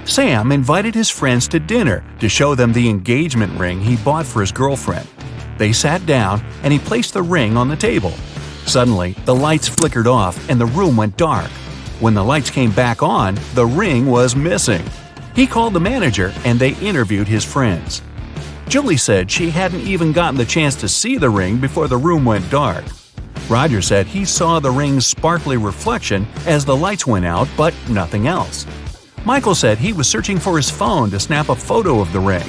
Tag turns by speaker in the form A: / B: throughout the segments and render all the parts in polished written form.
A: Sam invited his friends to dinner to show them the engagement ring he bought for his girlfriend. They sat down and he placed the ring on the table. Suddenly, the lights flickered off and the room went dark. When the lights came back on, the ring was missing. He called the manager and they interviewed his friends. Julie said she hadn't even gotten the chance to see the ring before the room went dark. Roger said he saw the ring's sparkly reflection as the lights went out, but nothing else. Michael said he was searching for his phone to snap a photo of the ring.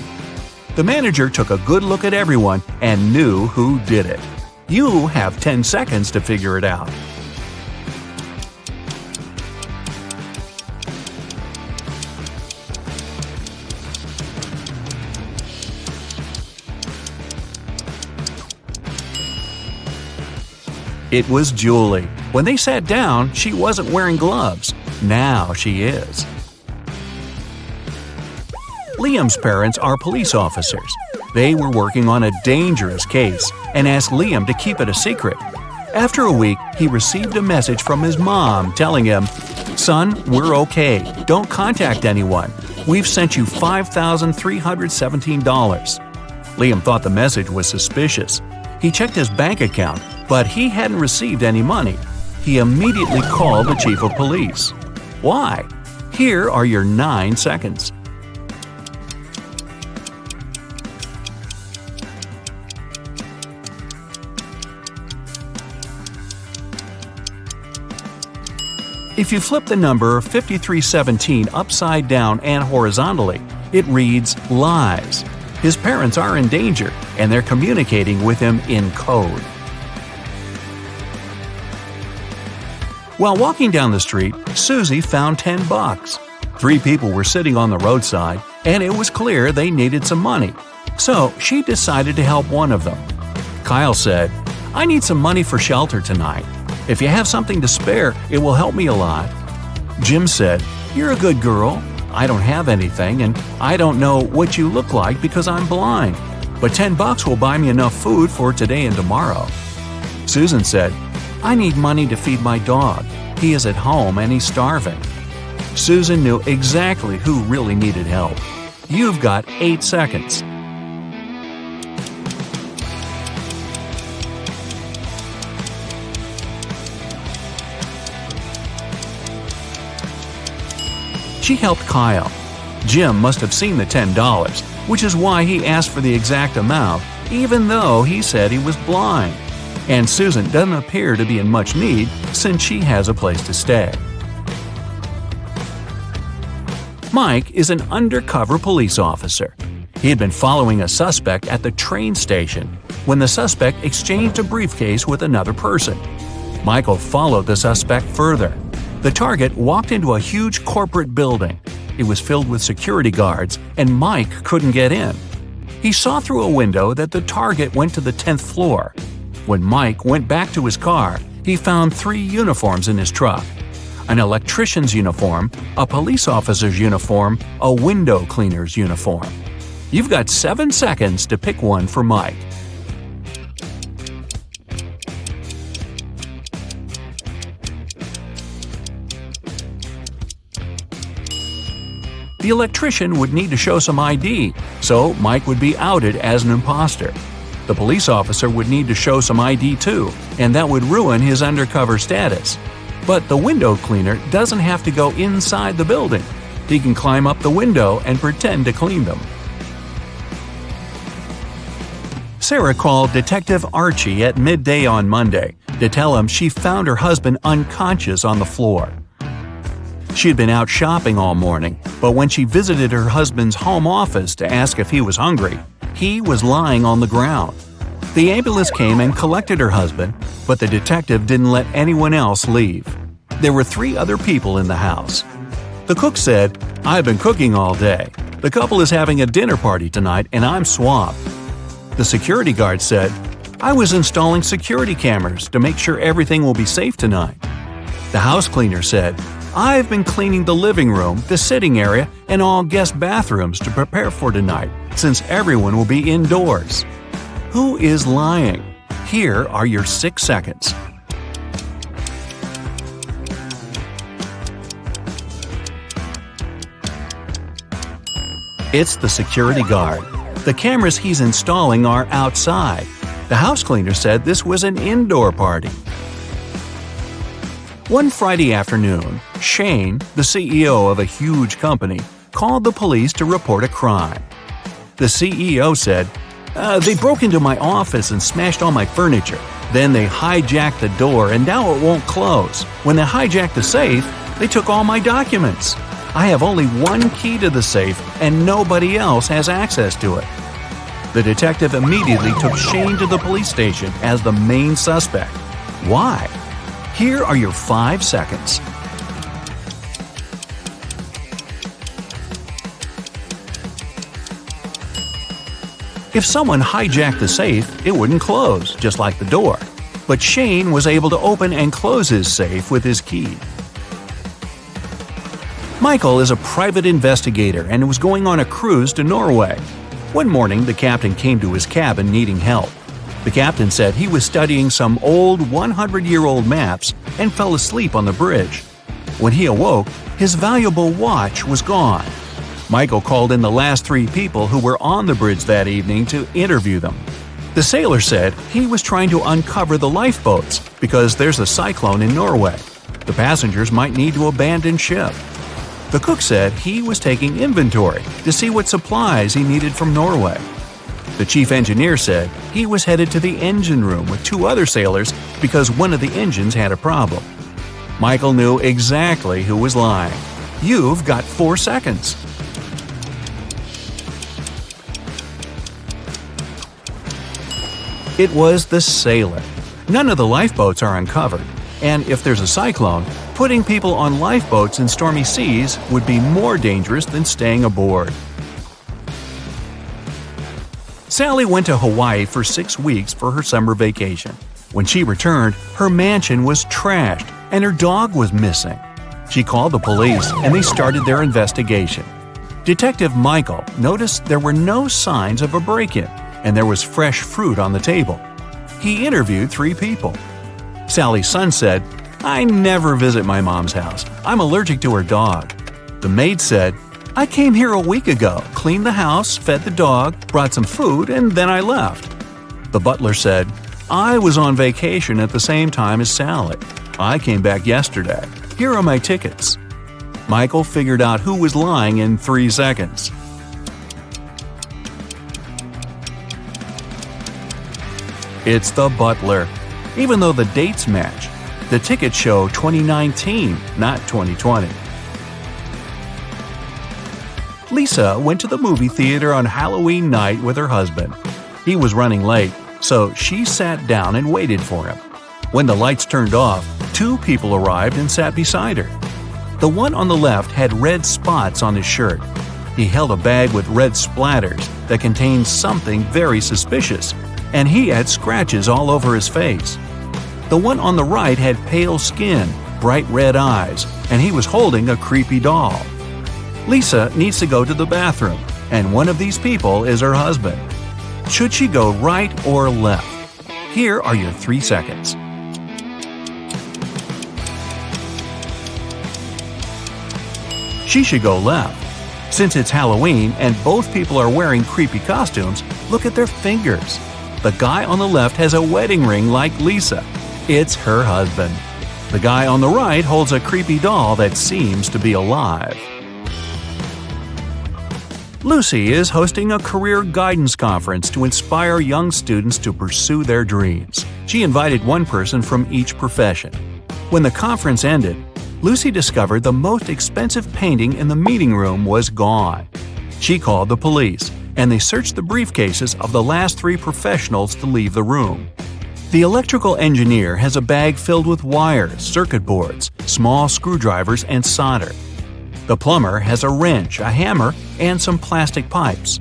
A: The manager took a good look at everyone and knew who did it. You have 10 seconds to figure it out. It was Julie. When they sat down, she wasn't wearing gloves. Now she is. Liam's parents are police officers. They were working on a dangerous case and asked Liam to keep it a secret. After a week, he received a message from his mom telling him, "Son, we're okay. Don't contact anyone. We've sent you $5,317. Liam thought the message was suspicious. He checked his bank account, but he hadn't received any money. He immediately called the chief of police. Why? Here are your 9 seconds. If you flip the number 5317 upside down and horizontally, it reads lies. His parents are in danger, and they're communicating with him in code. While walking down the street, Susie found $10. 3 people were sitting on the roadside, and it was clear they needed some money. So she decided to help one of them. Kyle said, "I need some money for shelter tonight. If you have something to spare, it will help me a lot." Jim said, "You're a good girl. I don't have anything, and I don't know what you look like because I'm blind. But $10 will buy me enough food for today and tomorrow." Susan said, "I need money to feed my dog. He is at home and he's starving." Susan knew exactly who really needed help. You've got 8 seconds. She helped Kyle. Jim must have seen the $10, which is why he asked for the exact amount, even though he said he was blind. And Susan doesn't appear to be in much need since she has a place to stay. Mike is an undercover police officer. He had been following a suspect at the train station when the suspect exchanged a briefcase with another person. Michael followed the suspect further. The target walked into a huge corporate building. It was filled with security guards, and Mike couldn't get in. He saw through a window that the target went to the 10th floor. When Mike went back to his car, he found 3 uniforms in his truck: an electrician's uniform, a police officer's uniform, a window cleaner's uniform. You've got 7 seconds to pick one for Mike. The electrician would need to show some ID, so Mike would be outed as an imposter. The police officer would need to show some ID too, and that would ruin his undercover status. But the window cleaner doesn't have to go inside the building. He can climb up the window and pretend to clean them. Sarah called Detective Archie at midday on Monday to tell him she found her husband unconscious on the floor. She had been out shopping all morning, but when she visited her husband's home office to ask if he was hungry, he was lying on the ground. The ambulance came and collected her husband, but the detective didn't let anyone else leave. There were 3 other people in the house. The cook said, "I've been cooking all day. The couple is having a dinner party tonight and I'm swamped." The security guard said, "I was installing security cameras to make sure everything will be safe tonight." The house cleaner said, "I've been cleaning the living room, the sitting area, and all guest bathrooms to prepare for tonight, since everyone will be indoors." Who is lying? Here are your 6 seconds. It's the security guard. The cameras he's installing are outside. The house cleaner said this was an indoor party. One Friday afternoon, Shane, the CEO of a huge company, called the police to report a crime. The CEO said, "They broke into my office and smashed all my furniture. Then they hijacked the door and now it won't close. When they hijacked the safe, they took all my documents. I have only one key to the safe and nobody else has access to it." The detective immediately took Shane to the police station as the main suspect. Why? Here are your 5 seconds. If someone hijacked the safe, it wouldn't close, just like the door. But Shane was able to open and close his safe with his key. Michael is a private investigator and was going on a cruise to Norway. One morning, the captain came to his cabin needing help. The captain said he was studying some old 100-year-old maps and fell asleep on the bridge. When he awoke, his valuable watch was gone. Michael called in the last 3 people who were on the bridge that evening to interview them. The sailor said he was trying to uncover the lifeboats because there's a cyclone in Norway. The passengers might need to abandon ship. The cook said he was taking inventory to see what supplies he needed from Norway. The chief engineer said he was headed to the engine room with 2 other sailors because one of the engines had a problem. Michael knew exactly who was lying. You've got 4 seconds. It was the sailor. None of the lifeboats are uncovered, and if there's a cyclone, putting people on lifeboats in stormy seas would be more dangerous than staying aboard. Sally went to Hawaii for 6 weeks for her summer vacation. When she returned, her mansion was trashed and her dog was missing. She called the police and they started their investigation. Detective Michael noticed there were no signs of a break-in, and there was fresh fruit on the table. He interviewed 3 people. Sally's son said, "I never visit my mom's house. I'm allergic to her dog." The maid said, "I came here a week ago, cleaned the house, fed the dog, brought some food, and then I left." The butler said, "I was on vacation at the same time as Sally. I came back yesterday. Here are my tickets." Michael figured out who was lying in 3 seconds. It's the butler. Even though the dates match, the tickets show 2019, not 2020. Lisa went to the movie theater on Halloween night with her husband. He was running late, so she sat down and waited for him. When the lights turned off, 2 people arrived and sat beside her. The one on the left had red spots on his shirt. He held a bag with red splatters that contained something very suspicious, and he had scratches all over his face. The one on the right had pale skin, bright red eyes, and he was holding a creepy doll. Lisa needs to go to the bathroom, and one of these people is her husband. Should she go right or left? Here are your 3 seconds. She should go left. Since it's Halloween and both people are wearing creepy costumes, look at their fingers. The guy on the left has a wedding ring like Lisa. It's her husband. The guy on the right holds a creepy doll that seems to be alive. Lucy is hosting a career guidance conference to inspire young students to pursue their dreams. She invited one person from each profession. When the conference ended, Lucy discovered the most expensive painting in the meeting room was gone. She called the police, and they searched the briefcases of the last 3 professionals to leave the room. The electrical engineer has a bag filled with wires, circuit boards, small screwdrivers, and solder. The plumber has a wrench, a hammer, and some plastic pipes.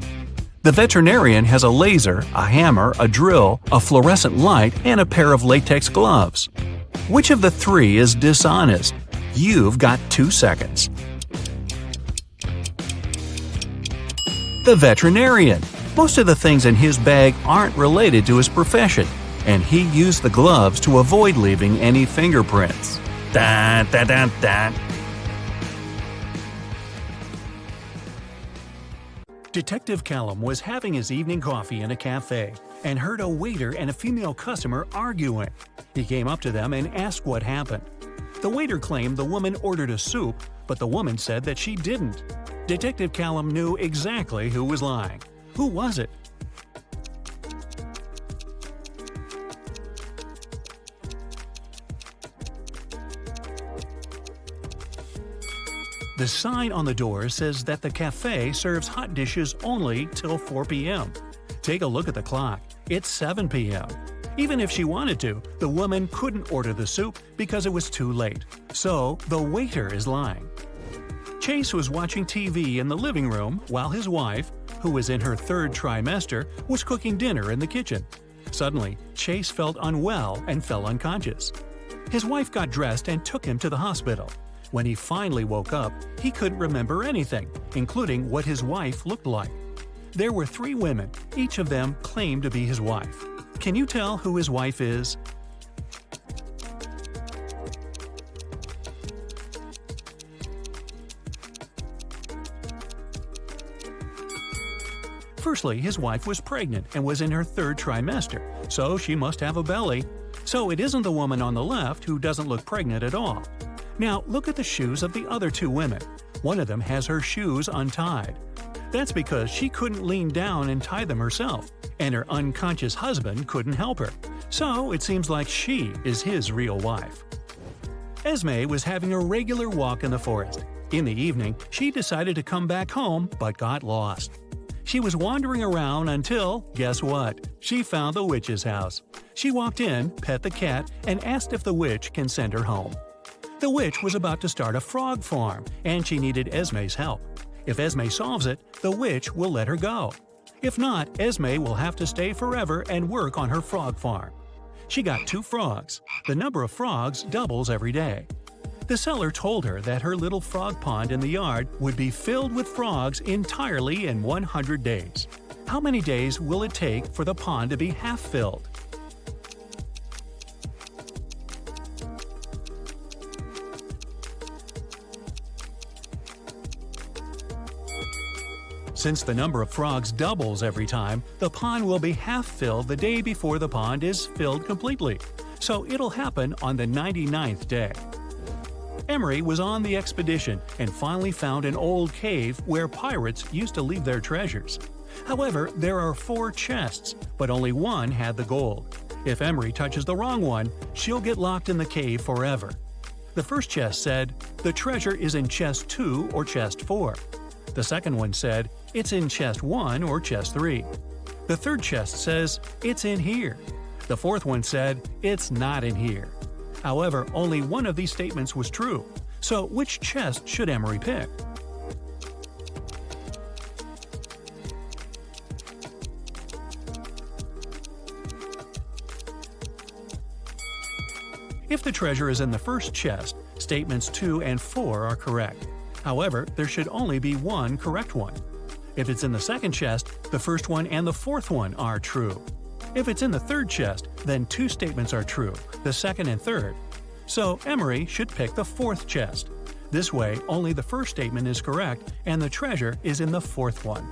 A: The veterinarian has a laser, a hammer, a drill, a fluorescent light, and a pair of latex gloves. Which of the 3 is dishonest? You've got 2 seconds. The veterinarian. Most of the things in his bag aren't related to his profession, and he used the gloves to avoid leaving any fingerprints. Dun, dun, dun, dun. Detective Callum was having his evening coffee in a cafe and heard a waiter and a female customer arguing. He came up to them and asked what happened. The waiter claimed the woman ordered a soup, but the woman said that she didn't. Detective Callum knew exactly who was lying. Who was it? The sign on the door says that the cafe serves hot dishes only till 4 p.m. Take a look at the clock. It's 7 p.m. Even if she wanted to, the woman couldn't order the soup because it was too late. So, the waiter is lying. Chase was watching TV in the living room while his wife, who was in her third trimester, was cooking dinner in the kitchen. Suddenly, Chase felt unwell and fell unconscious. His wife got dressed and took him to the hospital. When he finally woke up, he couldn't remember anything, including what his wife looked like. There were 3 women, each of them claimed to be his wife. Can you tell who his wife is? Firstly, his wife was pregnant and was in her third trimester, so she must have a belly. So it isn't the woman on the left who doesn't look pregnant at all. Now look at the shoes of the other 2 women. One of them has her shoes untied. That's because she couldn't lean down and tie them herself, and her unconscious husband couldn't help her. So it seems like she is his real wife. Esme was having a regular walk in the forest. In the evening, she decided to come back home but got lost. She was wandering around until, guess what? She found the witch's house. She walked in, pet the cat, and asked if the witch can send her home. The witch was about to start a frog farm, and she needed Esme's help. If Esme solves it, the witch will let her go. If not, Esme will have to stay forever and work on her frog farm. She got 2 frogs. The number of frogs doubles every day. The seller told her that her little frog pond in the yard would be filled with frogs entirely in 100 days. How many days will it take for the pond to be half filled? Since the number of frogs doubles every time, the pond will be half filled the day before the pond is filled completely. So it'll happen on the 99th day. Emery was on the expedition and finally found an old cave where pirates used to leave their treasures. However, there are 4 chests, but only one had the gold. If Emery touches the wrong one, she'll get locked in the cave forever. The first chest said, "The treasure is in chest 2 or chest 4." The second one said, "It's in chest 1 or chest 3." The third chest says, "It's in here." The fourth one said, "It's not in here." However, only one of these statements was true. So which chest should Emery pick? If the treasure is in the first chest, statements 2 and 4 are correct. However, there should only be one correct one. If it's in the second chest, the first one and the fourth one are true. If it's in the third chest, then 2 statements are true, the second and third. So Emery should pick the fourth chest. This way, only the first statement is correct and the treasure is in the fourth one.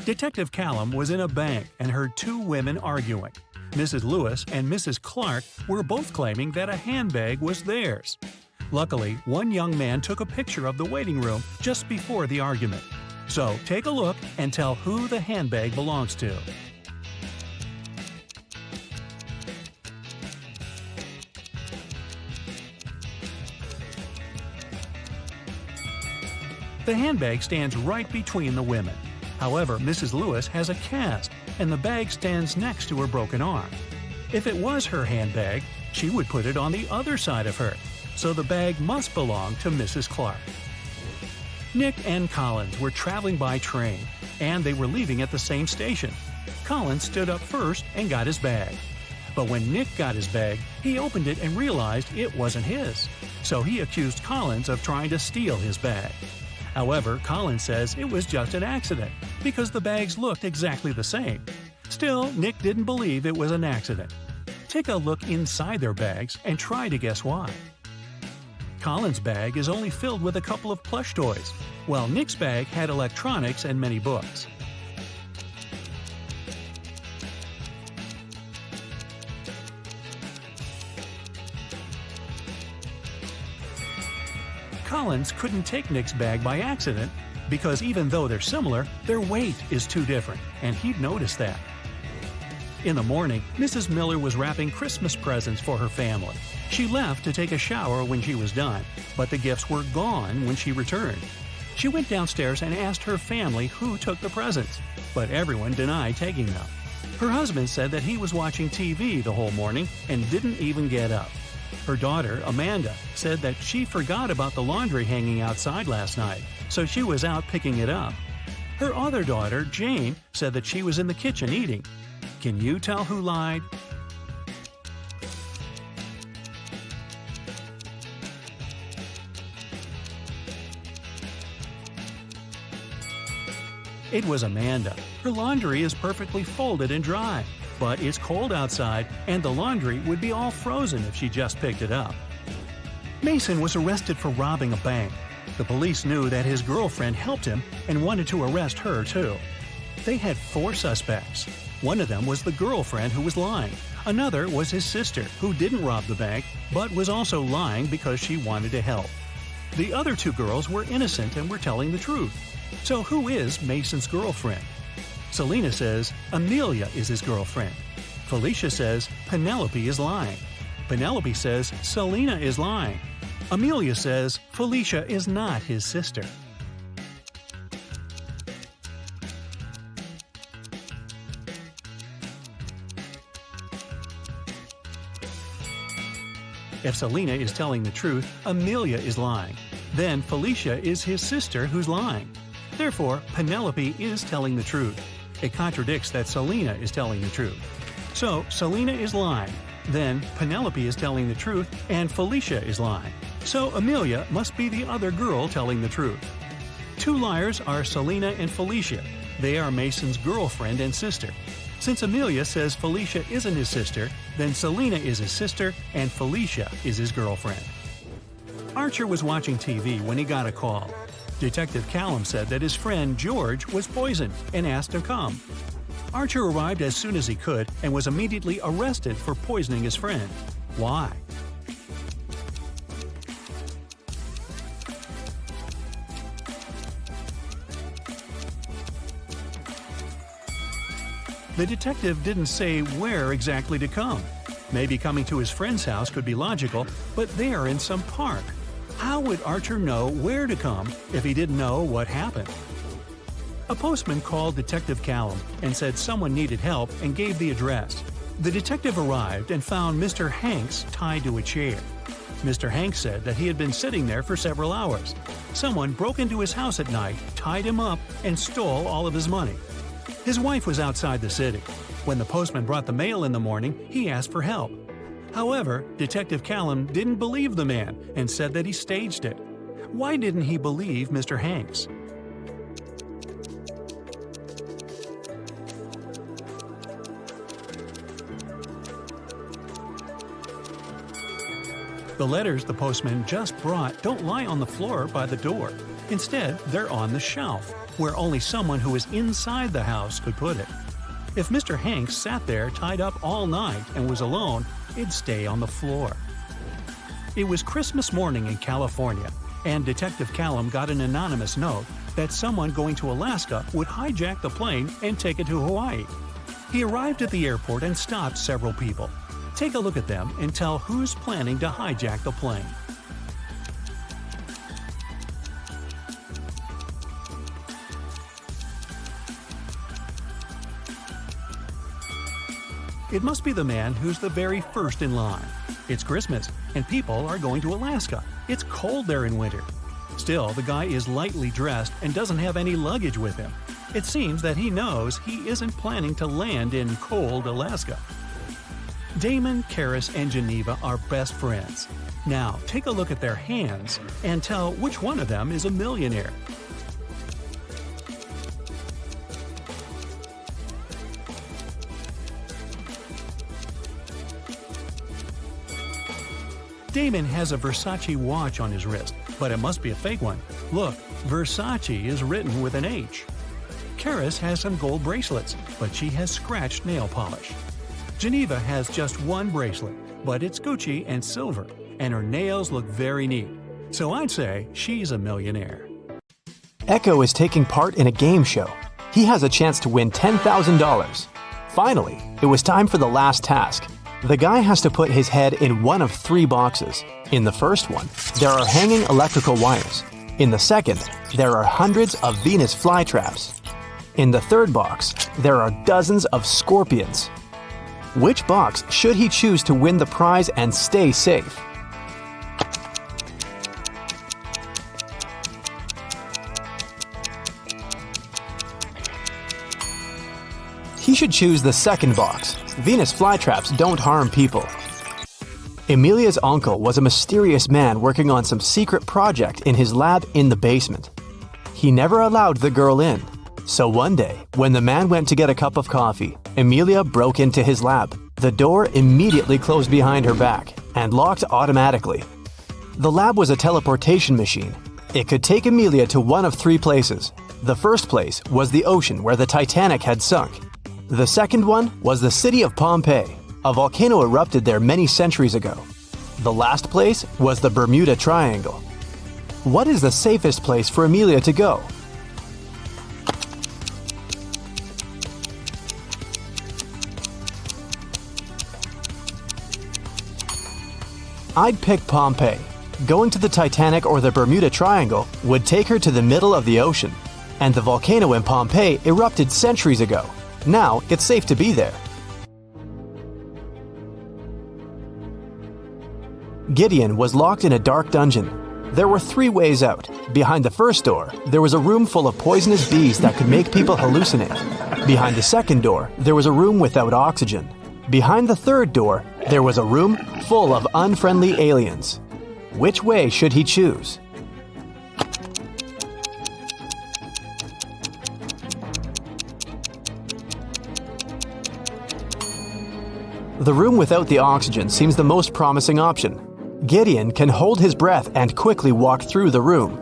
A: Detective Callum was in a bank and heard 2 women arguing. Mrs. Lewis and Mrs. Clark were both claiming that a handbag was theirs. Luckily, one young man took a picture of the waiting room just before the argument. So take a look and tell who the handbag belongs to. The handbag stands right between the women. However, Mrs. Lewis has a cast, and the bag stands next to her broken arm. If it was her handbag, she would put it on the other side of her, so the bag must belong to Mrs. Clark. Nick and Collins were traveling by train, and they were leaving at the same station. Collins stood up first and got his bag. But when Nick got his bag, he opened it and realized it wasn't his. So he accused Collins of trying to steal his bag. However, Collins says it was just an accident, because the bags looked exactly the same. Still, Nick didn't believe it was an accident. Take a look inside their bags and try to guess why. Collins' bag is only filled with a couple of plush toys. while Nick's bag had electronics and many books. Collins couldn't take Nick's bag by accident because even though they're similar, their weight is too different, and he'd noticed that. In the morning, Mrs. Miller was wrapping Christmas presents for her family. She left to take a shower when she was done, but the gifts were gone when she returned. She went downstairs and asked her family who took the presents, but everyone denied taking them. Her husband said that he was watching TV the whole morning and didn't even get up. Her daughter, Amanda, said that she forgot about the laundry hanging outside last night, so she was out picking it up. Her other daughter, Jane, said that she was in the kitchen eating. Can you tell who lied? It was Amanda. Her laundry is perfectly folded and dry, but it's cold outside and the laundry would be all frozen if she just picked it up. Mason was arrested for robbing a bank. The police knew that his girlfriend helped him and wanted to arrest her too. They had 4 suspects. One of them was the girlfriend who was lying. Another was his sister, who didn't rob the bank, but was also lying because she wanted to help. The other 2 girls were innocent and were telling the truth. So who is Mason's girlfriend? Selena says Amelia is his girlfriend. Felicia says Penelope is lying. Penelope says Selena is lying. Amelia says Felicia is not his sister. If Selena is telling the truth, Amelia is lying. Then Felicia is his sister who's lying. Therefore, Penelope is telling the truth. It contradicts that Selena is telling the truth. So, Selena is lying. Then, Penelope is telling the truth, and Felicia is lying. So, Amelia must be the other girl telling the truth. 2 liars are Selena and Felicia. They are Mason's girlfriend and sister. Since Amelia says Felicia isn't his sister, then Selena is his sister and Felicia is his girlfriend. Archer was watching TV when he got a call. Detective Callum said that his friend George was poisoned and asked to come. Archer arrived as soon as he could and was immediately arrested for poisoning his friend. Why? The detective didn't say where exactly to come. Maybe coming to his friend's house could be logical, but they are in some park. How would Archer know where to come if he didn't know what happened? A postman called Detective Callum and said someone needed help and gave the address. The detective arrived and found Mr. Hanks tied to a chair. Mr. Hanks said that he had been sitting there for several hours. Someone broke into his house at night, tied him up, and stole all of his money. His wife was outside the city. When the postman brought the mail in the morning, he asked for help. However, Detective Callum didn't believe the man and said that he staged it. Why didn't he believe Mr. Hanks? The letters the postman just brought don't lie on the floor by the door. Instead, they're on the shelf, where only someone who is inside the house could put it. If Mr. Hanks sat there tied up all night and was alone, it'd stay on the floor. It was Christmas morning in California, and Detective Callum got an anonymous note that someone going to Alaska would hijack the plane and take it to Hawaii. He arrived at the airport and stopped several people. Take a look at them and tell who's planning to hijack the plane. It must be the man who's the very first in line. It's Christmas, and people are going to Alaska. It's cold there in winter. Still, the guy is lightly dressed and doesn't have any luggage with him. It seems that he knows he isn't planning to land in cold Alaska. Damon, Karis, and Geneva are best friends. Now, take a look at their hands and tell which one of them is a millionaire. Damon has a Versace watch on his wrist, but it must be a fake one. Look, Versace is written with an H. Karis has some gold bracelets, but she has scratched nail polish. Geneva has just one bracelet, but it's Gucci and silver, and her nails look very neat. So I'd say she's a millionaire.
B: Echo is taking part in a game show. He has a chance to win $10,000. Finally, it was time for the last task. The guy has to put his head in one of 3 boxes. In the first one, there are hanging electrical wires. In the second, there are hundreds of Venus flytraps. In the third box, there are dozens of scorpions. Which box should he choose to win the prize and stay safe? He should choose the second box. Venus flytraps don't harm people. Emilia's uncle was a mysterious man working on some secret project in his lab in the basement. He never allowed the girl in. So one day, when the man went to get a cup of coffee, Emilia broke into his lab. The door immediately closed behind her back and locked automatically. The lab was a teleportation machine. It could take Emilia to one of 3 places. The first place was the ocean where the Titanic had sunk. The second one was the city of Pompeii. A volcano erupted there many centuries ago. The last place was the Bermuda Triangle. What is the safest place for Emilia to go? I'd pick Pompeii. Going to the Titanic or the Bermuda Triangle would take her to the middle of the ocean. And the volcano in Pompeii erupted centuries ago. Now it's safe to be there. Gideon was locked in a dark dungeon. There were 3 ways out. Behind the first door, there was a room full of poisonous bees that could make people hallucinate. Behind the second door, there was a room without oxygen. Behind the third door, there was a room full of unfriendly aliens. Which way should he choose? The room without the oxygen seems the most promising option. Gideon can hold his breath and quickly walk through the room.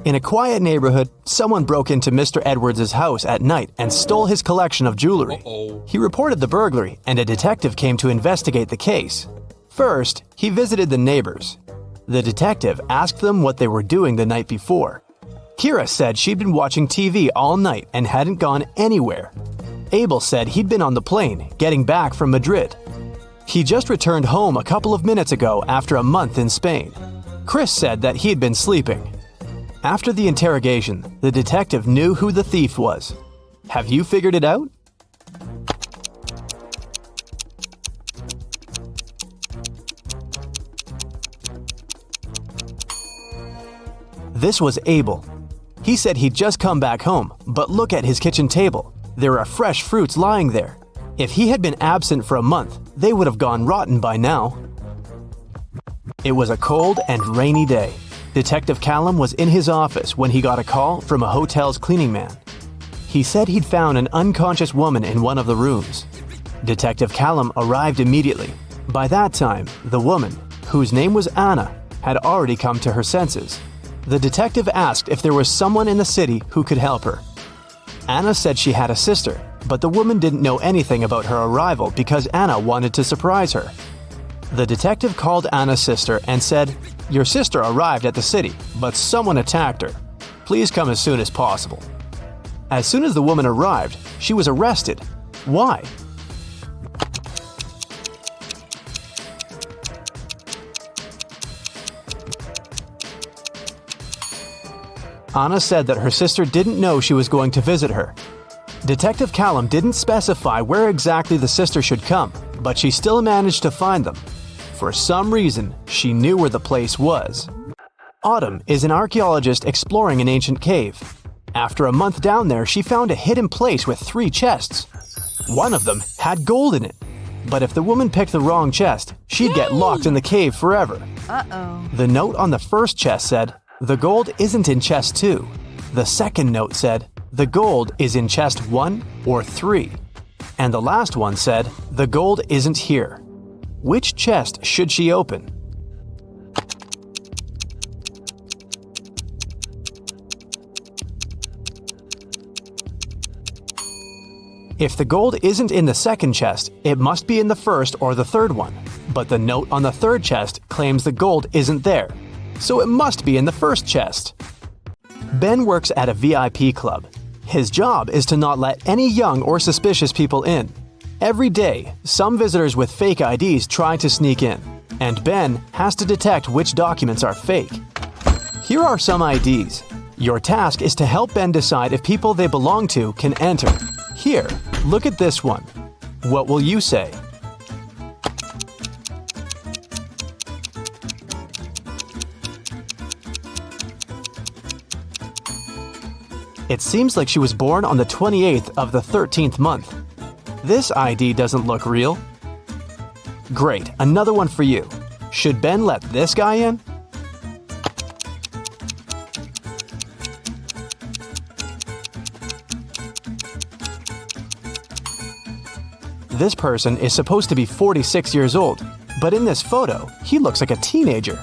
B: In a quiet neighborhood, someone broke into Mr. Edwards' house at night and stole his collection of jewelry. He reported the burglary, and a detective came to investigate the case. First, he visited the neighbors. The detective asked them what they were doing the night before. Kira said she'd been watching TV all night and hadn't gone anywhere. Abel said he'd been on the plane, getting back from Madrid. He just returned home a couple of minutes ago after a month in Spain. Chris said that he'd been sleeping. After the interrogation, the detective knew who the thief was. Have you figured it out? This was Abel. He said he'd just come back home, but look at his kitchen table. There are fresh fruits lying there. If he had been absent for a month, they would have gone rotten by now. It was a cold and rainy day. Detective Callum was in his office when he got a call from a hotel's cleaning man. He said he'd found an unconscious woman in one of the rooms. Detective Callum arrived immediately. By that time, the woman, whose name was Anna, had already come to her senses. The detective asked if there was someone in the city who could help her. Anna said she had a sister, but the woman didn't know anything about her arrival because Anna wanted to surprise her. The detective called Anna's sister and said, "Your sister arrived at the city, but someone attacked her. Please come as soon as possible." As soon as the woman arrived, she was arrested. Why? Anna said that her sister didn't know she was going to visit her. Detective Callum didn't specify where exactly the sister should come, but she still managed to find them. For some reason, she knew where the place was. Autumn is an archaeologist exploring an ancient cave. After a month down there, she found a hidden place with 3 chests. One of them had gold in it. But if the woman picked the wrong chest, she'd get locked in the cave forever. The note on the first chest said, "The gold isn't in chest 2. The second note said, "The gold is in chest 1 or 3. And the last one said, "The gold isn't here." Which chest should she open? If the gold isn't in the second chest, it must be in the first or the third one. But the note on the third chest claims the gold isn't there, so it must be in the first chest. Ben works at a VIP club. His job is to not let any young or suspicious people in. Every day, some visitors with fake IDs try to sneak in, and Ben has to detect which documents are fake. Here are some IDs. Your task is to help Ben decide if people they belong to can enter. Here, look at this one. What will you say? It seems like she was born on the 28th of the 13th month. This ID doesn't look real. Great, another one for you. Should Ben let this guy in? This person is supposed to be 46 years old, but in this photo, he looks like a teenager.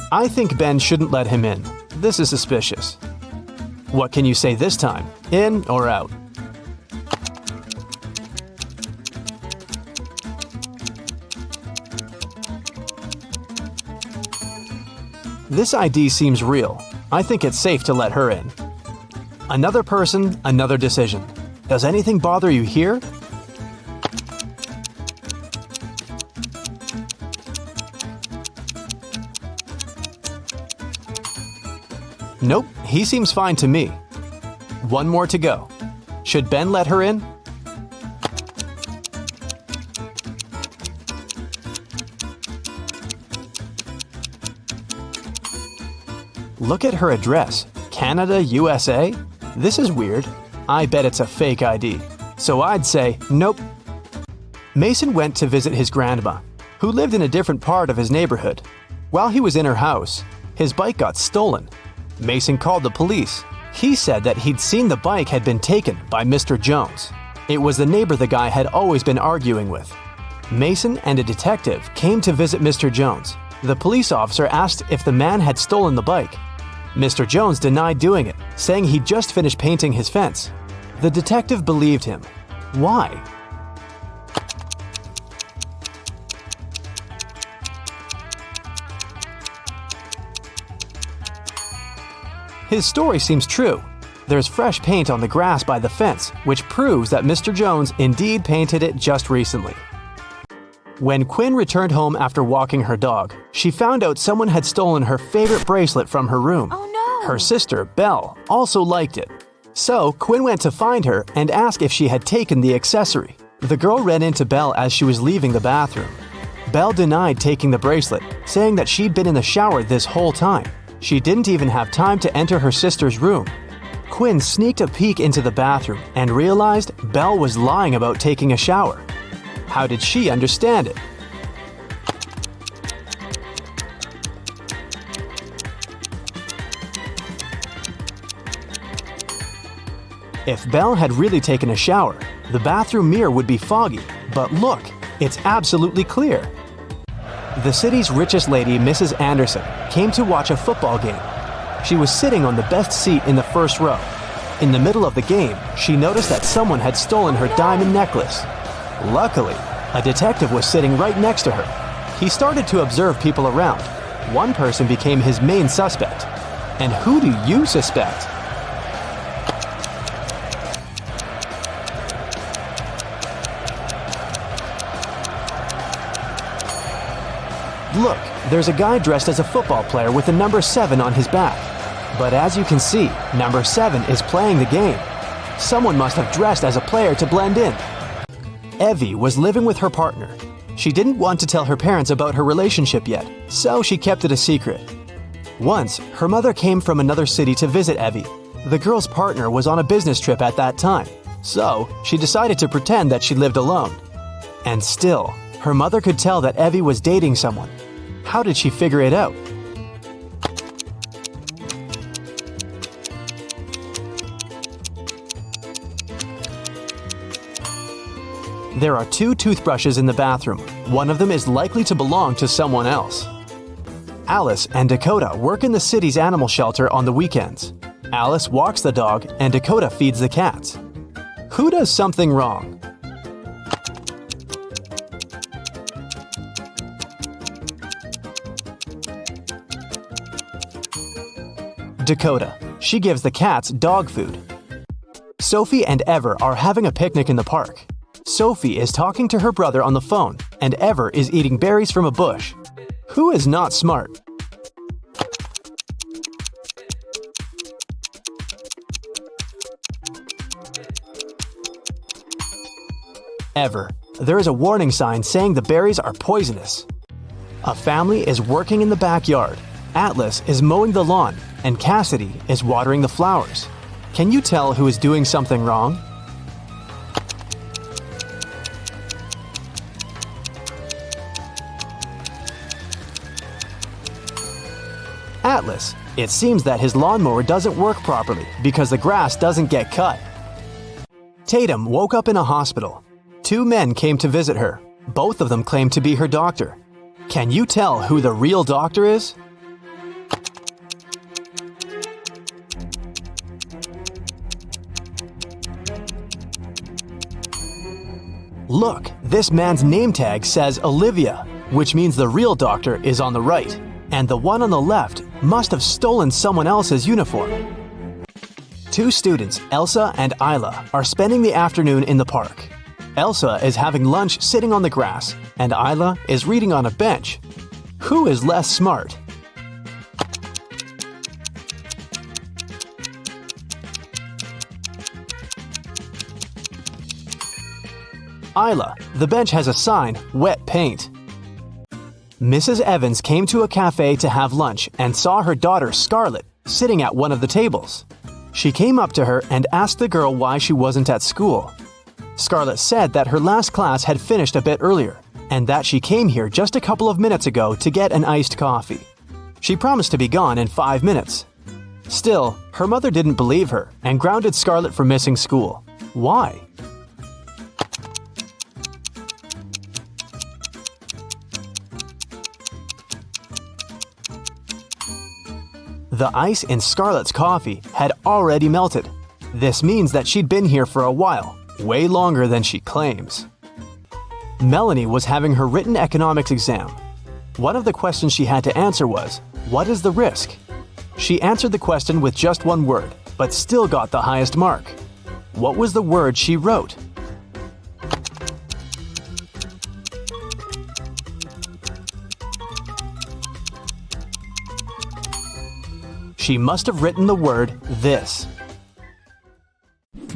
B: I think Ben shouldn't let him in. This is suspicious. What can you say this time? In or out? This ID seems real. I think it's safe to let her in. Another person, another decision. Does anything bother you here? Nope, he seems fine to me. One more to go. Should Ben let her in? Look at her address. Canada, USA? This is weird. I bet it's a fake ID. So I'd say nope. Mason went to visit his grandma, who lived in a different part of his neighborhood. While he was in her house, his bike got stolen. Mason called the police. He said that he'd seen the bike had been taken by Mr. Jones. It was the neighbor the guy had always been arguing with. Mason and a detective came to visit Mr. Jones. The police officer asked if the man had stolen the bike. Mr. Jones denied doing it, saying he'd just finished painting his fence. The detective believed him. Why? His story seems true. There's fresh paint on the grass by the fence, which proves that Mr. Jones indeed painted it just recently. When Quinn returned home after walking her dog, she found out someone had stolen her favorite bracelet from her room.
C: Oh no!
B: Her sister, Belle, also liked it. So Quinn went to find her and asked if she had taken the accessory. The girl ran into Belle as she was leaving the bathroom. Belle denied taking the bracelet, saying that she'd been in the shower this whole time. She didn't even have time to enter her sister's room. Quinn sneaked a peek into the bathroom and realized Belle was lying about taking a shower. How did she understand it? If Belle had really taken a shower, the bathroom mirror would be foggy, but look, it's absolutely clear. The city's richest lady, Mrs. Anderson, came to watch a football game. She was sitting on the best seat in the first row. In the middle of the game, she noticed that someone had stolen her diamond necklace. Luckily, a detective was sitting right next to her. He started to observe people around. One person became his main suspect. And who do you suspect? Look, there's a guy dressed as a football player with the number 7 on his back. But as you can see, number 7 is playing the game. Someone must have dressed as a player to blend in. Evie was living with her partner. She didn't want to tell her parents about her relationship yet, so she kept it a secret. Once, her mother came from another city to visit Evie. The girl's partner was on a business trip at that time, so she decided to pretend that she lived alone. And still, her mother could tell that Evie was dating someone. How did she figure it out? There are 2 toothbrushes in the bathroom. One of them is likely to belong to someone else. Alice and Dakota work in the city's animal shelter on the weekends. Alice walks the dog and Dakota feeds the cats. Who does something wrong? Dakota. She gives the cats dog food. Sophie and Ever are having a picnic in the park. Sophie is talking to her brother on the phone, and Ever is eating berries from a bush. Who is not smart? Ever. There is a warning sign saying the berries are poisonous. A family is working in the backyard. Atlas is mowing the lawn, and Cassidy is watering the flowers. Can you tell who is doing something wrong? Atlas. It seems that his lawnmower doesn't work properly because the grass doesn't get cut. Tatum woke up in a hospital. 2 men came to visit her. Both of them claim to be her doctor. Can you tell who the real doctor is? Look, this man's name tag says Olivia, which means the real doctor is on the right, and the one on the left must have stolen someone else's uniform. 2 students, Elsa and Isla, are spending the afternoon in the park. Elsa is having lunch sitting on the grass, and Isla is reading on a bench. Who is less smart? Isla. The bench has a sign, wet paint. Mrs. Evans came to a cafe to have lunch and saw her daughter Scarlett sitting at one of the tables. She came up to her and asked the girl why she wasn't at school. Scarlett said that her last class had finished a bit earlier and that she came here just a couple of minutes ago to get an iced coffee. She promised to be gone in 5 minutes. Still, her mother didn't believe her and grounded Scarlett for missing school. Why? The ice in Scarlett's coffee had already melted. This means that she'd been here for a while, way longer than she claims. Melanie was having her written economics exam. One of the questions she had to answer was, what is the risk? She answered the question with just one word, but still got the highest mark. What was the word she wrote? She must have written the word this.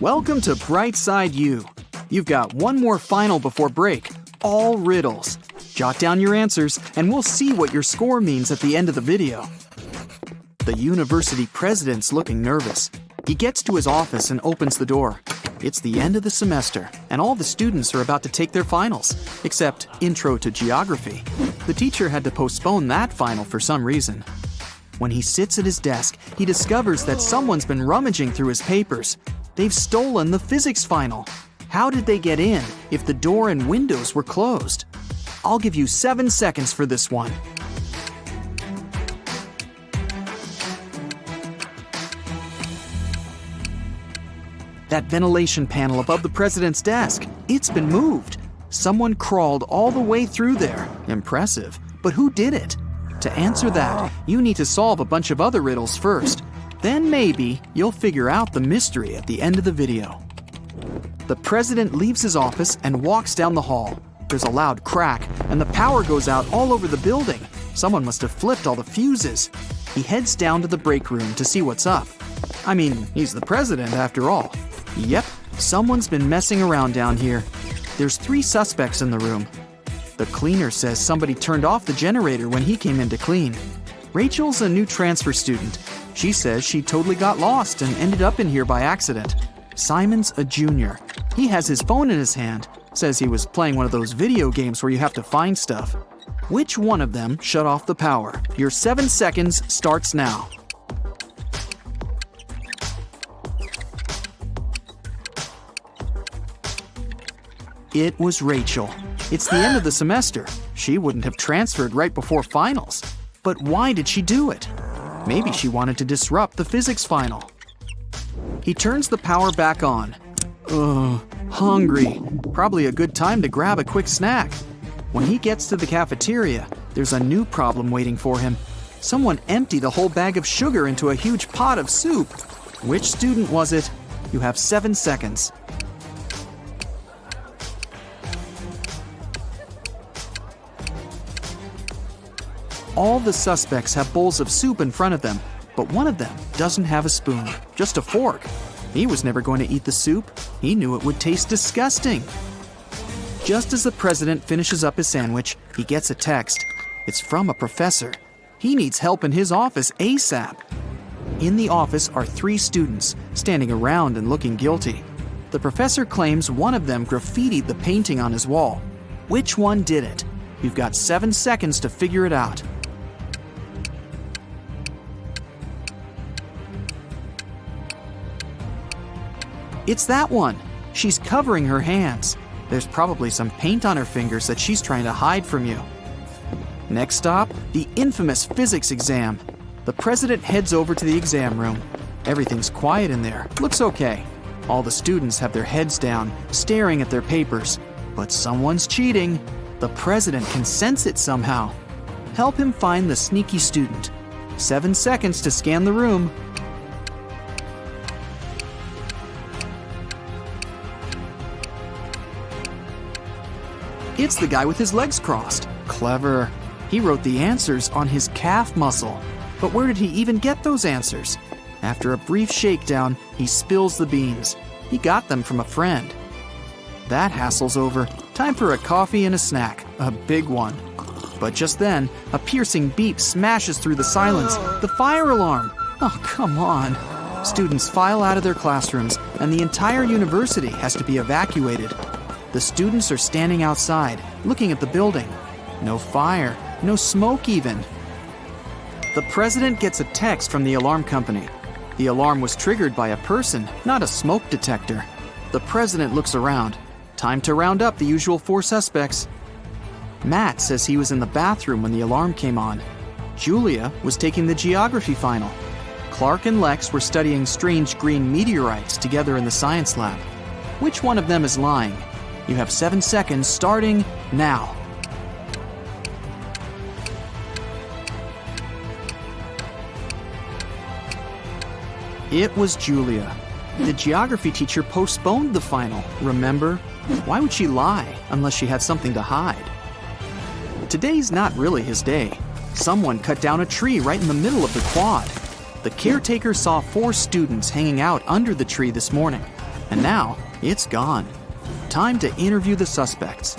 C: Welcome to Brightside U. You've got one more final before break, all riddles. Jot down your answers and we'll see what your score means at the end of the video. The university president's looking nervous. He gets to his office and opens the door. It's the end of the semester and all the students are about to take their finals, except Intro to Geography. The teacher had to postpone that final for some reason. When he sits at his desk, he discovers that someone's been rummaging through his papers. They've stolen the physics final. How did they get in if the door and windows were closed? I'll give you 7 seconds for this one. That ventilation panel above the president's desk, it's been moved. Someone crawled all the way through there. Impressive. But who did it? To answer that, you need to solve a bunch of other riddles first. Then maybe you'll figure out the mystery at the end of the video. The president leaves his office and walks down the hall. There's a loud crack, and the power goes out all over the building. Someone must have flipped all the fuses. He heads down to the break room to see what's up. I mean, he's the president after all. Yep, someone's been messing around down here. There's 3 suspects in the room. The cleaner says somebody turned off the generator when he came in to clean. Rachel's a new transfer student. She says she totally got lost and ended up in here by accident. Simon's a junior. He has his phone in his hand. Says he was playing one of those video games where you have to find stuff. Which one of them shut off the power? Your 7 seconds starts now. It was Rachel. It's the end of the semester. She wouldn't have transferred right before finals. But why did she do it? Maybe she wanted to disrupt the physics final. He turns the power back on. Ugh, hungry. Probably a good time to grab a quick snack. When he gets to the cafeteria, there's a new problem waiting for him. Someone emptied a whole bag of sugar into a huge pot of soup. Which student was it? You have 7 seconds. All the suspects have bowls of soup in front of them, but one of them doesn't have a spoon, just a fork. He was never going to eat the soup. He knew it would taste disgusting. Just as the president finishes up his sandwich, he gets a text. It's from a professor. He needs help in his office ASAP. In the office are 3 students, standing around and looking guilty. The professor claims one of them graffitied the painting on his wall. Which one did it? You've got 7 seconds to figure it out. It's that one. She's covering her hands. There's probably some paint on her fingers that she's trying to hide from you. Next stop, the infamous physics exam. The president heads over to the exam room. Everything's quiet in there. Looks okay. All the students have their heads down, staring at their papers. But someone's cheating. The president can sense it somehow. Help him find the sneaky student. 7 seconds to scan the room. It's the guy with his legs crossed. Clever. He wrote the answers on his calf muscle. But where did he even get those answers? After a brief shakedown, he spills the beans. He got them from a friend. That hassle's over. Time for a coffee and a snack. A big one. But just then, a piercing beep smashes through the silence. The fire alarm! Oh, come on. Students file out of their classrooms, and the entire university has to be evacuated. The students are standing outside, looking at the building. No fire, no smoke even. The president gets a text from the alarm company. The alarm was triggered by a person, not a smoke detector. The president looks around. Time to round up the usual 4 suspects. Matt says he was in the bathroom when the alarm came on. Julia was taking the geography final. Clark and Lex were studying strange green meteorites together in the science lab. Which one of them is lying? You have 7 seconds starting now. It was Julia. The geography teacher postponed the final, remember? Why would she lie unless she had something to hide? Today's not really his day. Someone cut down a tree right in the middle of the quad. The caretaker saw 4 students hanging out under the tree this morning, and now it's gone. Time to interview the suspects.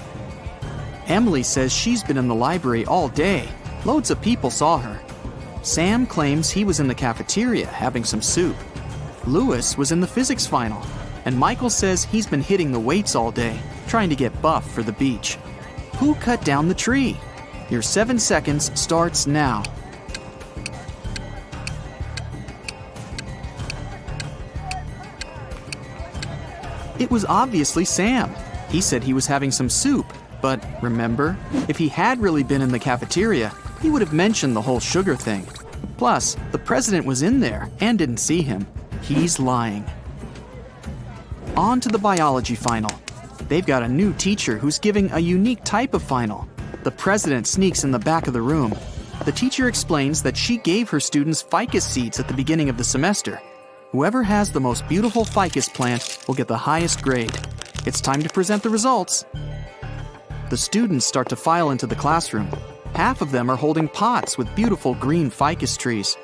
C: Emily says she's been in the library all day. Loads of people saw her. Sam claims he was in the cafeteria having some soup. Lewis was in the physics final. And Michael says he's been hitting the weights all day, trying to get buff for the beach. Who cut down the tree? Your 7 seconds starts now. It was obviously Sam. He said he was having some soup, but remember, if he had really been in the cafeteria, he would have mentioned the whole sugar thing. Plus, the president was in there and didn't see him. He's lying. On to the biology final. They've got a new teacher who's giving a unique type of final. The president sneaks in the back of the room. The teacher explains that she gave her students ficus seeds at the beginning of the semester. Whoever has the most beautiful ficus plant will get the highest grade. It's time to present the results. The students start to file into the classroom. Half of them are holding pots with beautiful green ficus trees.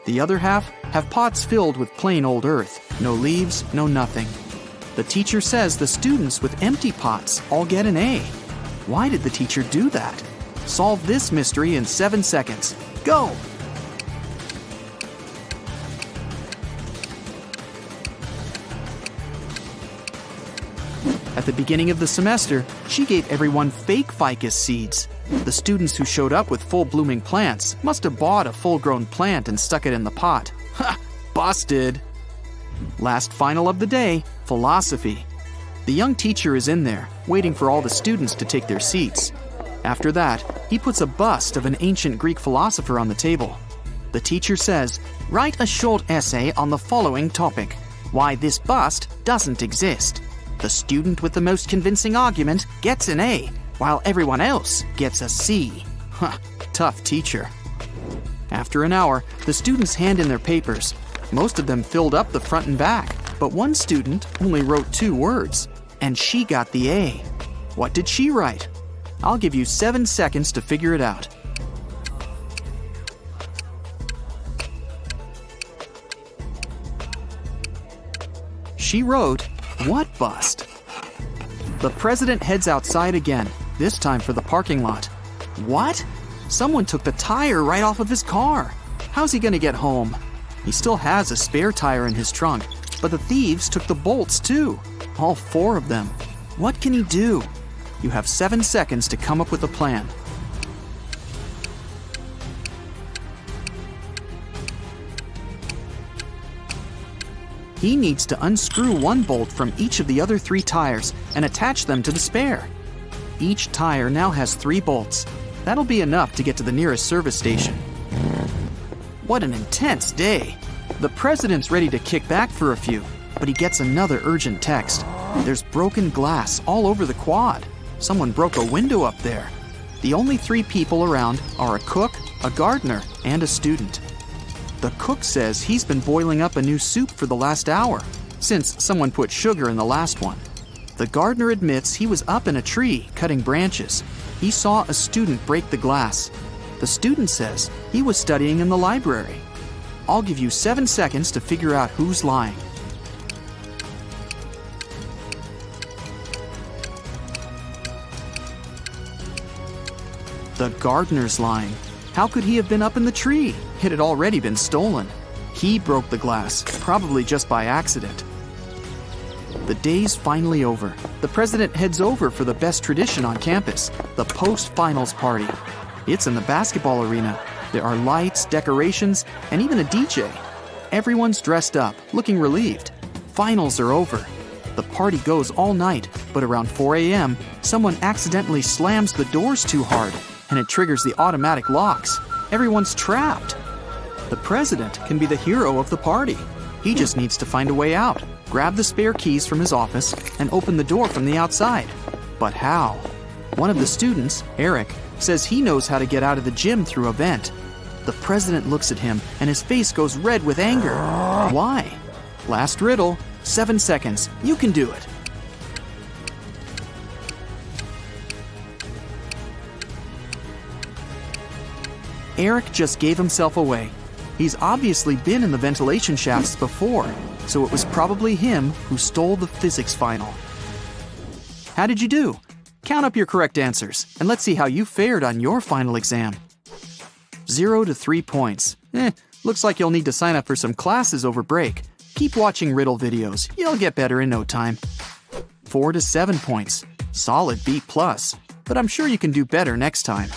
C: The other half have pots filled with plain old earth. No leaves, no nothing. The teacher says the students with empty pots all get an A. Why did the teacher do that? Solve this mystery in 7 seconds. Go! At the beginning of the semester, she gave everyone fake ficus seeds. The students who showed up with full-blooming plants must have bought a full-grown plant and stuck it in the pot. Ha! Busted! Last final of the day, philosophy. The young teacher is in there, waiting for all the students to take their seats. After that, he puts a bust of an ancient Greek philosopher on the table. The teacher says, "Write a short essay on the following topic: why this bust doesn't exist." The student with the most convincing argument gets an A, while everyone else gets a C. Huh, tough teacher. After an hour, the students hand in their papers. Most of them filled up the front and back, but one student only wrote 2 words, and she got the A. What did she write? I'll give you 7 seconds to figure it out. She wrote, "What bust?" The president heads outside again, this time for the parking lot. What? Someone took the tire right off of his car. How's he gonna get home? He still has a spare tire in his trunk, but the thieves took the bolts too. All 4 of them. What can he do? You have 7 seconds to come up with a plan. He needs to unscrew 1 bolt from each of the other 3 tires and attach them to the spare. Each tire now has 3 bolts. That'll be enough to get to the nearest service station. What an intense day. The president's ready to kick back for a few, but he gets another urgent text. There's broken glass all over the quad. Someone broke a window up there. The only 3 people around are a cook, a gardener, and a student. The cook says he's been boiling up a new soup for the last hour, since someone put sugar in the last one. The gardener admits he was up in a tree cutting branches. He saw a student break the glass. The student says he was studying in the library. I'll give you 7 seconds to figure out who's lying. The gardener's lying. How could he have been up in the tree? It had already been stolen. He broke the glass, probably just by accident. The day's finally over. The president heads over for the best tradition on campus, the post-finals party. It's in the basketball arena. There are lights, decorations, and even a DJ. Everyone's dressed up, looking relieved. Finals are over. The party goes all night, but around 4 a.m., someone accidentally slams the doors too hard, and it triggers the automatic locks. Everyone's trapped. The president can be the hero of the party. He just needs to find a way out, grab the spare keys from his office, and open the door from the outside. But how? One of the students, Eric, says he knows how to get out of the gym through a vent. The president looks at him, and his face goes red with anger. Why? Last riddle, 7 seconds. You can do it. Eric just gave himself away. He's obviously been in the ventilation shafts before, so it was probably him who stole the physics final. How did you do? Count up your correct answers, and let's see how you fared on your final exam. 0 to 3 points. Looks like you'll need to sign up for some classes over break. Keep watching riddle videos. You'll get better in no time. 4 to 7 points. Solid B+, but I'm sure you can do better next time.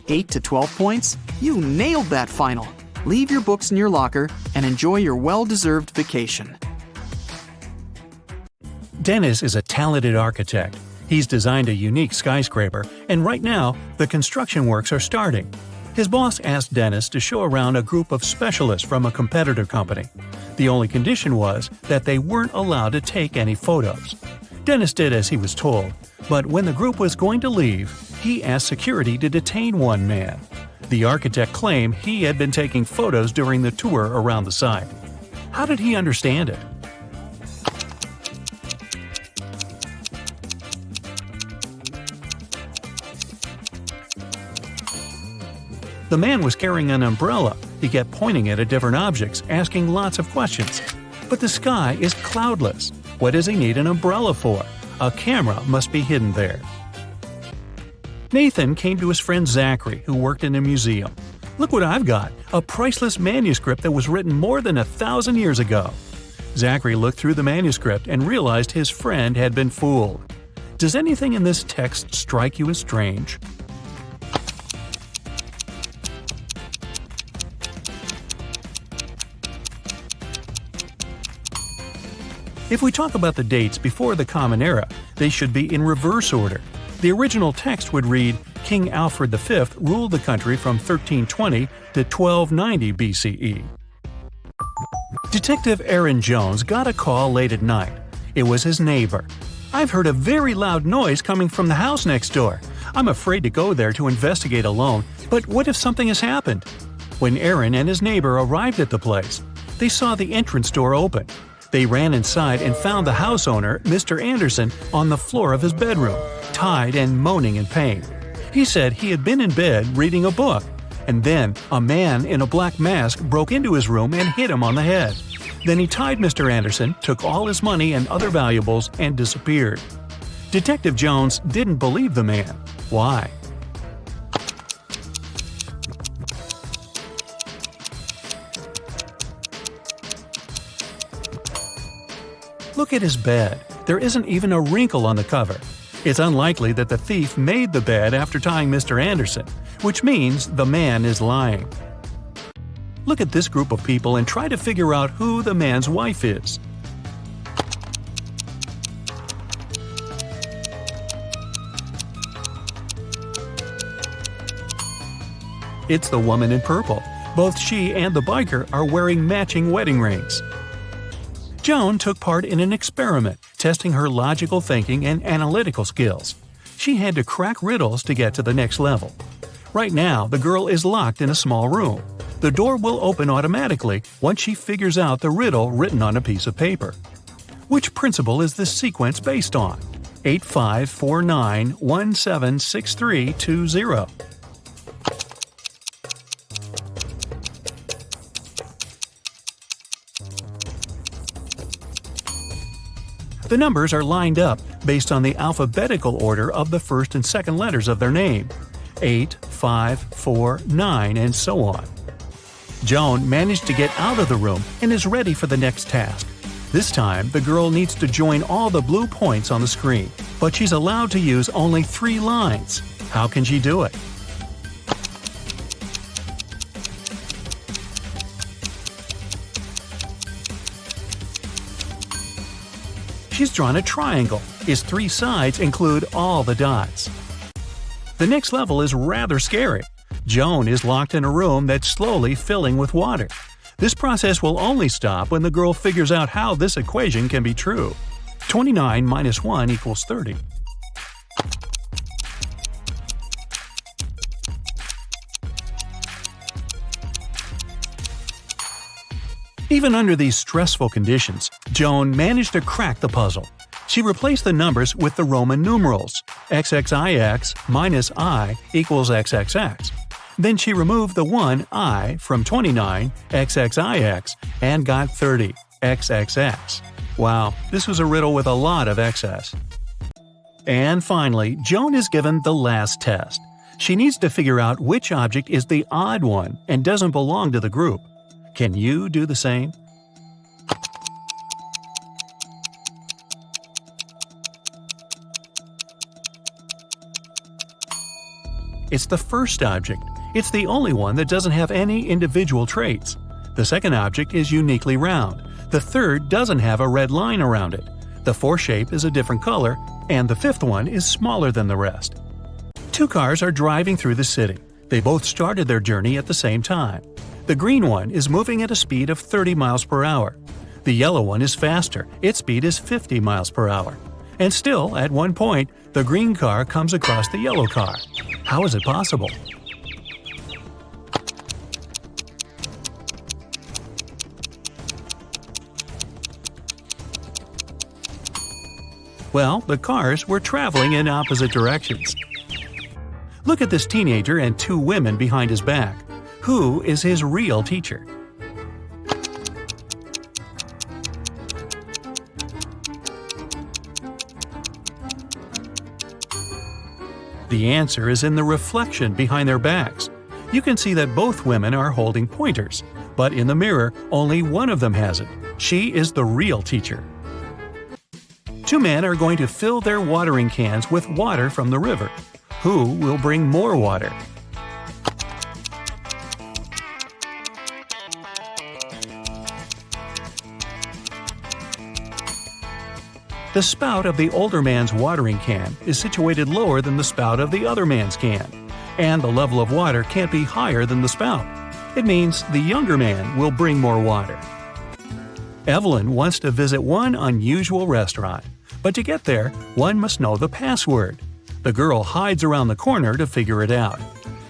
C: 8 to 12 points? You nailed that final. Leave your books in your locker and enjoy your well-deserved vacation.
A: Dennis is a talented architect. He's designed a unique skyscraper, and right now, the construction works are starting. His boss asked Dennis to show around a group of specialists from a competitor company. The only condition was that they weren't allowed to take any photos. Dennis did as he was told, but when the group was going to leave, he asked security to detain one man. The architect claimed he had been taking photos during the tour around the site. How did he understand it? The man was carrying an umbrella. He kept pointing it at different objects, asking lots of questions. But the sky is cloudless. What does he need an umbrella for? A camera must be hidden there. Nathan came to his friend Zachary, who worked in a museum. Look what I've got, a priceless manuscript that was written more than 1,000 years ago. Zachary looked through the manuscript and realized his friend had been fooled. Does anything in this text strike you as strange? If we talk about the dates before the Common Era, they should be in reverse order. The original text would read, King Alfred V ruled the country from 1320 to 1290 BCE. Detective Aaron Jones got a call late at night. It was his neighbor. "I've heard a very loud noise coming from the house next door. I'm afraid to go there to investigate alone, but what if something has happened?" When Aaron and his neighbor arrived at the place, they saw the entrance door open. They ran inside and found the house owner, Mr. Anderson, on the floor of his bedroom, tied and moaning in pain. He said he had been in bed reading a book, and then a man in a black mask broke into his room and hit him on the head. Then he tied Mr. Anderson, took all his money and other valuables, and disappeared. Detective Jones didn't believe the man. Why? Look at his bed. There isn't even a wrinkle on the cover. It's unlikely that the thief made the bed after tying Mr. Anderson, which means the man is lying. Look at this group of people and try to figure out who the man's wife is. It's the woman in purple. Both she and the biker are wearing matching wedding rings. Joan took part in an experiment, testing her logical thinking and analytical skills. She had to crack riddles to get to the next level. Right now, the girl is locked in a small room. The door will open automatically once she figures out the riddle written on a piece of paper. Which principle is this sequence based on? 8549176320. The numbers are lined up based on the alphabetical order of the first and second letters of their name. 8, 5, 4, 9, and so on. Joan managed to get out of the room and is ready for the next task. This time, the girl needs to join all the blue points on the screen, but she's allowed to use only 3 lines. How can she do it? She's drawn a triangle. Its 3 sides include all the dots. The next level is rather scary. Joan is locked in a room that's slowly filling with water. This process will only stop when the girl figures out how this equation can be true. 29 minus 1 equals 30. Even under these stressful conditions, Joan managed to crack the puzzle. She replaced the numbers with the Roman numerals, XXIX minus I equals XXX. Then she removed the 1 I from 29 XXIX and got 30 XXX. Wow, this was a riddle with a lot of excess. And finally, Joan is given the last test. She needs to figure out which object is the odd one and doesn't belong to the group. Can you do the same? It's the first object. It's the only one that doesn't have any individual traits. The second object is uniquely round. The third doesn't have a red line around it. The fourth shape is a different color, and the fifth one is smaller than the rest. 2 cars are driving through the city. They both started their journey at the same time. The green one is moving at a speed of 30 miles per hour. The yellow one is faster. Its speed is 50 miles per hour. And still, at one point, the green car comes across the yellow car. How is it possible? Well, the cars were traveling in opposite directions. Look at this teenager and 2 women behind his back. Who is his real teacher? The answer is in the reflection behind their backs. You can see that both women are holding pointers, but in the mirror, only one of them has it. She is the real teacher. 2 men are going to fill their watering cans with water from the river. Who will bring more water? The spout of the older man's watering can is situated lower than the spout of the other man's can, and the level of water can't be higher than the spout. It means the younger man will bring more water. Evelyn wants to visit one unusual restaurant, but to get there, one must know the password. The girl hides around the corner to figure it out.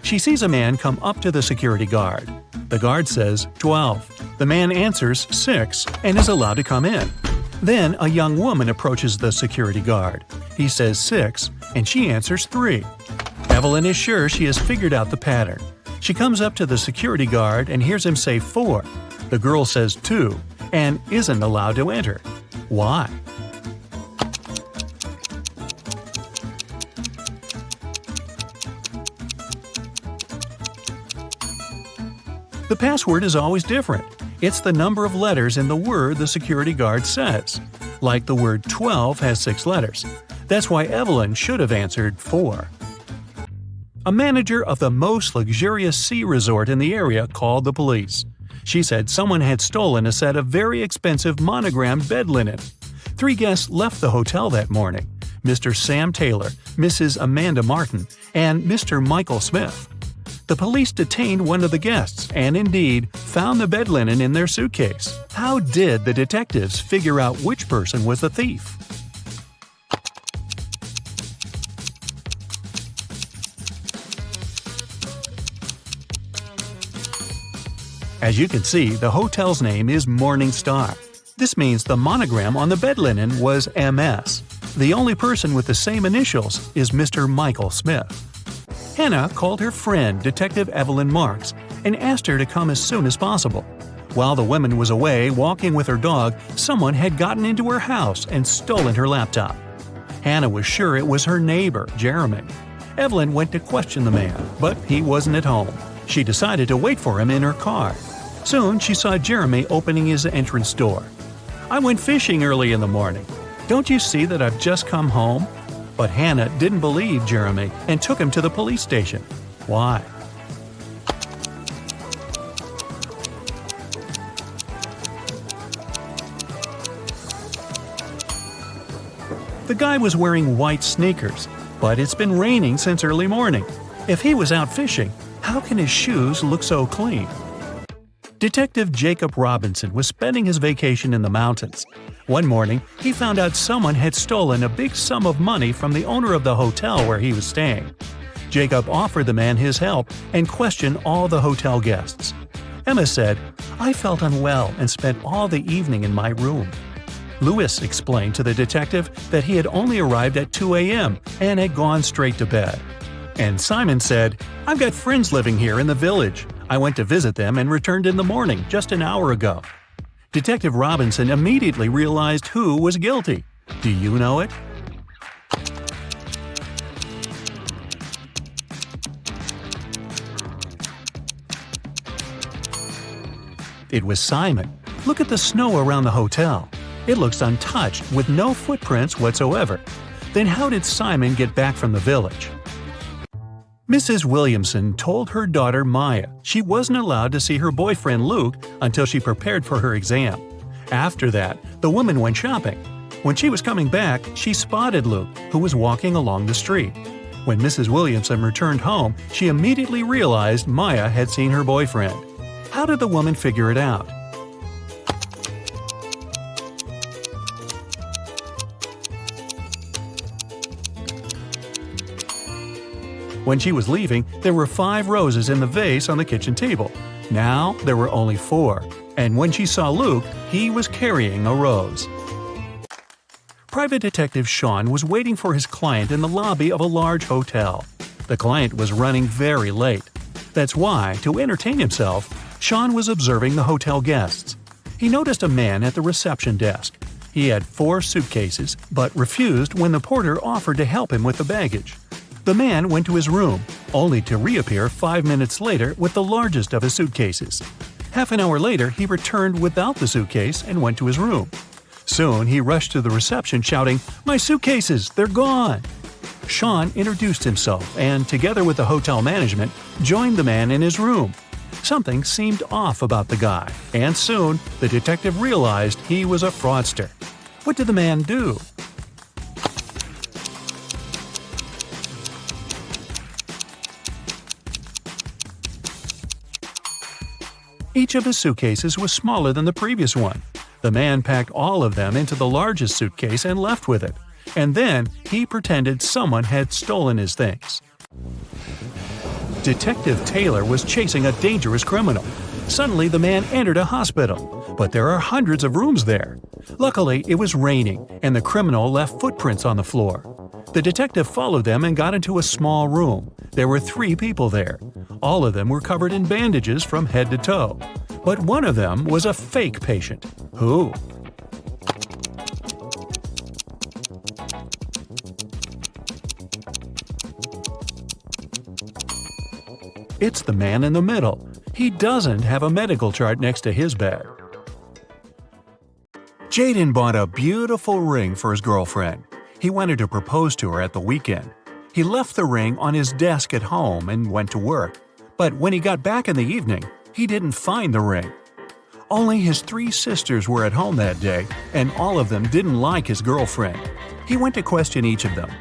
A: She sees a man come up to the security guard. The guard says 12. The man answers 6 and is allowed to come in. Then a young woman approaches the security guard. He says 6 and she answers 3. Evelyn is sure she has figured out the pattern. She comes up to the security guard and hears him say 4. The girl says 2 and isn't allowed to enter. Why? The password is always different. It's the number of letters in the word the security guard says. Like the word 12 has 6 letters. That's why Evelyn should have answered 4. A manager of the most luxurious sea resort in the area called the police. She said someone had stolen a set of very expensive monogrammed bed linen. 3 guests left the hotel that morning: Mr. Sam Taylor, Mrs. Amanda Martin, and Mr. Michael Smith. The police detained one of the guests and indeed found the bed linen in their suitcase. How did the detectives figure out which person was the thief? As you can see, the hotel's name is Morning Star. This means the monogram on the bed linen was MS. The only person with the same initials is Mr. Michael Smith. Hannah called her friend, Detective Evelyn Marks, and asked her to come as soon as possible. While the woman was away walking with her dog, someone had gotten into her house and stolen her laptop. Hannah was sure it was her neighbor, Jeremy. Evelyn went to question the man, but he wasn't at home. She decided to wait for him in her car. Soon she saw Jeremy opening his entrance door. "I went fishing early in the morning. Don't you see that I've just come home?" But Hannah didn't believe Jeremy and took him to the police station. Why? The guy was wearing white sneakers, but it's been raining since early morning. If he was out fishing, how can his shoes look so clean? Detective Jacob Robinson was spending his vacation in the mountains. One morning, he found out someone had stolen a big sum of money from the owner of the hotel where he was staying. Jacob offered the man his help and questioned all the hotel guests. Emma said, "I felt unwell and spent all the evening in my room." Lewis explained to the detective that he had only arrived at 2 a.m. and had gone straight to bed. And Simon said, "I've got friends living here in the village. I went to visit them and returned in the morning, just an hour ago." Detective Robinson immediately realized who was guilty. Do you know it? It was Simon. Look at the snow around the hotel. It looks untouched, with no footprints whatsoever. Then how did Simon get back from the village? Mrs. Williamson told her daughter Maya she wasn't allowed to see her boyfriend Luke until she prepared for her exam. After that, the woman went shopping. When she was coming back, she spotted Luke, who was walking along the street. When Mrs. Williamson returned home, she immediately realized Maya had seen her boyfriend. How did the woman figure it out? When she was leaving, there were 5 roses in the vase on the kitchen table. Now there were only 4. And when she saw Luke, he was carrying a rose. Private Detective Sean was waiting for his client in the lobby of a large hotel. The client was running very late. That's why, to entertain himself, Sean was observing the hotel guests. He noticed a man at the reception desk. He had 4 suitcases, but refused when the porter offered to help him with the baggage. The man went to his room, only to reappear 5 minutes later with the largest of his suitcases. Half an hour later, he returned without the suitcase and went to his room. Soon, he rushed to the reception shouting, "My suitcases, they're gone!" Sean introduced himself and, together with the hotel management, joined the man in his room. Something seemed off about the guy, and soon the detective realized he was a fraudster. What did the man do? Each of his suitcases was smaller than the previous one. The man packed all of them into the largest suitcase and left with it. And then he pretended someone had stolen his things. Detective Taylor was chasing a dangerous criminal. Suddenly, the man entered a hospital, but there are hundreds of rooms there. Luckily, it was raining, and the criminal left footprints on the floor. The detective followed them and got into a small room. There were 3 people there. All of them were covered in bandages from head to toe. But one of them was a fake patient. Who? It's the man in the middle. He doesn't have a medical chart next to his bed. Jaden bought a beautiful ring for his girlfriend. He wanted to propose to her at the weekend. He left the ring on his desk at home and went to work. But when he got back in the evening, he didn't find the ring. Only his 3 sisters were at home that day, and all of them didn't like his girlfriend. He went to question each of them.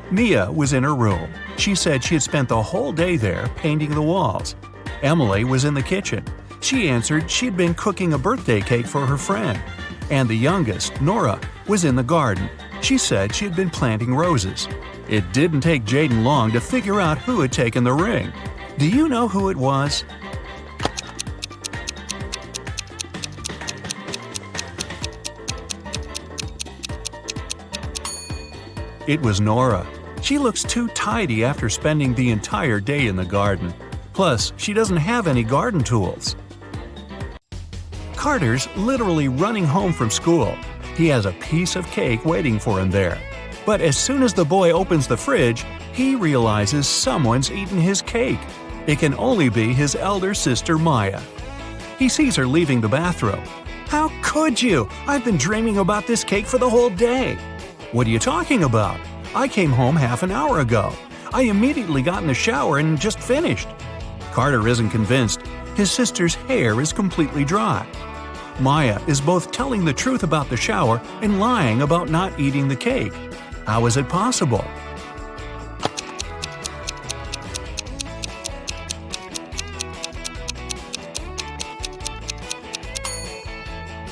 A: Mia was in her room. She said she had spent the whole day there painting the walls. Emily was in the kitchen. She answered she'd been cooking a birthday cake for her friend. And the youngest, Nora, was in the garden. She said she had been planting roses. It didn't take Jaden long to figure out who had taken the ring. Do you know who it was? It was Nora. She looks too tidy after spending the entire day in the garden. Plus, she doesn't have any garden tools. Carter's literally running home from school. He has a piece of cake waiting for him there. But as soon as the boy opens the fridge, he realizes someone's eaten his cake. It can only be his elder sister Maya. He sees her leaving the bathroom. "How could you? I've been dreaming about this cake for the whole day." "What are you talking about? I came home half an hour ago. I immediately got in the shower and just finished." Carter isn't convinced. His sister's hair is completely dry. Maya is both telling the truth about the shower and lying about not eating the cake. How is it possible?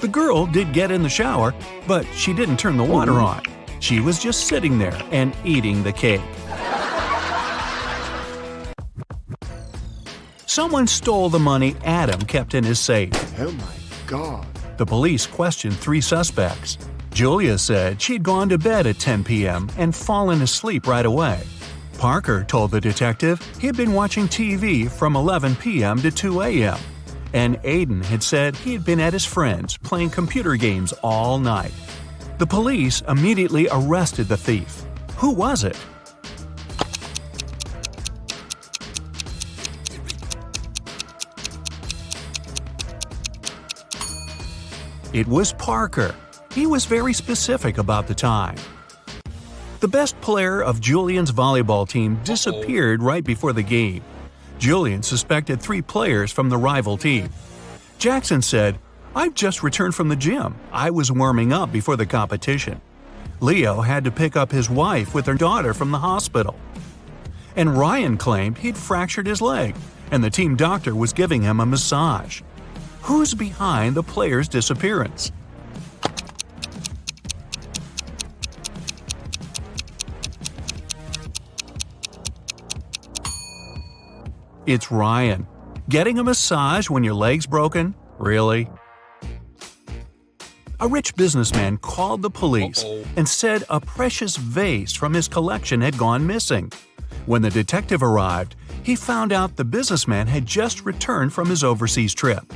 A: The girl did get in the shower, but she didn't turn the water on. She was just sitting there and eating the cake. Someone stole the money Adam kept in his safe.
D: Oh my God.
A: The police questioned 3 suspects. Julia said she'd gone to bed at 10 p.m. and fallen asleep right away. Parker told the detective he'd been watching TV from 11 p.m. to 2 a.m. And Aiden had said he had been at his friend's playing computer games all night. The police immediately arrested the thief. Who was it? It was Parker. He was very specific about the time. The best player of Julian's volleyball team disappeared right before the game. Julian suspected 3 players from the rival team. Jackson said, "I've just returned from the gym. I was warming up before the competition." Leo had to pick up his wife with her daughter from the hospital. And Ryan claimed he'd fractured his leg, and the team doctor was giving him a massage. Who's behind the player's disappearance? It's Ryan. Getting a massage when your leg's broken? Really? A rich businessman called the police and said a precious vase from his collection had gone missing. When the detective arrived, he found out the businessman had just returned from his overseas trip.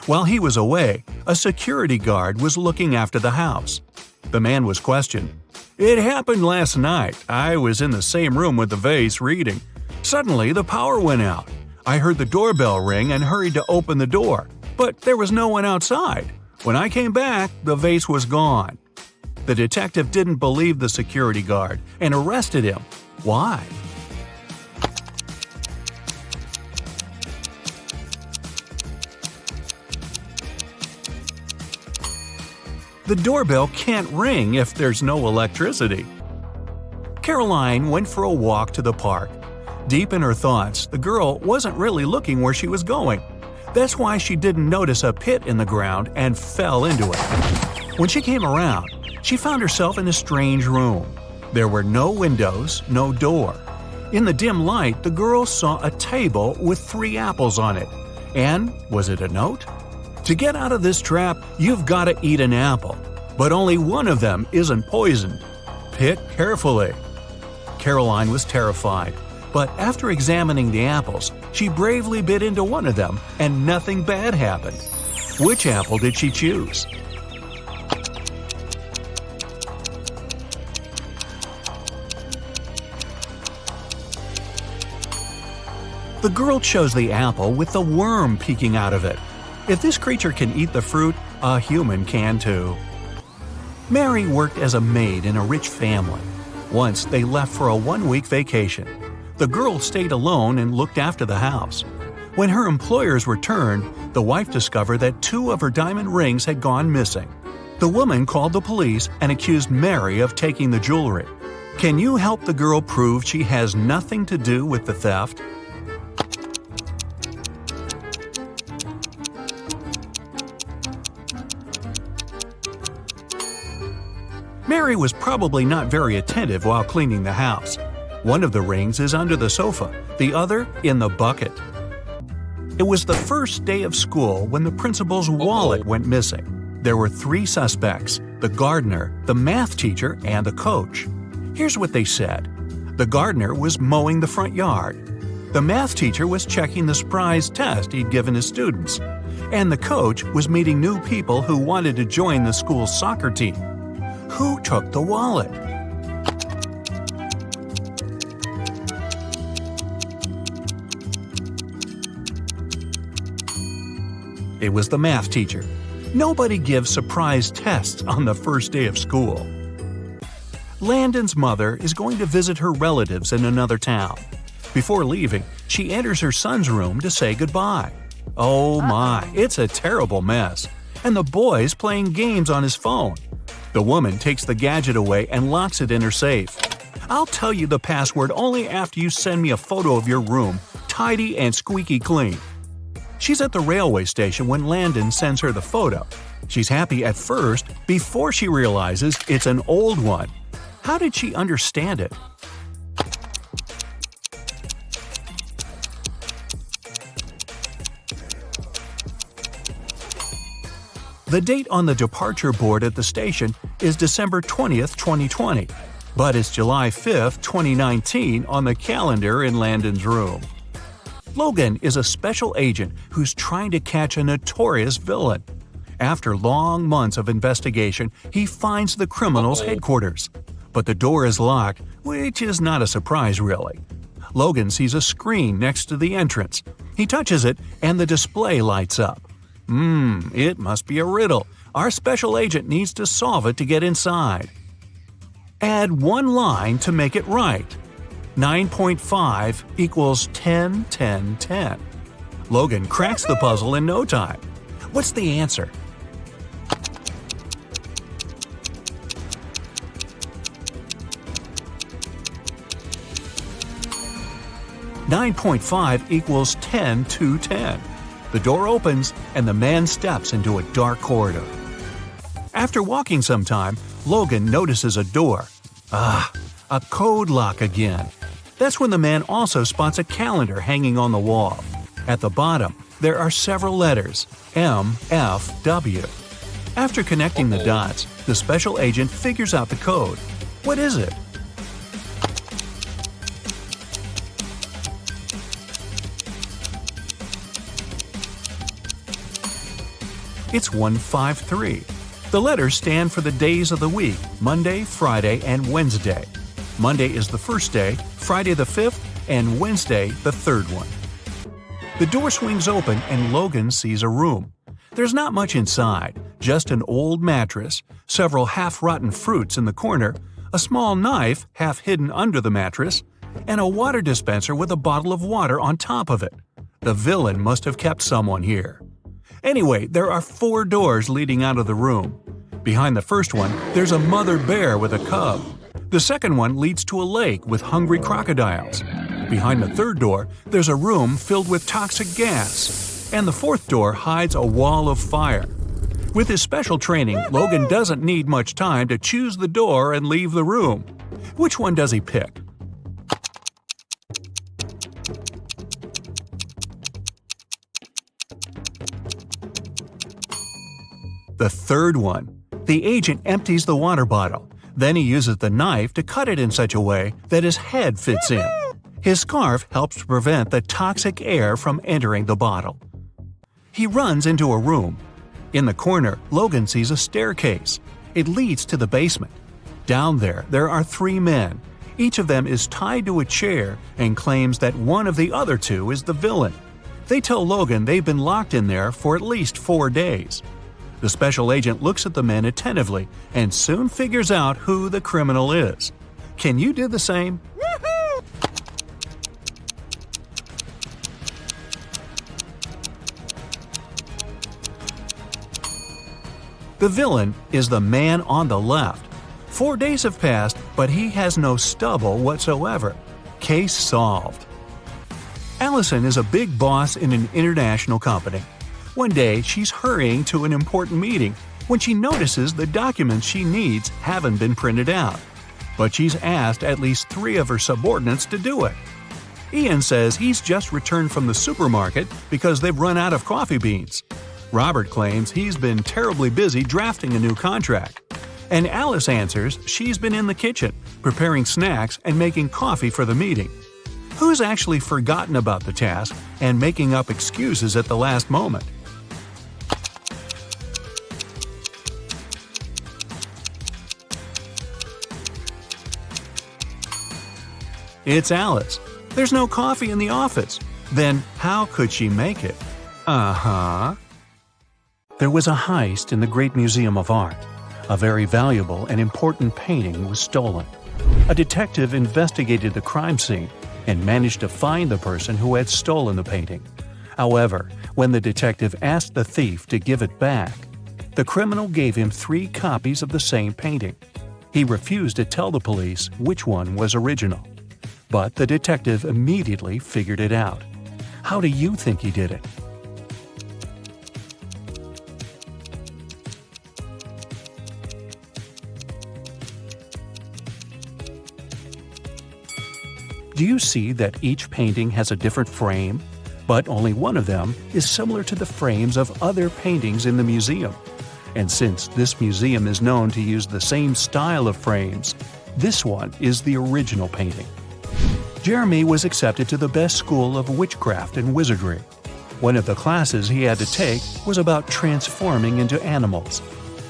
A: While he was away, a security guard was looking after the house. The man was questioned. "It happened last night. I was in the same room with the vase reading. Suddenly, the power went out. I heard the doorbell ring and hurried to open the door, but there was no one outside. When I came back, the vase was gone." The detective didn't believe the security guard and arrested him. Why? The doorbell can't ring if there's no electricity. Caroline went for a walk to the park. Deep in her thoughts, the girl wasn't really looking where she was going. That's why she didn't notice a pit in the ground and fell into it. When she came around, she found herself in a strange room. There were no windows, no door. In the dim light, the girl saw a table with 3 apples on it. And was it a note? To get out of this trap, you've got to eat an apple. But only one of them isn't poisoned. Pick carefully. Caroline was terrified, but after examining the apples, she bravely bit into one of them and nothing bad happened. Which apple did she choose? The girl chose the apple with the worm peeking out of it. If this creature can eat the fruit, a human can too. Mary worked as a maid in a rich family. Once they left for a 1-week vacation. The girl stayed alone and looked after the house. When her employers returned, the wife discovered that 2 of her diamond rings had gone missing. The woman called the police and accused Mary of taking the jewelry. Can you help the girl prove she has nothing to do with the theft? Mary was probably not very attentive while cleaning the house. One of the rings is under the sofa, the other in the bucket. It was the first day of school when the principal's wallet went missing. There were 3 suspects: the gardener, the math teacher, and the coach. Here's what they said. The gardener was mowing the front yard. The math teacher was checking the surprise test he'd given his students. And the coach was meeting new people who wanted to join the school's soccer team. Who took the wallet? It was the math teacher. Nobody gives surprise tests on the first day of school. Landon's mother is going to visit her relatives in another town. Before leaving, she enters her son's room to say goodbye. Oh my, it's a terrible mess. And the boy's playing games on his phone. The woman takes the gadget away and locks it in her safe. I'll tell you the password only after you send me a photo of your room, tidy and squeaky clean. She's at the railway station when Landon sends her the photo. She's happy at first before she realizes it's an old one. How did she understand it? The date on the departure board at the station is December 20th, 2020, but it's July 5th, 2019 on the calendar in Landon's room. Logan is a special agent who's trying to catch a notorious villain. After long months of investigation, he finds the criminal's headquarters. But the door is locked, which is not a surprise really. Logan sees a screen next to the entrance. He touches it and the display lights up. It must be a riddle. Our special agent needs to solve it to get inside. Add 1 line to make it right. 9.5 equals 10, 10, 10. Logan cracks the puzzle in no time. What's the answer? .5 equals 10 to 10. The door opens and the man steps into a dark corridor. After walking some time, Logan notices a door. A code lock again. That's when the man also spots a calendar hanging on the wall. At the bottom, there are several letters, M, F, W. After connecting the dots, the special agent figures out the code. What is it? It's 153. The letters stand for the days of the week, Monday, Friday, and Wednesday. Monday is the first day, Friday the 5th, and Wednesday the 3rd one. The door swings open and Logan sees a room. There's not much inside, just an old mattress, several half-rotten fruits in the corner, a small knife half hidden under the mattress, and a water dispenser with a bottle of water on top of it. The villain must have kept someone here. Anyway, there are 4 doors leading out of the room. Behind the first one, there's a mother bear with a cub. The second one leads to a lake with hungry crocodiles. Behind the third door, there's a room filled with toxic gas. And the fourth door hides a wall of fire. With his special training, Logan doesn't need much time to choose the door and leave the room. Which one does he pick? The third one. The agent empties the water bottle. Then he uses the knife to cut it in such a way that his head fits in. His scarf helps to prevent the toxic air from entering the bottle. He runs into a room. In the corner, Logan sees a staircase. It leads to the basement. Down there are 3 men. Each of them is tied to a chair and claims that one of the other 2 is the villain. They tell Logan they've been locked in there for at least 4 days. The special agent looks at the men attentively and soon figures out who the criminal is. Can you do the same? The villain is the man on the left. 4 days have passed, but he has no stubble whatsoever. Case solved. Allison is a big boss in an international company. One day, she's hurrying to an important meeting when she notices the documents she needs haven't been printed out. But she's asked at least 3 of her subordinates to do it. Ian says he's just returned from the supermarket because they've run out of coffee beans. Robert claims he's been terribly busy drafting a new contract. And Alice answers she's been in the kitchen, preparing snacks and making coffee for the meeting. Who's actually forgotten about the task and making up excuses at the last moment? It's Alice. There's no coffee in the office. Then how could she make it? There was a heist in the Great Museum of Art. A very valuable and important painting was stolen. A detective investigated the crime scene and managed to find the person who had stolen the painting. However, when the detective asked the thief to give it back, the criminal gave him 3 copies of the same painting. He refused to tell the police which one was original. But the detective immediately figured it out. How do you think he did it? Do you see that each painting has a different frame? But only one of them is similar to the frames of other paintings in the museum. And since this museum is known to use the same style of frames, this one is the original painting. Jeremy was accepted to the best school of witchcraft and wizardry. One of the classes he had to take was about transforming into animals.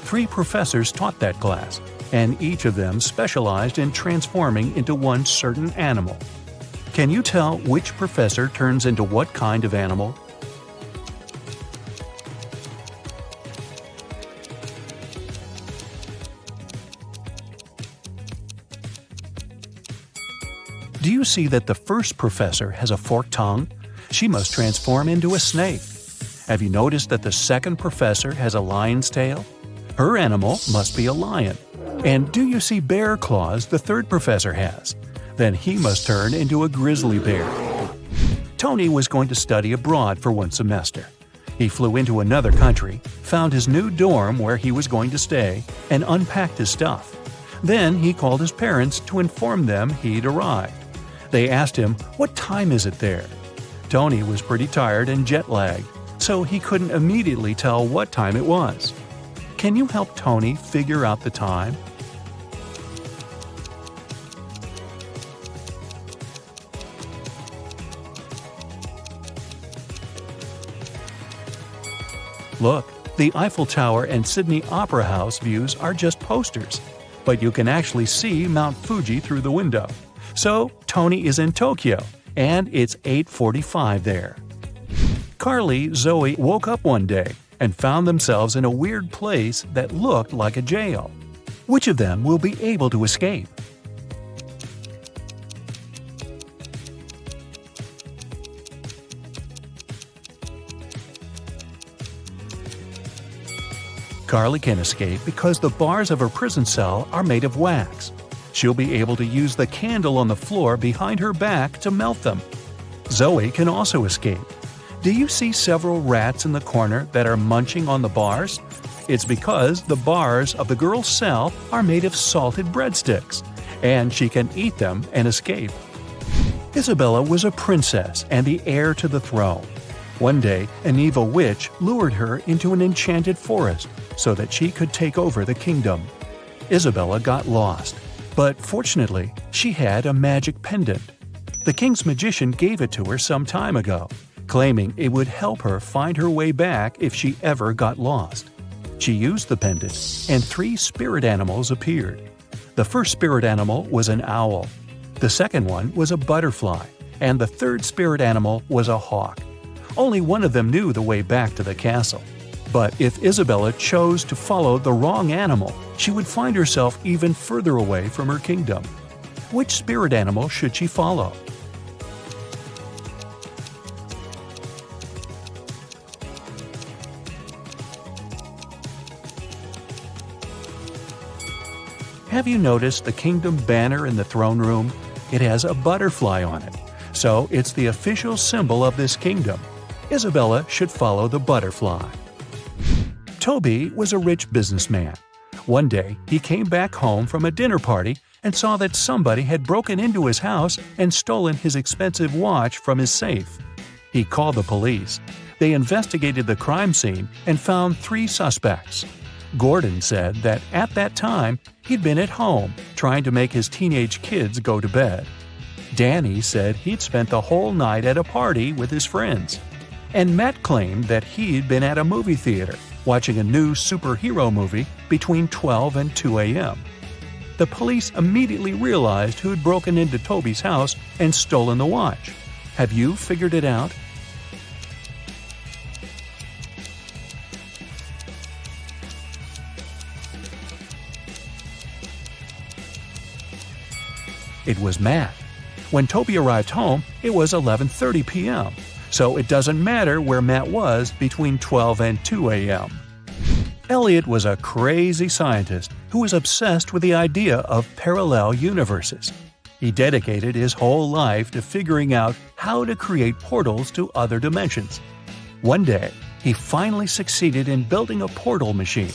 A: 3 professors taught that class, and each of them specialized in transforming into one certain animal. Can you tell which professor turns into what kind of animal? Do you see that the first professor has a forked tongue? She must transform into a snake. Have you noticed that the second professor has a lion's tail? Her animal must be a lion. And do you see bear claws the third professor has? Then he must turn into a grizzly bear. Tony was going to study abroad for 1 semester. He flew into another country, found his new dorm where he was going to stay, and unpacked his stuff. Then he called his parents to inform them he'd arrived. They asked him, "What time is it there?" Tony was pretty tired and jet-lagged, so he couldn't immediately tell what time it was. Can you help Tony figure out the time? Look, the Eiffel Tower and Sydney Opera House views are just posters, but you can actually see Mount Fuji through the window. So, Tony is in Tokyo, and it's 8:45 there. Carly, Zoe woke up one day and found themselves in a weird place that looked like a jail. Which of them will be able to escape? Carly can escape because the bars of her prison cell are made of wax. She'll be able to use the candle on the floor behind her back to melt them. Zoe can also escape. Do you see several rats in the corner that are munching on the bars? It's because the bars of the girl's cell are made of salted breadsticks, and she can eat them and escape. Isabella was a princess and the heir to the throne. One day, an evil witch lured her into an enchanted forest so that she could take over the kingdom. Isabella got lost, but fortunately, she had a magic pendant. The king's magician gave it to her some time ago, claiming it would help her find her way back if she ever got lost. She used the pendant, and 3 spirit animals appeared. The first spirit animal was an owl. The second one was a butterfly, and the third spirit animal was a hawk. Only one of them knew the way back to the castle. But if Isabella chose to follow the wrong animal, she would find herself even further away from her kingdom. Which spirit animal should she follow? Have you noticed the kingdom banner in the throne room? It has a butterfly on it, so it's the official symbol of this kingdom. Isabella should follow the butterfly. Toby was a rich businessman. One day, he came back home from a dinner party and saw that somebody had broken into his house and stolen his expensive watch from his safe. He called the police. They investigated the crime scene and found 3 suspects. Gordon said that at that time, he'd been at home trying to make his teenage kids go to bed. Danny said he'd spent the whole night at a party with his friends. And Matt claimed that he'd been at a movie theater watching a new superhero movie between 12 and 2 a.m. The police immediately realized who'd broken into Toby's house and stolen the watch. Have you figured it out? It was Matt. When Toby arrived home, it was 11:30 p.m., so it doesn't matter where Matt was between 12 and 2 a.m. Elliot was a crazy scientist who was obsessed with the idea of parallel universes. He dedicated his whole life to figuring out how to create portals to other dimensions. One day, he finally succeeded in building a portal machine.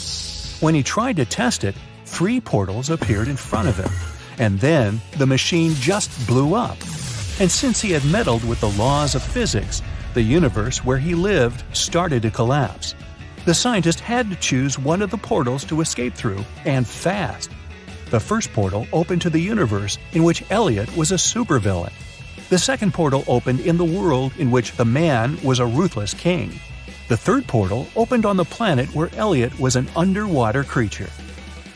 A: When he tried to test it, 3 portals appeared in front of him, and then the machine just blew up. And since he had meddled with the laws of physics, the universe where he lived started to collapse. The scientist had to choose one of the portals to escape through, and fast. The first portal opened to the universe in which Elliot was a supervillain. The second portal opened in the world in which the man was a ruthless king. The third portal opened on the planet where Elliot was an underwater creature.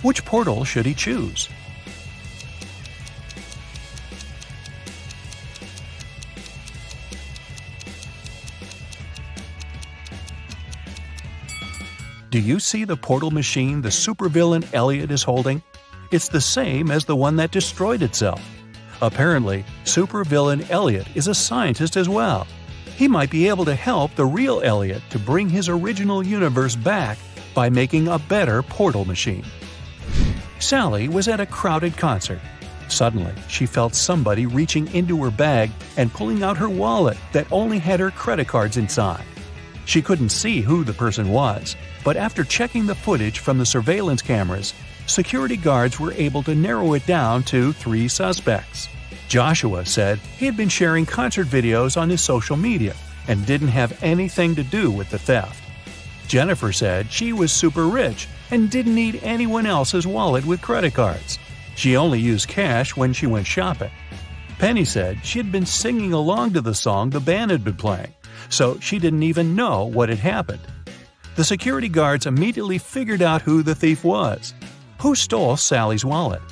A: Which portal should he choose? Do you see the portal machine the supervillain Elliot is holding? It's the same as the one that destroyed itself. Apparently, supervillain Elliot is a scientist as well. He might be able to help the real Elliot to bring his original universe back by making a better portal machine. Sally was at a crowded concert. Suddenly, she felt somebody reaching into her bag and pulling out her wallet that only had her credit cards inside. She couldn't see who the person was, but after checking the footage from the surveillance cameras, security guards were able to narrow it down to 3 suspects. Joshua said he had been sharing concert videos on his social media and didn't have anything to do with the theft. Jennifer said she was super rich and didn't need anyone else's wallet with credit cards. She only used cash when she went shopping. Penny said she had been singing along to the song the band had been playing, so she didn't even know what had happened. The security guards immediately figured out who the thief was. Who stole Sally's wallet?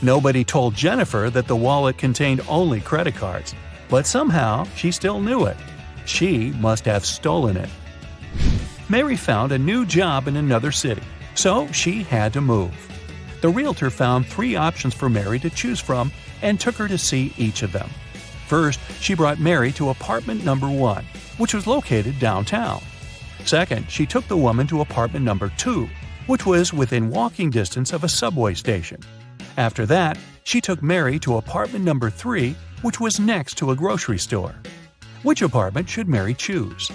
A: Nobody told Jennifer that the wallet contained only credit cards, but somehow she still knew it. She must have stolen it. Mary found a new job in another city, so she had to move. The realtor found 3 options for Mary to choose from and took her to see each of them. First, she brought Mary to apartment number 1, which was located downtown. Second, she took the woman to apartment number 2. which was within walking distance of a subway station. After that, she took Mary to apartment number 3, which was next to a grocery store. Which apartment should Mary choose?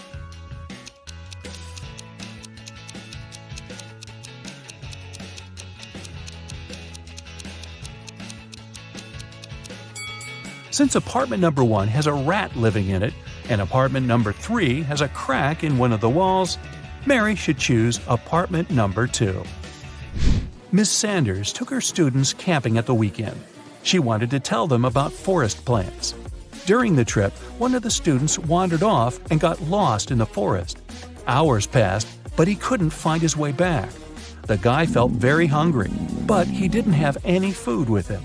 A: Since apartment number 1 has a rat living in it, and apartment number 3 has a crack in one of the walls, Mary should choose apartment number 2. Miss Sanders took her students camping at the weekend. She wanted to tell them about forest plants. During the trip, one of the students wandered off and got lost in the forest. Hours passed, but he couldn't find his way back. The guy felt very hungry, but he didn't have any food with him.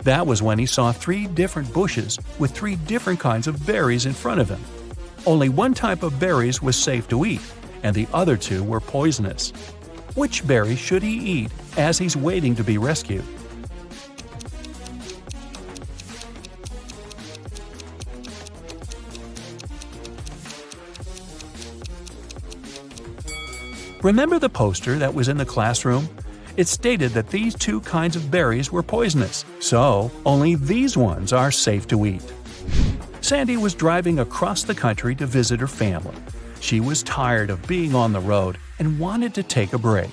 A: That was when he saw 3 different bushes with 3 different kinds of berries in front of him. Only one type of berries was safe to eat, and the other 2 were poisonous. Which berry should he eat as he's waiting to be rescued? Remember the poster that was in the classroom? It stated that these 2 kinds of berries were poisonous, so only these ones are safe to eat. Sandy was driving across the country to visit her family. She was tired of being on the road and wanted to take a break.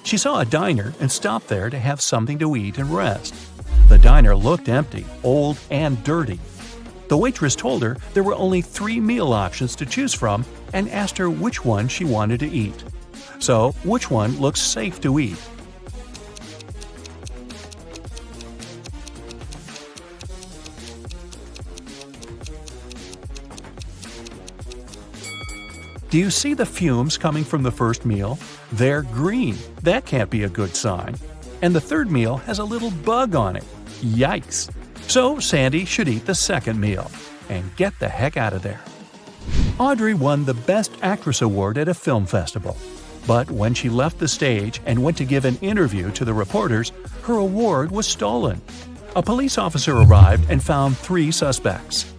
A: She saw a diner and stopped there to have something to eat and rest. The diner looked empty, old, and dirty. The waitress told her there were only 3 meal options to choose from and asked her which one she wanted to eat. So, which one looks safe to eat? Do you see the fumes coming from the first meal? They're green. That can't be a good sign. And the third meal has a little bug on it. Yikes! So Sandy should eat the second meal and get the heck out of there. Audrey won the Best Actress Award at a film festival. But when she left the stage and went to give an interview to the reporters, her award was stolen. A police officer arrived and found 3 suspects.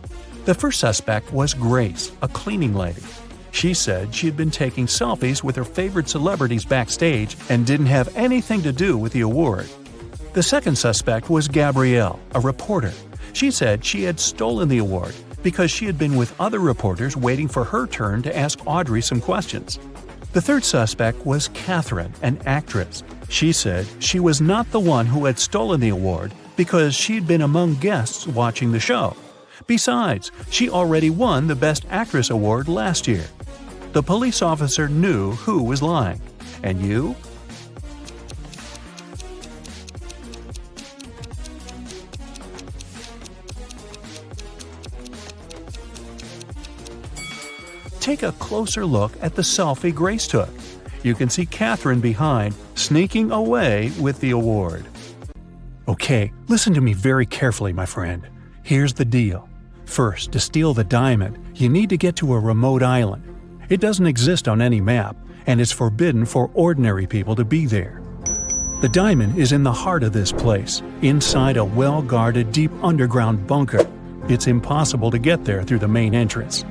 A: The first suspect was Grace, a cleaning lady. She said she had been taking selfies with her favorite celebrities backstage and didn't have anything to do with the award. The second suspect was Gabrielle, a reporter. She said she had stolen the award because she had been with other reporters waiting for her turn to ask Audrey some questions. The third suspect was Catherine, an actress. She said she was not the one who had stolen the award because she'd been among guests watching the show. Besides, she already won the Best Actress Award last year. The police officer knew who was lying. And you? Take a closer look at the selfie Grace took. You can see Catherine behind, sneaking away with the award. Okay, listen to me very carefully, my friend. Here's the deal. First, to steal the diamond, you need to get to a remote island. It doesn't exist on any map, and it's forbidden for ordinary people to be there. The diamond is in the heart of this place, inside a well-guarded deep underground bunker. It's impossible to get there through the main entrance.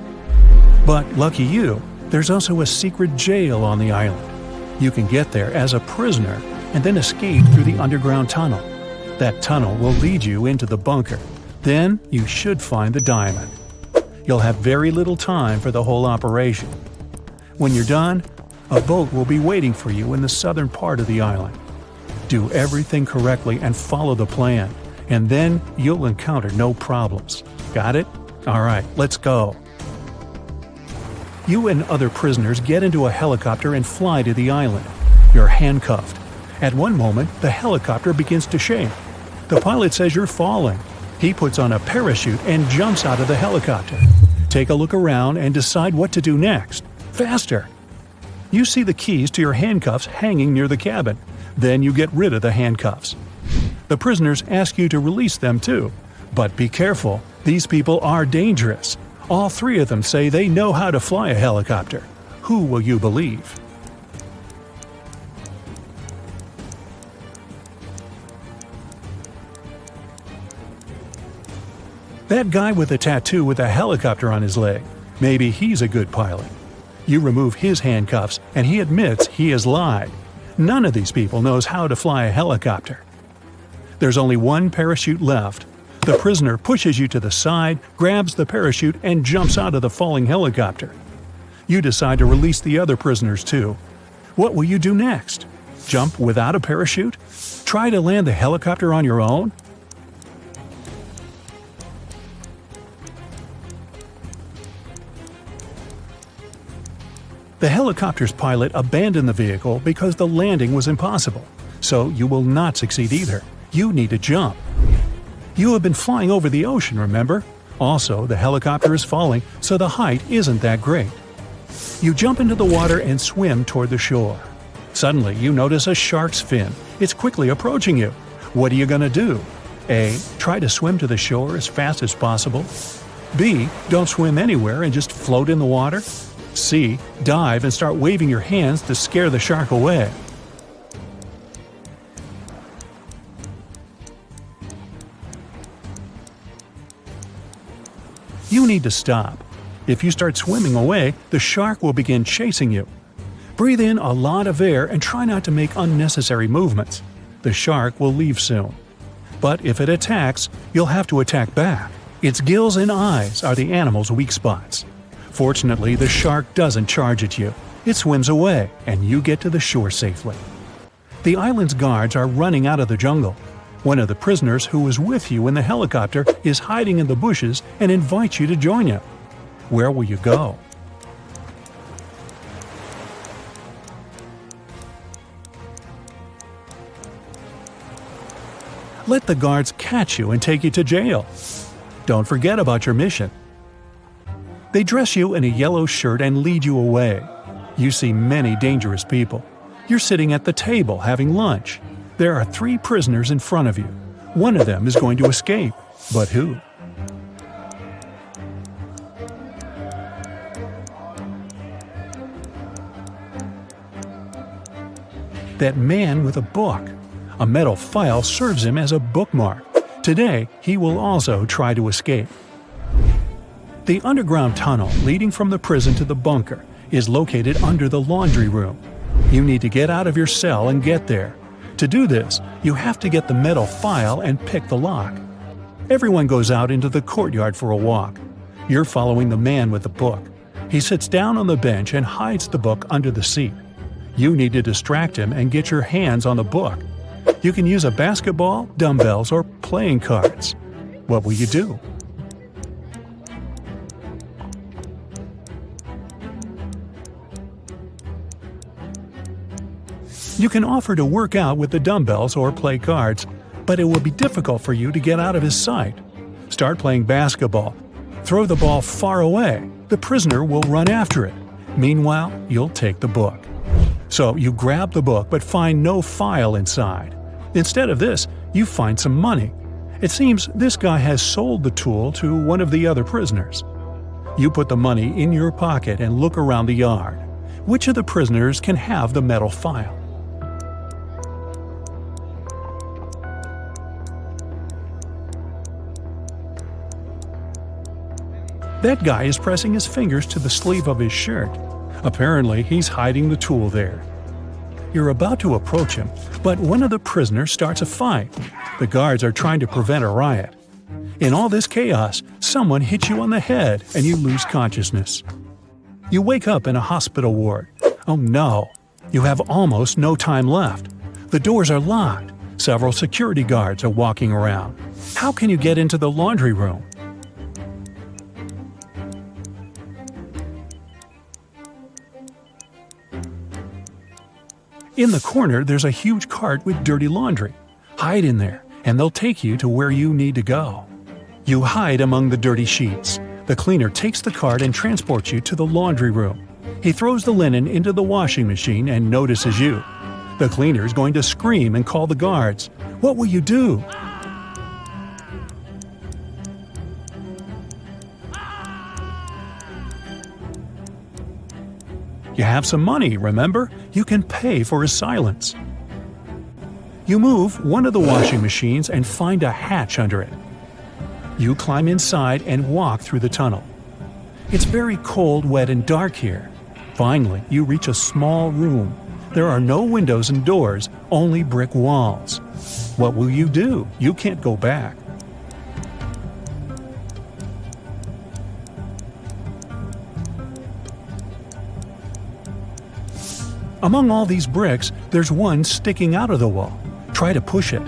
A: But lucky you, there's also a secret jail on the island. You can get there as a prisoner and then escape through the underground tunnel. That tunnel will lead you into the bunker. Then you should find the diamond. You'll have very little time for the whole operation. When you're done, a boat will be waiting for you in the southern part of the island. Do everything correctly and follow the plan, and then you'll encounter no problems. Got it? Alright, let's go. You and other prisoners get into a helicopter and fly to the island. You're handcuffed. At one moment, the helicopter begins to shake. The pilot says you're falling. He puts on a parachute and jumps out of the helicopter. Take a look around and decide what to do next. Faster! You see the keys to your handcuffs hanging near the cabin. Then you get rid of the handcuffs. The prisoners ask you to release them too. But be careful, these people are dangerous. All 3 of them say they know how to fly a helicopter. Who will you believe? That guy with a tattoo with a helicopter on his leg. Maybe he's a good pilot. You remove his handcuffs and he admits he has lied. None of these people knows how to fly a helicopter. There's only one parachute left. The prisoner pushes you to the side, grabs the parachute, and jumps out of the falling helicopter. You decide to release the other prisoners too. What will you do next? Jump without a parachute? Try to land the helicopter on your own? The helicopter's pilot abandoned the vehicle because the landing was impossible, so you will not succeed either. You need to jump. You have been flying over the ocean, remember? Also, the helicopter is falling, so the height isn't that great. You jump into the water and swim toward the shore. Suddenly, you notice a shark's fin. It's quickly approaching you. What are you going to do? A. Try to swim to the shore as fast as possible. B. Don't swim anywhere and just float in the water. C. Dive and start waving your hands to scare the shark away. You need to stop. If you start swimming away, the shark will begin chasing you. Breathe in a lot of air and try not to make unnecessary movements. The shark will leave soon. But if it attacks, you'll have to attack back. Its gills and eyes are the animal's weak spots. Fortunately, the shark doesn't charge at you. It swims away, and you get to the shore safely. The island's guards are running out of the jungle. One of the prisoners who was with you in the helicopter is hiding in the bushes and invites you to join him. Where will you go? Let the guards catch you and take you to jail. Don't forget about your mission. They dress you in a yellow shirt and lead you away. You see many dangerous people. You're sitting at the table having lunch. There are 3 prisoners in front of you. One of them is going to escape. But who? That man with a book. A metal file serves him as a bookmark. Today, he will also try to escape. The underground tunnel leading from the prison to the bunker is located under the laundry room. You need to get out of your cell and get there. To do this, you have to get the metal file and pick the lock. Everyone goes out into the courtyard for a walk. You're following the man with the book. He sits down on the bench and hides the book under the seat. You need to distract him and get your hands on the book. You can use a basketball, dumbbells, or playing cards. What will you do? You can offer to work out with the dumbbells or play cards, but it will be difficult for you to get out of his sight. Start playing basketball. Throw the ball far away. The prisoner will run after it. Meanwhile, you'll take the book. So you grab the book but find no file inside. Instead of this, you find some money. It seems this guy has sold the tool to one of the other prisoners. You put the money in your pocket and look around the yard. Which of the prisoners can have the metal file? That guy is pressing his fingers to the sleeve of his shirt. Apparently, he's hiding the tool there. You're about to approach him, but one of the prisoners starts a fight. The guards are trying to prevent a riot. In all this chaos, someone hits you on the head and you lose consciousness. You wake up in a hospital ward. Oh no! You have almost no time left. The doors are locked. Several security guards are walking around. How can you get into the laundry room? In the corner, there's a huge cart with dirty laundry. Hide in there, and they'll take you to where you need to go. You hide among the dirty sheets. The cleaner takes the cart and transports you to the laundry room. He throws the linen into the washing machine and notices you. The cleaner is going to scream and call the guards. What will you do? You have some money, remember? You can pay for his silence. You move one of the washing machines and find a hatch under it. You climb inside and walk through the tunnel. It's very cold, wet, and dark here. Finally, you reach a small room. There are no windows and doors, only brick walls. What will you do? You can't go back. Among all these bricks, there's one sticking out of the wall. Try to push it.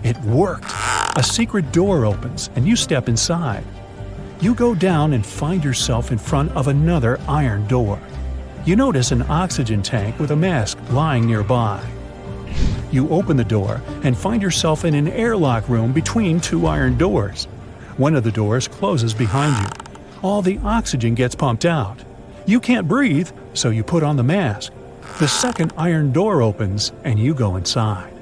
A: It worked. A secret door opens, and you step inside. You go down and find yourself in front of another iron door. You notice an oxygen tank with a mask lying nearby. You open the door and find yourself in an airlock room between two iron doors. One of the doors closes behind you. All the oxygen gets pumped out. You can't breathe, so you put on the mask. The second iron door opens, and you go inside.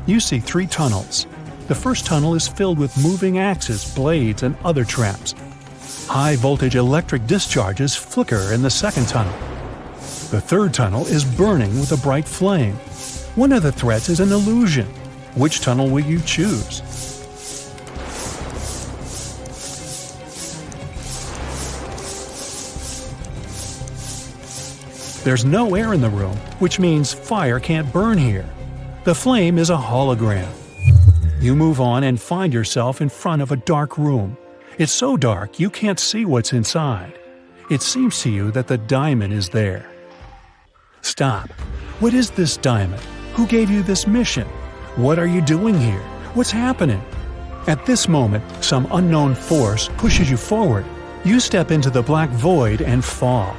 A: You see 3 tunnels. The first tunnel is filled with moving axes, blades, and other traps. High-voltage electric discharges flicker in the second tunnel. The third tunnel is burning with a bright flame. One of the threats is an illusion. Which tunnel will you choose? There's no air in the room, which means fire can't burn here. The flame is a hologram. You move on and find yourself in front of a dark room. It's so dark you can't see what's inside. It seems to you that the diamond is there. Stop. What is this diamond? Who gave you this mission? What are you doing here? What's happening? At this moment, some unknown force pushes you forward. You step into the black void and fall.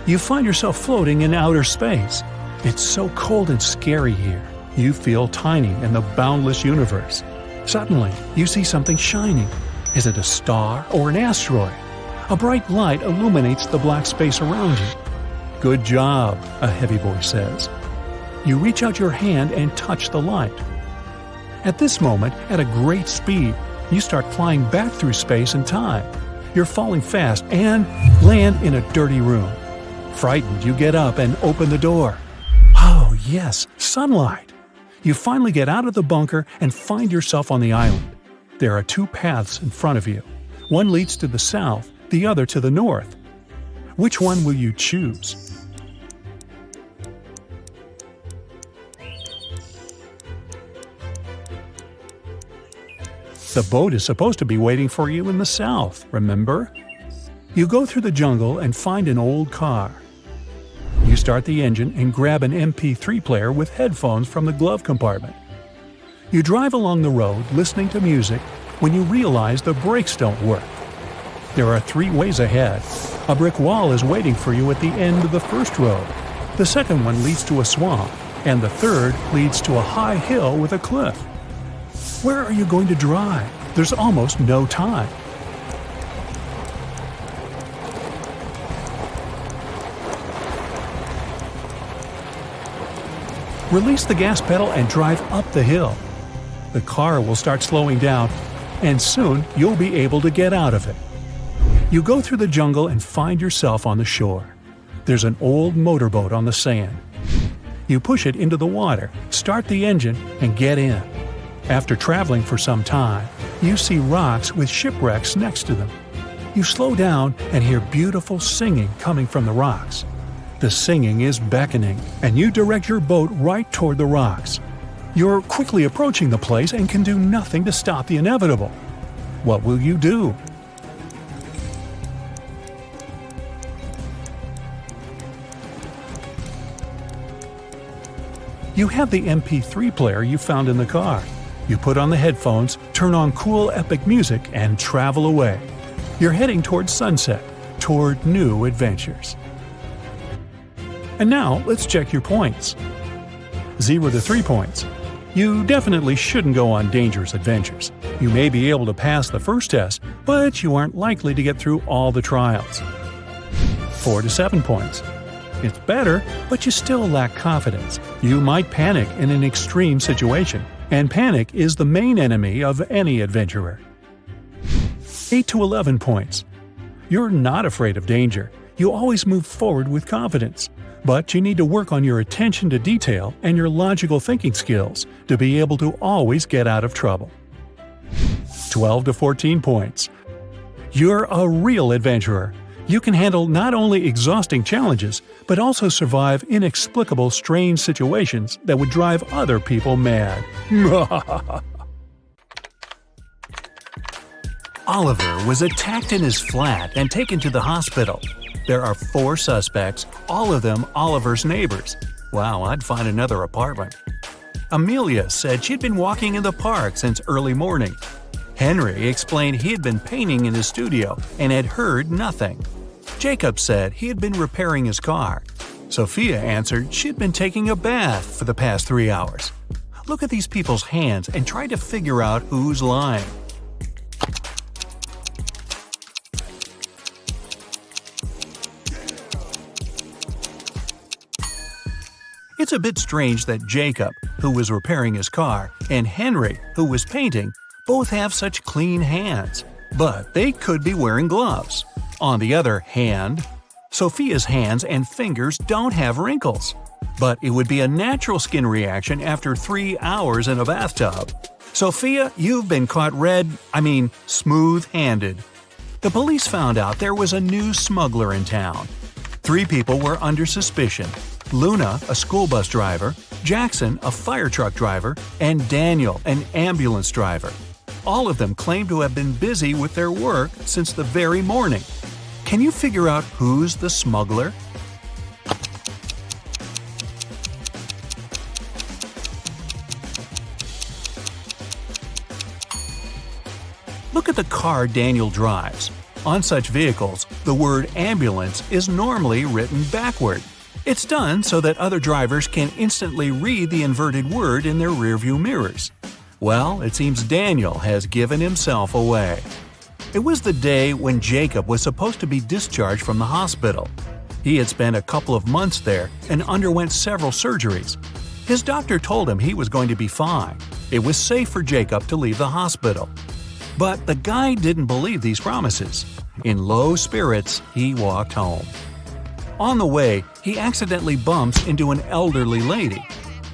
A: You find yourself floating in outer space. It's so cold and scary here. You feel tiny in the boundless universe. Suddenly, you see something shining. Is it a star or an asteroid? A bright light illuminates the black space around you. Good job, a heavy voice says. You reach out your hand and touch the light. At this moment, at a great speed, you start flying back through space and time. You're falling fast and land in a dirty room. Frightened, you get up and open the door. Oh, yes, sunlight! You finally get out of the bunker and find yourself on the island. There are 2 paths in front of you. One leads to the south, the other to the north. Which one will you choose? The boat is supposed to be waiting for you in the south, remember? You go through the jungle and find an old car. You start the engine and grab an MP3 player with headphones from the glove compartment. You drive along the road listening to music when you realize the brakes don't work. There are 3 ways ahead. A brick wall is waiting for you at the end of the first road. The second one leads to a swamp, and the third leads to a high hill with a cliff. Where are you going to drive? There's almost no time. Release the gas pedal and drive up the hill. The car will start slowing down, and soon you'll be able to get out of it. You go through the jungle and find yourself on the shore. There's an old motorboat on the sand. You push it into the water, start the engine, and get in. After traveling for some time, you see rocks with shipwrecks next to them. You slow down and hear beautiful singing coming from the rocks. The singing is beckoning, and you direct your boat right toward the rocks. You're quickly approaching the place and can do nothing to stop the inevitable. What will you do? You have the MP3 player you found in the car. You put on the headphones, turn on cool epic music, and travel away. You're heading toward sunset, toward new adventures. And now, let's check your points. 0 to 3 points. You definitely shouldn't go on dangerous adventures. You may be able to pass the first test, but you aren't likely to get through all the trials. 4 to 7 points. It's better, but you still lack confidence. You might panic in an extreme situation, and panic is the main enemy of any adventurer. 8 to 11 points. You're not afraid of danger. You always move forward with confidence. But you need to work on your attention to detail and your logical thinking skills to be able to always get out of trouble. 12 to 14 points. You're a real adventurer. You can handle not only exhausting challenges, but also survive inexplicable strange situations that would drive other people mad. Oliver was attacked in his flat and taken to the hospital. There are 4 suspects, all of them Oliver's neighbors. Wow, I'd find another apartment. Amelia said she'd been walking in the park since early morning. Henry explained he had been painting in his studio and had heard nothing. Jacob said he had been repairing his car. Sophia answered she'd been taking a bath for the past 3 hours. Look at these people's hands and try to figure out who's lying. It's a bit strange that Jacob, who was repairing his car, and Henry, who was painting, both have such clean hands. But they could be wearing gloves. On the other hand, Sophia's hands and fingers don't have wrinkles. But it would be a natural skin reaction after 3 hours in a bathtub. Sophia, you've been caught smooth-handed. The police found out there was a new smuggler in town. 3 people were under suspicion. Luna, a school bus driver, Jackson, a fire truck driver, and Daniel, an ambulance driver. All of them claimed to have been busy with their work since the very morning. Can you figure out who's the smuggler? Look at the car Daniel drives. On such vehicles, the word ambulance is normally written backward. It's done so that other drivers can instantly read the inverted word in their rearview mirrors. Well, it seems Daniel has given himself away. It was the day when Jacob was supposed to be discharged from the hospital. He had spent a couple of months there and underwent several surgeries. His doctor told him he was going to be fine. It was safe for Jacob to leave the hospital. But the guy didn't believe these promises. In low spirits, he walked home. On the way, he accidentally bumps into an elderly lady.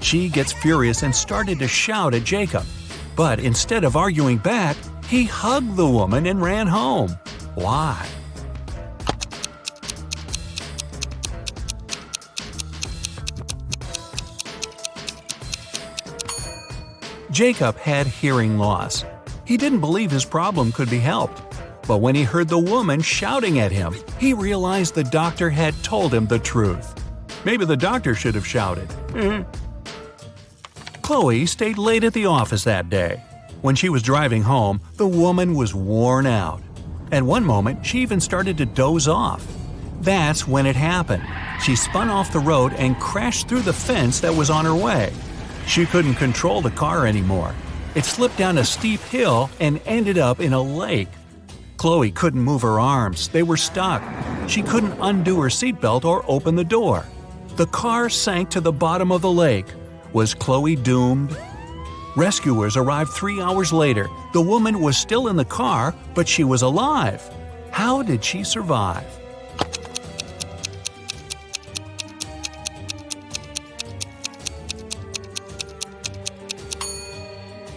A: She gets furious and started to shout at Jacob. But instead of arguing back, he hugged the woman and ran home. Why? Jacob had hearing loss. He didn't believe his problem could be helped. But when he heard the woman shouting at him, he realized the doctor had told him the truth. Maybe the doctor should have shouted. Chloe stayed late at the office that day. When she was driving home, the woman was worn out. At one moment, she even started to doze off. That's when it happened. She spun off the road and crashed through the fence that was on her way. She couldn't control the car anymore. It slipped down a steep hill and ended up in a lake. Chloe couldn't move her arms. They were stuck. She couldn't undo her seatbelt or open the door. The car sank to the bottom of the lake. Was Chloe doomed? Rescuers arrived 3 hours later. The woman was still in the car, but she was alive. How did she survive?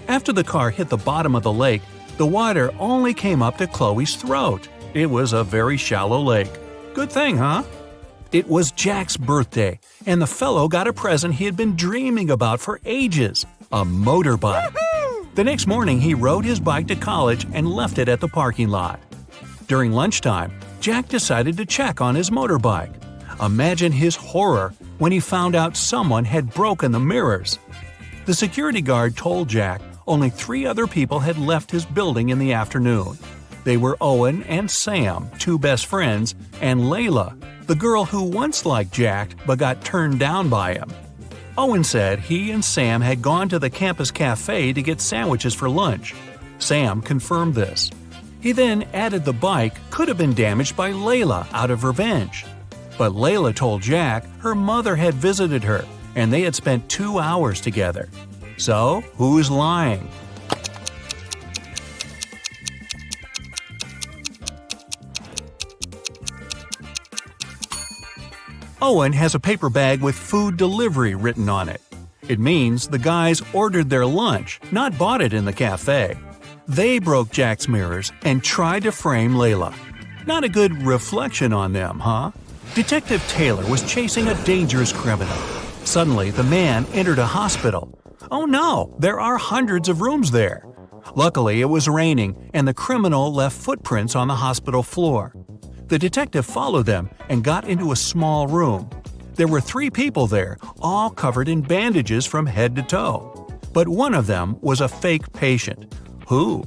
A: After the car hit the bottom of the lake, the water only came up to Chloe's throat. It was a very shallow lake. Good thing, huh? It was Jack's birthday, and the fellow got a present he had been dreaming about for ages – a motorbike. The next morning, he rode his bike to college and left it at the parking lot. During lunchtime, Jack decided to check on his motorbike. Imagine his horror when he found out someone had broken the mirrors. The security guard told Jack only 3 other people had left his building in the afternoon. They were Owen and Sam, 2 best friends, and Layla, the girl who once liked Jack but got turned down by him. Owen said he and Sam had gone to the campus cafe to get sandwiches for lunch. Sam confirmed this. He then added the bike could have been damaged by Layla out of revenge. But Layla told Jack her mother had visited her and they had spent 2 hours together. So, who's lying? Owen has a paper bag with food delivery written on it. It means the guys ordered their lunch, not bought it in the cafe. They broke Jack's mirrors and tried to frame Layla. Not a good reflection on them, huh? Detective Taylor was chasing a dangerous criminal. Suddenly, the man entered a hospital. Oh no, there are hundreds of rooms there. Luckily, it was raining, and the criminal left footprints on the hospital floor. The detective followed them and got into a small room. There were 3 people there, all covered in bandages from head to toe. But one of them was a fake patient. Who?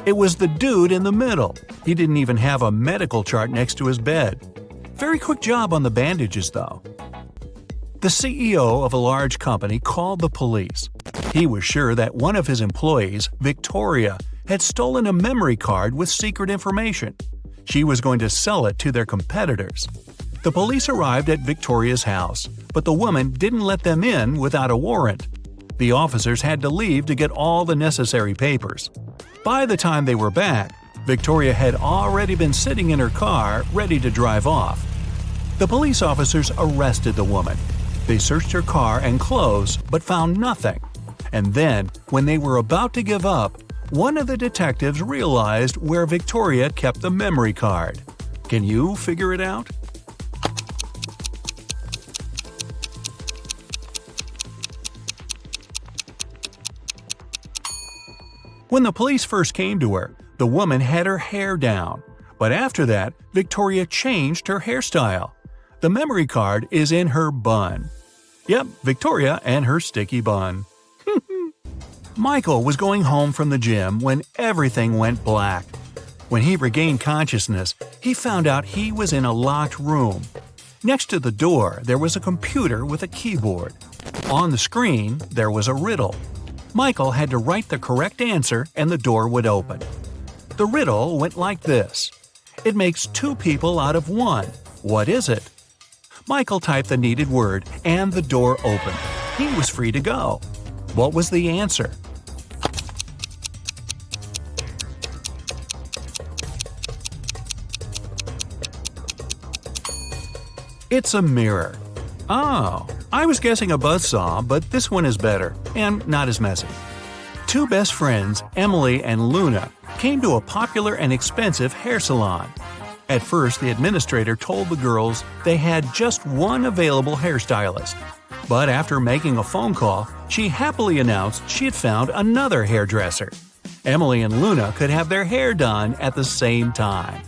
A: It was the dude in the middle. He didn't even have a medical chart next to his bed. Very quick job on the bandages, though. The CEO of a large company called the police. He was sure that one of his employees, Victoria, had stolen a memory card with secret information. She was going to sell it to their competitors. The police arrived at Victoria's house, but the woman didn't let them in without a warrant. The officers had to leave to get all the necessary papers. By the time they were back, Victoria had already been sitting in her car, ready to drive off. The police officers arrested the woman. They searched her car and clothes, but found nothing. And then, when they were about to give up, one of the detectives realized where Victoria kept the memory card. Can you figure it out? When the police first came to her, the woman had her hair down. But after that, Victoria changed her hairstyle. The memory card is in her bun. Yep, Victoria and her sticky bun. Michael was going home from the gym when everything went black. When he regained consciousness, he found out he was in a locked room. Next to the door, there was a computer with a keyboard. On the screen, there was a riddle. Michael had to write the correct answer and the door would open. The riddle went like this. It makes 2 people out of 1. What is it? Michael typed the needed word and the door opened. He was free to go. What was the answer? It's a mirror. Oh, I was guessing a buzzsaw, but this one is better and not as messy. 2 best friends, Emily and Luna, came to a popular and expensive hair salon. At first, the administrator told the girls they had just one available hairstylist. But after making a phone call, she happily announced she had found another hairdresser. Emily and Luna could have their hair done at the same time.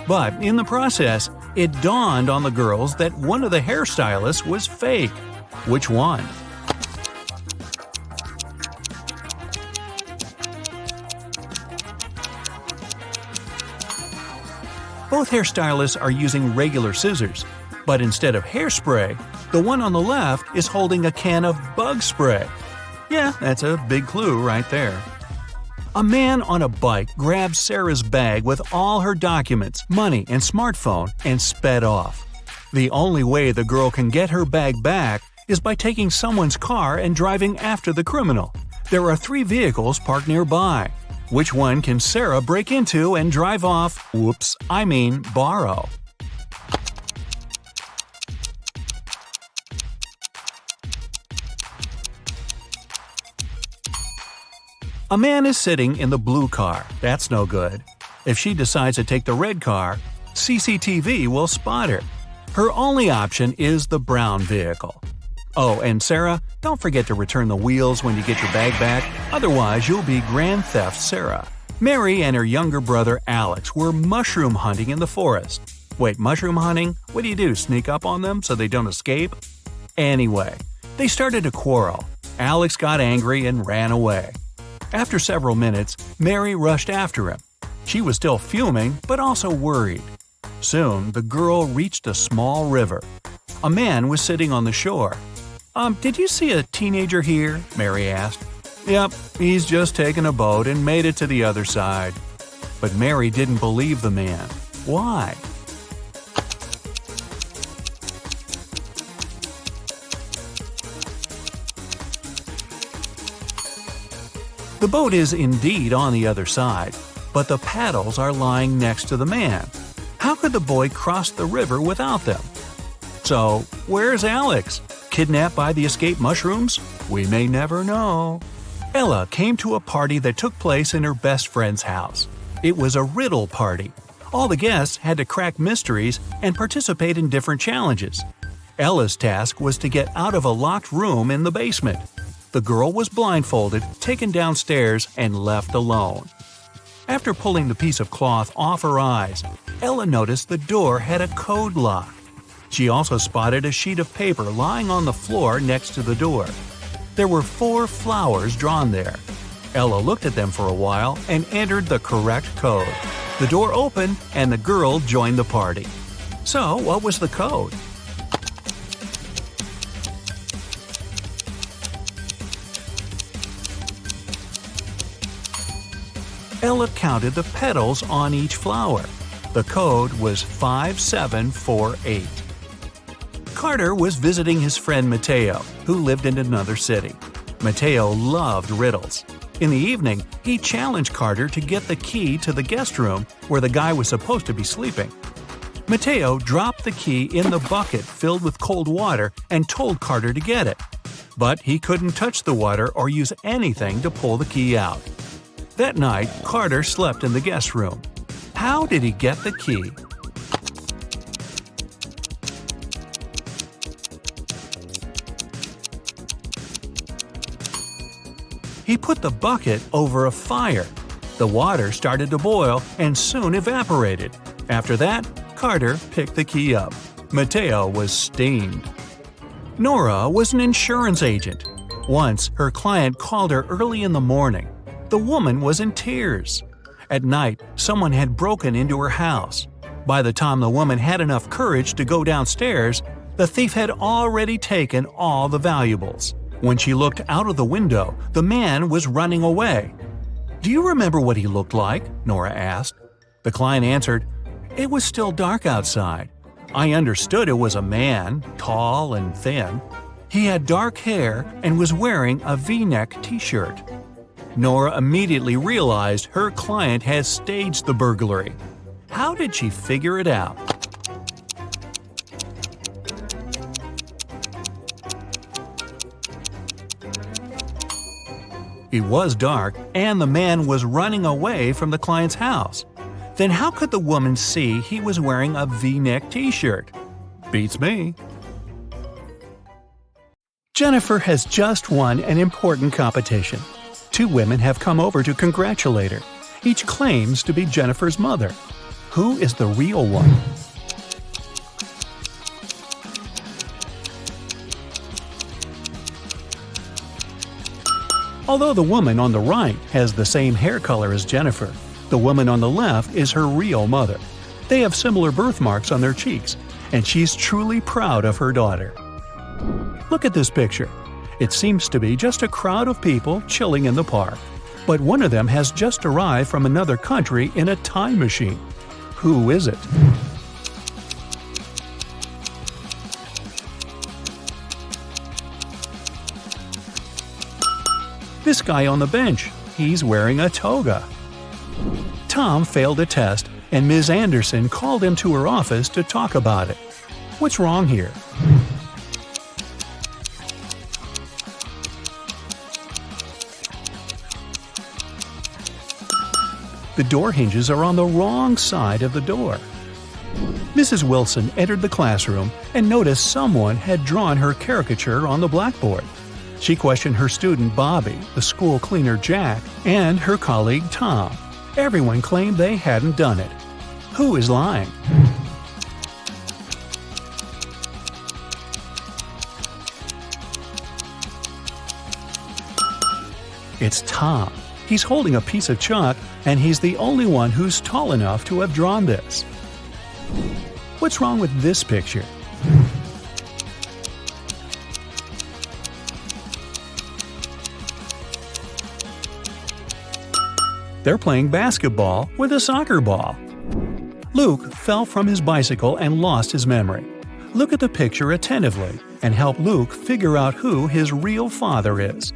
A: But in the process, it dawned on the girls that one of the hairstylists was fake. Which one? Both hairstylists are using regular scissors, but instead of hairspray, the one on the left is holding a can of bug spray. Yeah, that's a big clue right there. A man on a bike grabbed Sarah's bag with all her documents, money, and smartphone and sped off. The only way the girl can get her bag back is by taking someone's car and driving after the criminal. There are 3 vehicles parked nearby. Which one can Sarah break into and drive off? Borrow. A man is sitting in the blue car. That's no good. If she decides to take the red car, CCTV will spot her. Her only option is the brown vehicle. Oh, and Sarah, don't forget to return the wheels when you get your bag back, otherwise you'll be Grand Theft Sarah. Mary and her younger brother Alex were mushroom hunting in the forest. Wait, mushroom hunting? What do? Sneak up on them so they don't escape? Anyway, they started to quarrel. Alex got angry and ran away. After several minutes, Mary rushed after him. She was still fuming, but also worried. Soon, the girl reached a small river. A man was sitting on the shore. Did you see a teenager here?" Mary asked. "Yep, he's just taken a boat and made it to the other side." But Mary didn't believe the man. Why? The boat is indeed on the other side, but the paddles are lying next to the man. How could the boy cross the river without them? So, where's Alex? Kidnapped by the escape mushrooms? We may never know. Ella came to a party that took place in her best friend's house. It was a riddle party. All the guests had to crack mysteries and participate in different challenges. Ella's task was to get out of a locked room in the basement. The girl was blindfolded, taken downstairs, and left alone. After pulling the piece of cloth off her eyes, Ella noticed the door had a code lock. She also spotted a sheet of paper lying on the floor next to the door. There were 4 flowers drawn there. Ella looked at them for a while and entered the correct code. The door opened and the girl joined the party. So, what was the code? Ella counted the petals on each flower. The code was 5748. Carter was visiting his friend Mateo, who lived in another city. Mateo loved riddles. In the evening, he challenged Carter to get the key to the guest room where the guy was supposed to be sleeping. Mateo dropped the key in the bucket filled with cold water and told Carter to get it. But he couldn't touch the water or use anything to pull the key out. That night, Carter slept in the guest room. How did he get the key? He put the bucket over a fire. The water started to boil and soon evaporated. After that, Carter picked the key up. Mateo was steamed. Nora was an insurance agent. Once, her client called her early in the morning. The woman was in tears. At night, someone had broken into her house. By the time the woman had enough courage to go downstairs, the thief had already taken all the valuables. When she looked out of the window, the man was running away. "Do you remember what he looked like?" Nora asked. The client answered, "It was still dark outside. I understood it was a man, tall and thin. He had dark hair and was wearing a V-neck t-shirt." Nora immediately realized her client had staged the burglary. How did she figure it out? It was dark, and the man was running away from the client's house. Then how could the woman see he was wearing a V-neck t-shirt? Beats me. Jennifer has just won an important competition. 2 women have come over to congratulate her. Each claims to be Jennifer's mother. Who is the real one? Although the woman on the right has the same hair color as Jennifer, the woman on the left is her real mother. They have similar birthmarks on their cheeks, and she's truly proud of her daughter. Look at this picture. It seems to be just a crowd of people chilling in the park. But one of them has just arrived from another country in a time machine. Who is it? This guy on the bench, he's wearing a toga. Tom failed a test, and Ms. Anderson called him to her office to talk about it. What's wrong here? The door hinges are on the wrong side of the door. Mrs. Wilson entered the classroom and noticed someone had drawn her caricature on the blackboard. She questioned her student Bobby, the school cleaner Jack, and her colleague Tom. Everyone claimed they hadn't done it. Who is lying? It's Tom. He's holding a piece of chalk, and he's the only one who's tall enough to have drawn this. What's wrong with this picture? They're playing basketball with a soccer ball. Luke fell from his bicycle and lost his memory. Look at the picture attentively and help Luke figure out who his real father is.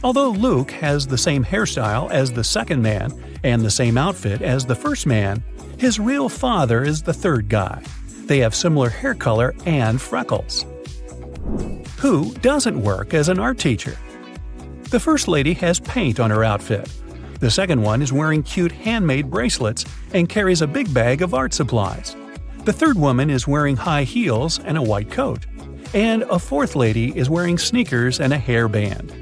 A: Although Luke has the same hairstyle as the second man, and the same outfit as the first man, his real father is the third guy. They have similar hair color and freckles. Who doesn't work as an art teacher? The first lady has paint on her outfit. The second one is wearing cute handmade bracelets and carries a big bag of art supplies. The third woman is wearing high heels and a white coat. And a fourth lady is wearing sneakers and a hairband.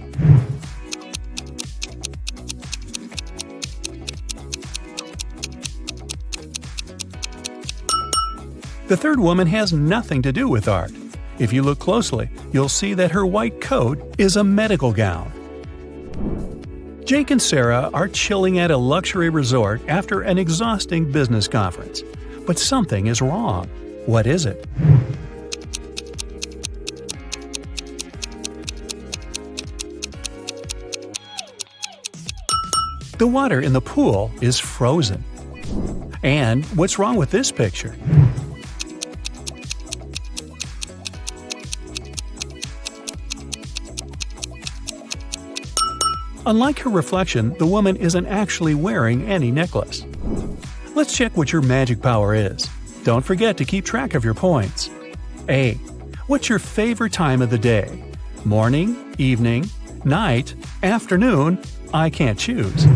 A: The third woman has nothing to do with art. If you look closely, you'll see that her white coat is a medical gown. Jake and Sarah are chilling at a luxury resort after an exhausting business conference. But something is wrong. What is it? The water in the pool is frozen. And what's wrong with this picture? Unlike her reflection, the woman isn't actually wearing any necklace. Let's check what your magic power is. Don't forget to keep track of your points. A. What's your favorite time of the day? Morning, evening, night, afternoon? I can't choose.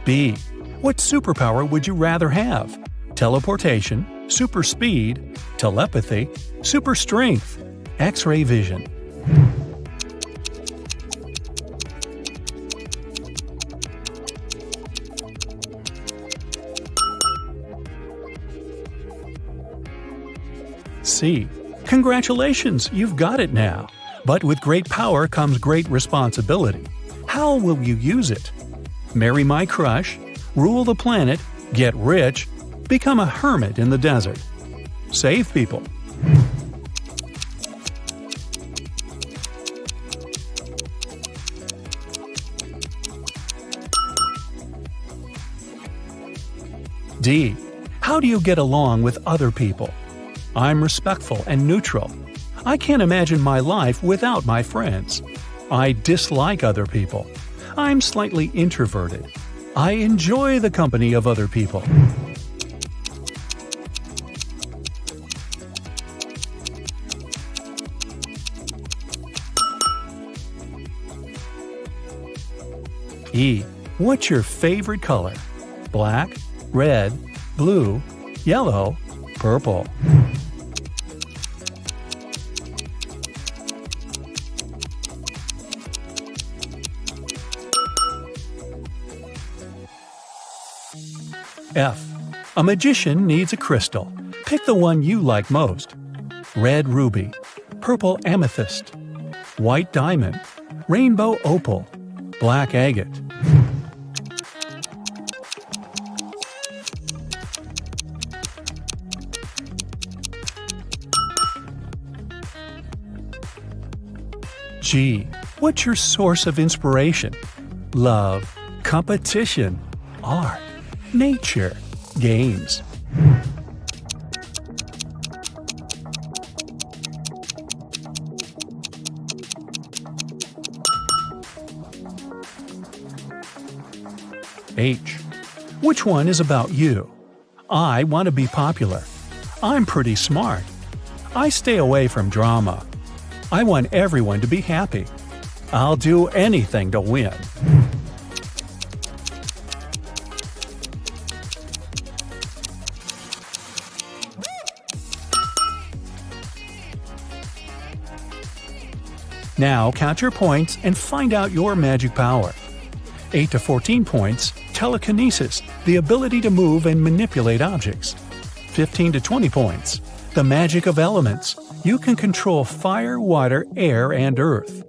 A: B. What superpower would you rather have? Teleportation, super speed, telepathy, super strength, X-ray vision. C. Congratulations, you've got it now. But with great power comes great responsibility. How will you use it? Marry my crush, rule the planet, get rich, become a hermit in the desert. Save people. D. How do you get along with other people? I'm respectful and neutral. I can't imagine my life without my friends. I dislike other people. I'm slightly introverted. I enjoy the company of other people. E. What's your favorite color? Black, red, blue, yellow, purple. F. A magician needs a crystal. Pick the one you like most. Red ruby, purple amethyst, white diamond, rainbow opal, black agate. G. What's your source of inspiration? Love, competition, art, nature, games. H. Which one is about you? I want to be popular. I'm pretty smart. I stay away from drama. I want everyone to be happy. I'll do anything to win. Now count your points and find out your magic power. 8 to 14 points, telekinesis, the ability to move and manipulate objects. 15 to 20 points, the magic of elements. You can control fire, water, air, and earth.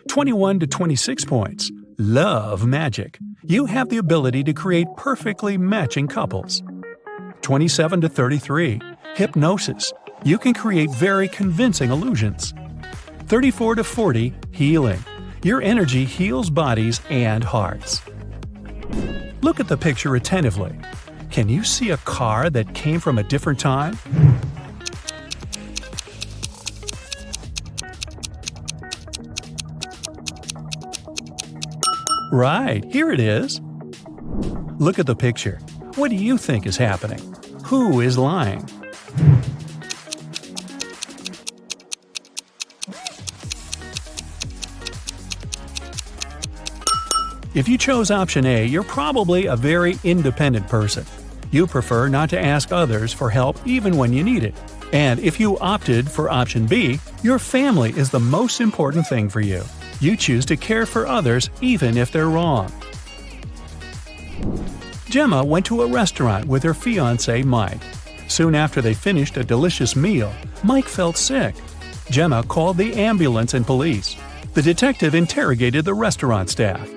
A: 21 to 26 points, love magic. You have the ability to create perfectly matching couples. 27 to 33, hypnosis. You can create very convincing illusions. 34 to 40, healing. Your energy heals bodies and hearts. Look at the picture attentively. Can you see a car that came from a different time? Right, here it is. Look at the picture. What do you think is happening? Who is lying? If you chose option A, you're probably a very independent person. You prefer not to ask others for help even when you need it. And if you opted for option B, your family is the most important thing for you. You choose to care for others even if they're wrong. Gemma went to a restaurant with her fiancé Mike. Soon after they finished a delicious meal, Mike felt sick. Gemma called the ambulance and police. The detective interrogated the restaurant staff.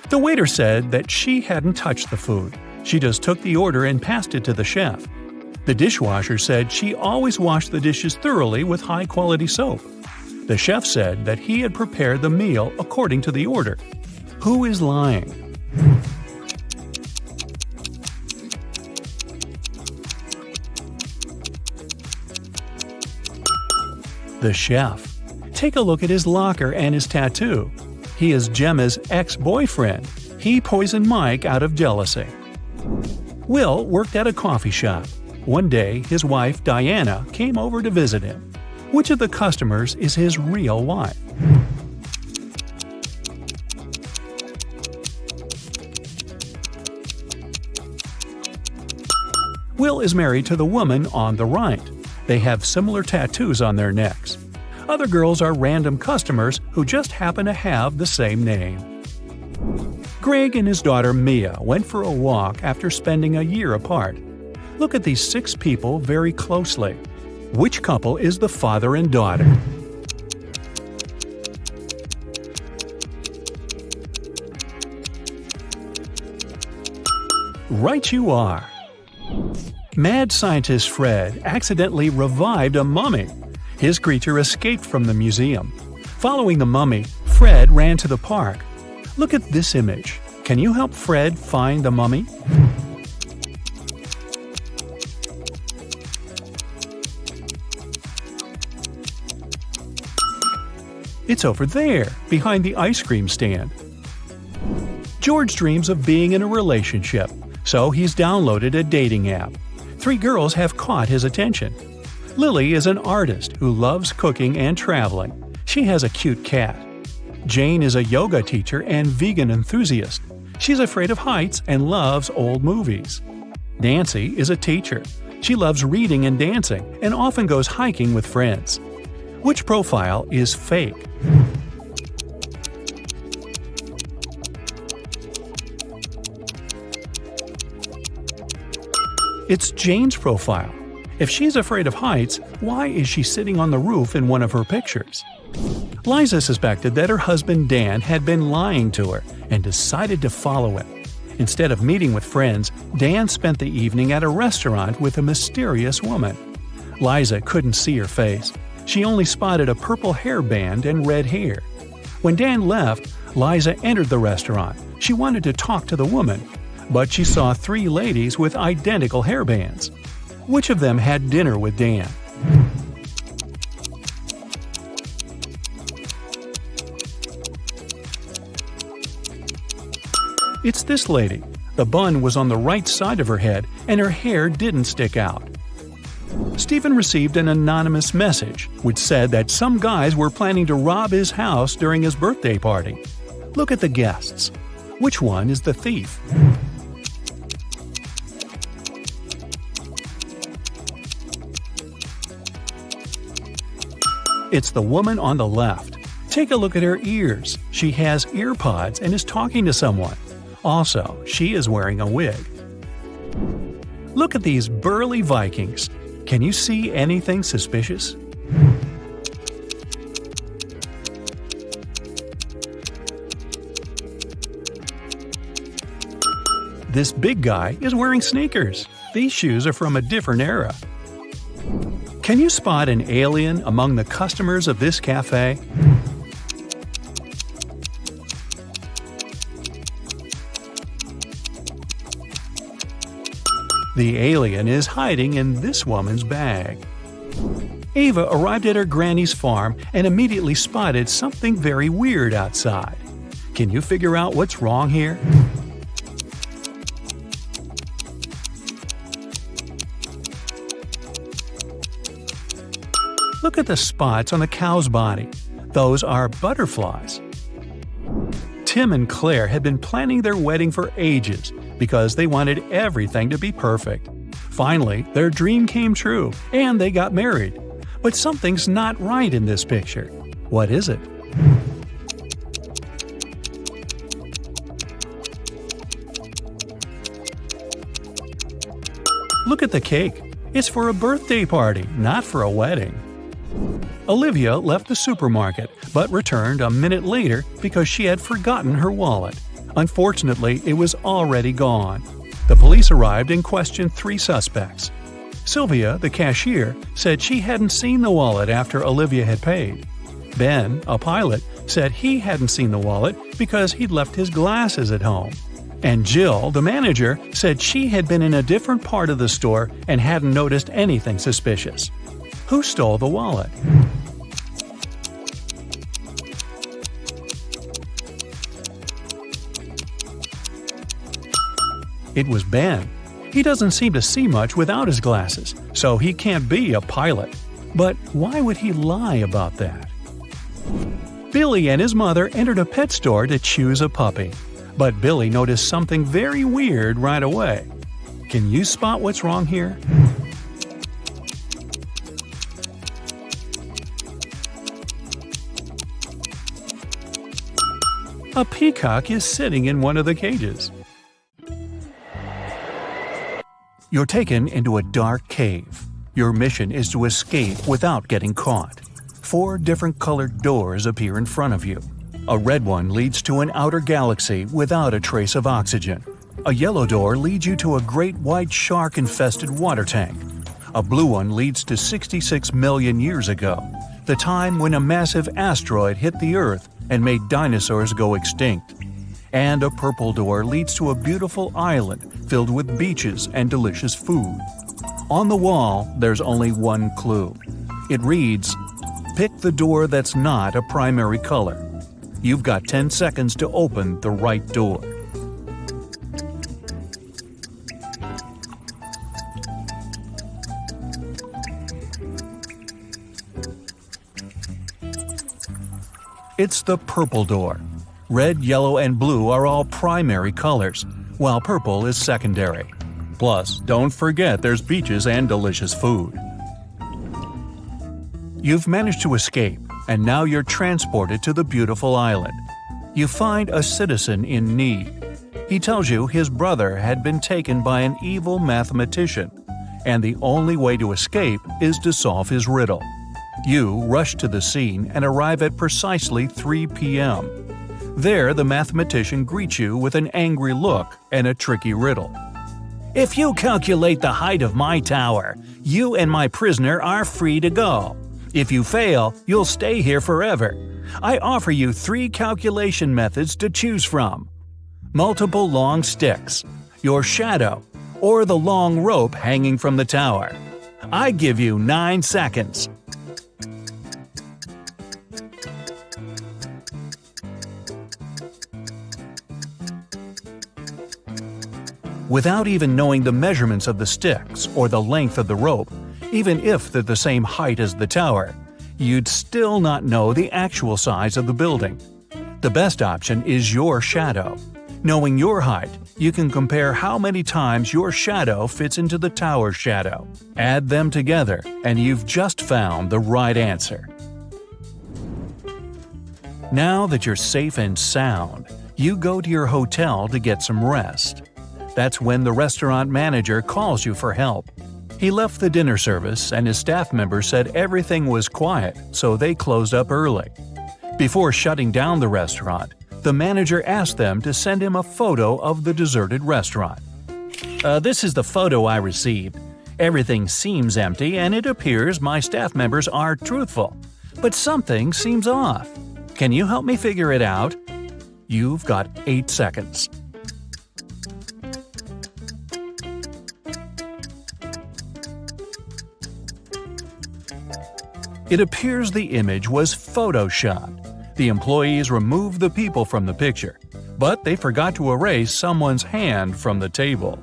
A: The waiter said that she hadn't touched the food. She just took the order and passed it to the chef. The dishwasher said she always washed the dishes thoroughly with high-quality soap. The chef said that he had prepared the meal according to the order. Who is lying? The chef. Take a look at his locker and his tattoo. He is Gemma's ex-boyfriend. He poisoned Mike out of jealousy. Will worked at a coffee shop. One day, his wife, Diana, came over to visit him. Which of the customers is his real wife? Will is married to the woman on the right. They have similar tattoos on their necks. Other girls are random customers who just happen to have the same name. Greg and his daughter Mia went for a walk after spending a year apart. Look at these 6 people very closely. Which couple is the father and daughter? Right you are! Mad scientist Fred accidentally revived a mummy. His creature escaped from the museum. Following the mummy, Fred ran to the park. Look at this image. Can you help Fred find the mummy? It's over there, behind the ice cream stand. George dreams of being in a relationship, so he's downloaded a dating app. 3 girls have caught his attention. Lily is an artist who loves cooking and traveling. She has a cute cat. Jane is a yoga teacher and vegan enthusiast. She's afraid of heights and loves old movies. Nancy is a teacher. She loves reading and dancing and often goes hiking with friends. Which profile is fake? It's Jane's profile. If she's afraid of heights, why is she sitting on the roof in one of her pictures? Liza suspected that her husband Dan had been lying to her and decided to follow him. Instead of meeting with friends, Dan spent the evening at a restaurant with a mysterious woman. Liza couldn't see her face. She only spotted a purple hairband and red hair. When Dan left, Liza entered the restaurant. She wanted to talk to the woman, but she saw 3 ladies with identical hairbands. Which of them had dinner with Dan? It's this lady. The bun was on the right side of her head and her hair didn't stick out. Stephen received an anonymous message which said that some guys were planning to rob his house during his birthday party. Look at the guests. Which one is the thief? It's the woman on the left. Take a look at her ears. She has ear pods and is talking to someone. Also, she is wearing a wig. Look at these burly Vikings. Can you see anything suspicious? This big guy is wearing sneakers. These shoes are from a different era. Can you spot an alien among the customers of this cafe? The alien is hiding in this woman's bag. Ava arrived at her granny's farm and immediately spotted something very weird outside. Can you figure out what's wrong here? Look at the spots on the cow's body. Those are butterflies. Tim and Claire had been planning their wedding for ages because they wanted everything to be perfect. Finally, their dream came true, and they got married. But something's not right in this picture. What is it? Look at the cake. It's for a birthday party, not for a wedding. Olivia left the supermarket, but returned a minute later because she had forgotten her wallet. Unfortunately, it was already gone. The police arrived and questioned 3 suspects. Sylvia, the cashier, said she hadn't seen the wallet after Olivia had paid. Ben, a pilot, said he hadn't seen the wallet because he'd left his glasses at home. And Jill, the manager, said she had been in a different part of the store and hadn't noticed anything suspicious. Who stole the wallet? It was Ben. He doesn't seem to see much without his glasses, so he can't be a pilot. But why would he lie about that? Billy and his mother entered a pet store to choose a puppy. But Billy noticed something very weird right away. Can you spot what's wrong here? A peacock is sitting in one of the cages. You're taken into a dark cave. Your mission is to escape without getting caught. 4 different colored doors appear in front of you. A red one leads to an outer galaxy without a trace of oxygen. A yellow door leads you to a great white shark-infested water tank. A blue one leads to 66 million years ago, the time when a massive asteroid hit the Earth and made dinosaurs go extinct. And a purple door leads to a beautiful island filled with beaches and delicious food. On the wall, there's only one clue. It reads, "Pick the door that's not a primary color." You've got 10 seconds to open the right door. It's the purple door. Red, yellow, and blue are all primary colors, while purple is secondary. Plus, don't forget there's beaches and delicious food. You've managed to escape, and now you're transported to the beautiful island. You find a citizen in need. He tells you his brother had been taken by an evil mathematician, and the only way to escape is to solve his riddle. You rush to the scene and arrive at precisely 3 p.m. There, the mathematician greets you with an angry look and a tricky riddle. "If you calculate the height of my tower, you and my prisoner are free to go. If you fail, you'll stay here forever. I offer you 3 calculation methods to choose from: multiple long sticks, your shadow, or the long rope hanging from the tower. I give you 9 seconds." Without even knowing the measurements of the sticks or the length of the rope, even if they're the same height as the tower, you'd still not know the actual size of the building. The best option is your shadow. Knowing your height, you can compare how many times your shadow fits into the tower's shadow. Add them together, and you've just found the right answer. Now that you're safe and sound, you go to your hotel to get some rest. That's when the restaurant manager calls you for help. He left the dinner service, and his staff members said everything was quiet, so they closed up early. Before shutting down the restaurant, the manager asked them to send him a photo of the deserted restaurant. This is the photo I received. Everything seems empty, and it appears my staff members are truthful. But something seems off. Can you help me figure it out? You've got 8 seconds. It appears the image was photoshopped. The employees removed the people from the picture, but they forgot to erase someone's hand from the table.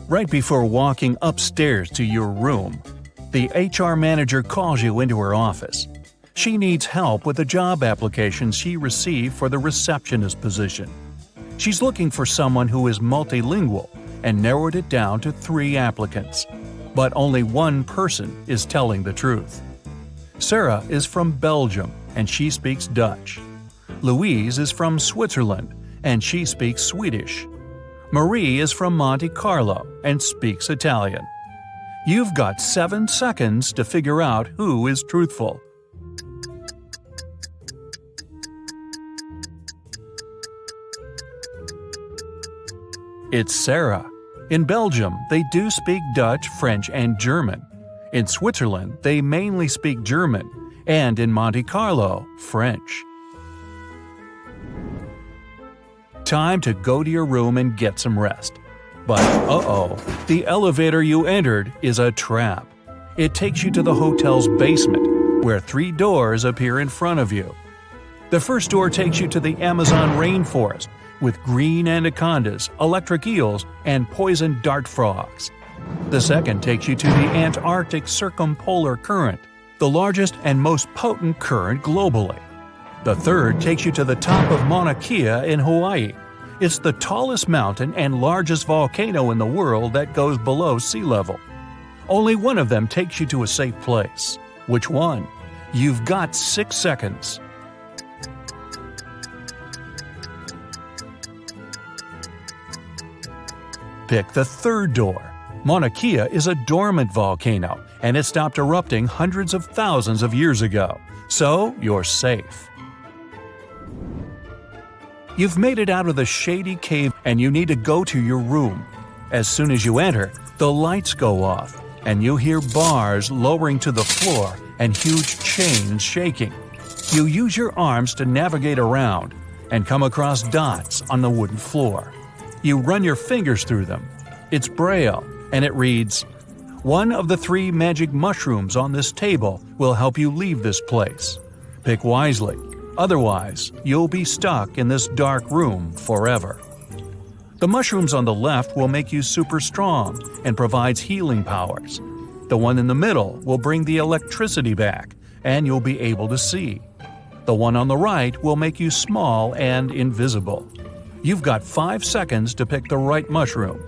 A: Right before walking upstairs to your room, the HR manager calls you into her office. She needs help with a job application she received for the receptionist position. She's looking for someone who is multilingual and narrowed it down to 3 applicants. But only one person is telling the truth. Sarah is from Belgium and she speaks Dutch. Louise is from Switzerland and she speaks Swedish. Marie is from Monte Carlo and speaks Italian. You've got 7 seconds to figure out who is truthful. It's Sarah. In Belgium, they do speak Dutch, French, and German. In Switzerland, they mainly speak German, and in Monte Carlo, French. Time to go to your room and get some rest. But the elevator you entered is a trap. It takes you to the hotel's basement, where 3 doors appear in front of you. The first door takes you to the Amazon rainforest, with green anacondas, electric eels, and poison dart frogs. The second takes you to the Antarctic Circumpolar Current, the largest and most potent current globally. The third takes you to the top of Mauna Kea in Hawaii. It's the tallest mountain and largest volcano in the world that goes below sea level. Only one of them takes you to a safe place. Which one? You've got 6 seconds. Pick the third door. Mauna Kea is a dormant volcano, and it stopped erupting hundreds of thousands of years ago, so you're safe. You've made it out of the shady cave and you need to go to your room. As soon as you enter, the lights go off, and you hear bars lowering to the floor and huge chains shaking. You use your arms to navigate around and come across dots on the wooden floor. You run your fingers through them. It's Braille, and it reads, "One of the 3 magic mushrooms on this table will help you leave this place. Pick wisely, otherwise you'll be stuck in this dark room forever." The mushrooms on the left will make you super strong and provides healing powers. The one in the middle will bring the electricity back, and you'll be able to see. The one on the right will make you small and invisible. You've got 5 seconds to pick the right mushroom.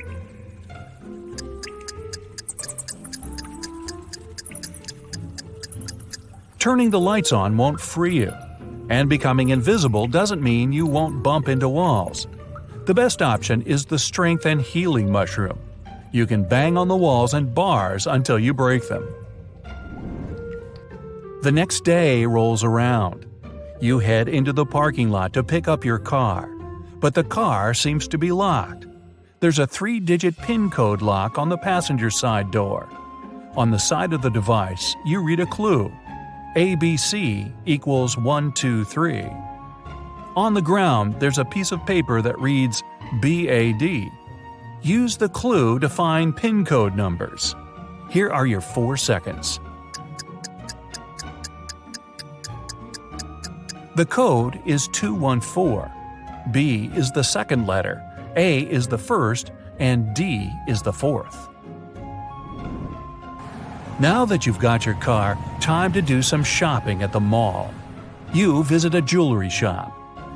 A: Turning the lights on won't free you, and becoming invisible doesn't mean you won't bump into walls. The best option is the strength and healing mushroom. You can bang on the walls and bars until you break them. The next day rolls around. You head into the parking lot to pick up your car, but the car seems to be locked. There's a 3-digit PIN code lock on the passenger side door. On the side of the device, you read a clue. ABC equals 123. On the ground, there's a piece of paper that reads BAD. Use the clue to find PIN code numbers. Here are your 4 seconds. The code is 214. B is the second letter, A is the first, and D is the fourth. Now that you've got your car, time to do some shopping at the mall. You visit a jewelry shop.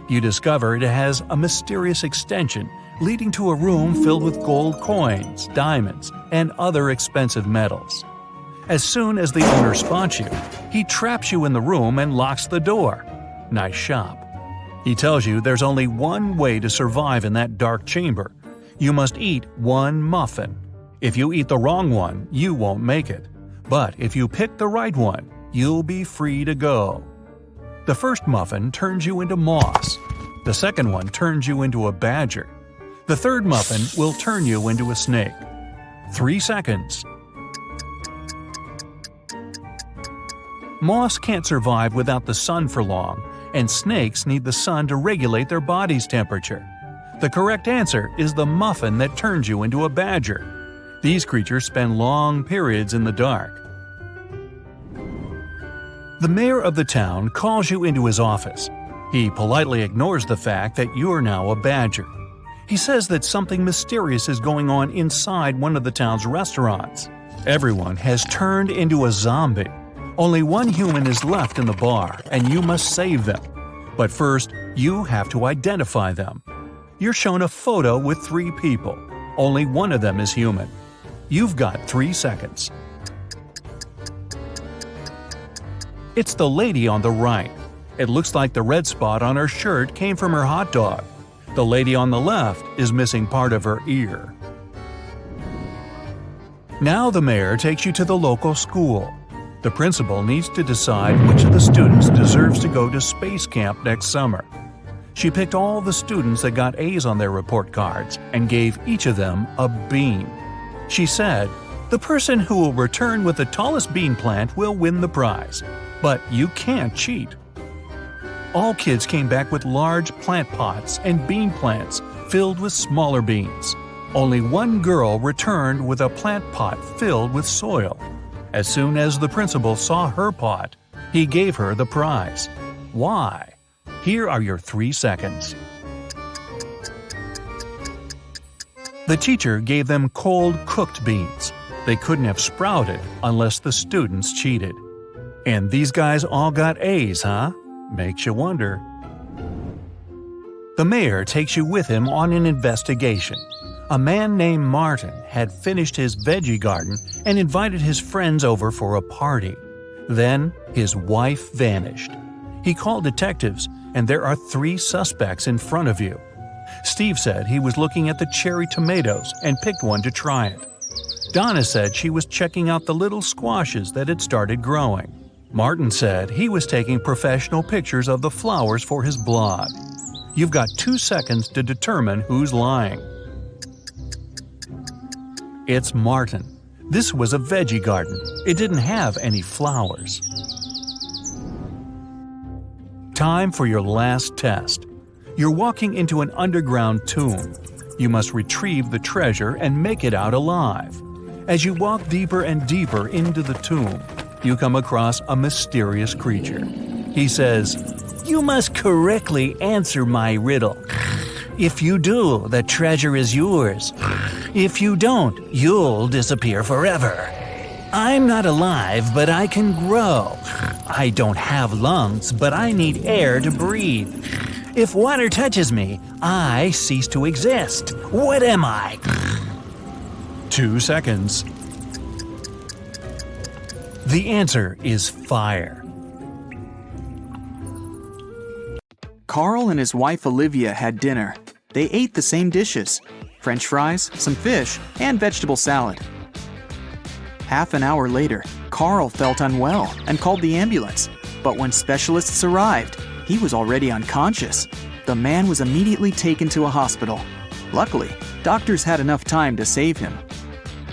A: You discover it has a mysterious extension leading to a room filled with gold coins, diamonds, and other expensive metals. As soon as the owner spots you, he traps you in the room and locks the door. Nice shop. He tells you there's only one way to survive in that dark chamber. You must eat 1 muffin. If you eat the wrong one, you won't make it. But if you pick the right one, you'll be free to go. The first muffin turns you into moss. The second one turns you into a badger. The third muffin will turn you into a snake. 3 seconds. Moss can't survive without the sun for long, and snakes need the sun to regulate their body's temperature. The correct answer is the muffin that turns you into a badger. These creatures spend long periods in the dark. The mayor of the town calls you into his office. He politely ignores the fact that you're now a badger. He says that something mysterious is going on inside one of the town's restaurants. Everyone has turned into a zombie. Only one human is left in the bar, and you must save them. But first, you have to identify them. You're shown a photo with 3 people. Only one of them is human. You've got 3 seconds. It's the lady on the right. It looks like the red spot on her shirt came from her hot dog. The lady on the left is missing part of her ear. Now the mayor takes you to the local school. The principal needs to decide which of the students deserves to go to space camp next summer. She picked all the students that got A's on their report cards and gave each of them a bean. She said, "The person who will return with the tallest bean plant will win the prize. But you can't cheat." All kids came back with large plant pots and bean plants filled with smaller beans. Only one girl returned with a plant pot filled with soil. As soon as the principal saw her pot, he gave her the prize. Why? Here are your 3 seconds. The teacher gave them cold cooked beans. They couldn't have sprouted unless the students cheated. And these guys all got A's, huh? Makes you wonder. The mayor takes you with him on an investigation. A man named Martin had finished his veggie garden and invited his friends over for a party. Then his wife vanished. He called detectives, and there are 3 suspects in front of you. Steve said he was looking at the cherry tomatoes and picked one to try it. Donna said she was checking out the little squashes that had started growing. Martin said he was taking professional pictures of the flowers for his blog. You've got 2 seconds to determine who's lying. It's Martin. This was a veggie garden. It didn't have any flowers. Time for your last test. You're walking into an underground tomb. You must retrieve the treasure and make it out alive. As you walk deeper and deeper into the tomb, you come across a mysterious creature. He says, "You must correctly answer my riddle. If you do, the treasure is yours. If you don't, you'll disappear forever. I'm not alive, but I can grow. I don't have lungs, but I need air to breathe. If water touches me, I cease to exist. What am I?" 2 seconds. The answer is fire.
C: Carl and his wife Olivia had dinner. They ate the same dishes: French fries, some fish, and vegetable salad. Half an hour later, Carl felt unwell and called the ambulance. But when specialists arrived, he was already unconscious. The man was immediately taken to a hospital. Luckily, doctors had enough time to save him.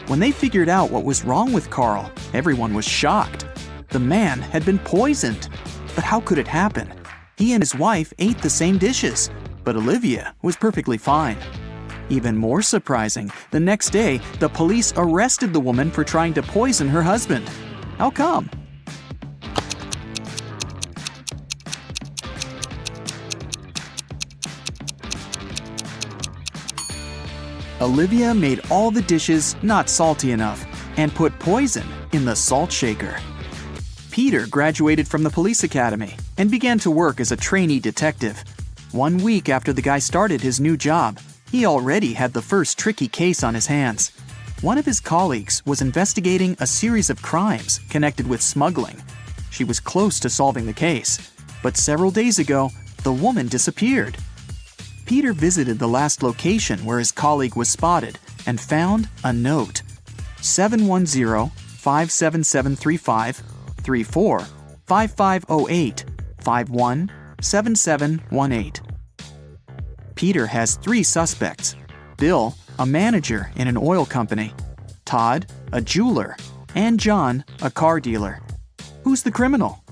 C: When they figured out what was wrong with Carl, everyone was shocked. The man had been poisoned. But how could it happen? He and his wife ate the same dishes, but Olivia was perfectly fine. Even more surprising, the next day, the police arrested the woman for trying to poison her husband. How come? Olivia made all the dishes not salty enough and put poison in the salt shaker. Peter graduated from the police academy and began to work as a trainee detective. 1 week after the guy started his new job, he already had the first tricky case on his hands. One of his colleagues was investigating a series of crimes connected with smuggling. She was close to solving the case, but several days ago, the woman disappeared. Peter visited the last location where his colleague was spotted and found a note: 710-57735, 34 5508 51 7718. Peter has 3 suspects: Bill, a manager in an oil company; Todd, a jeweler; and John, a car dealer. Who's the criminal?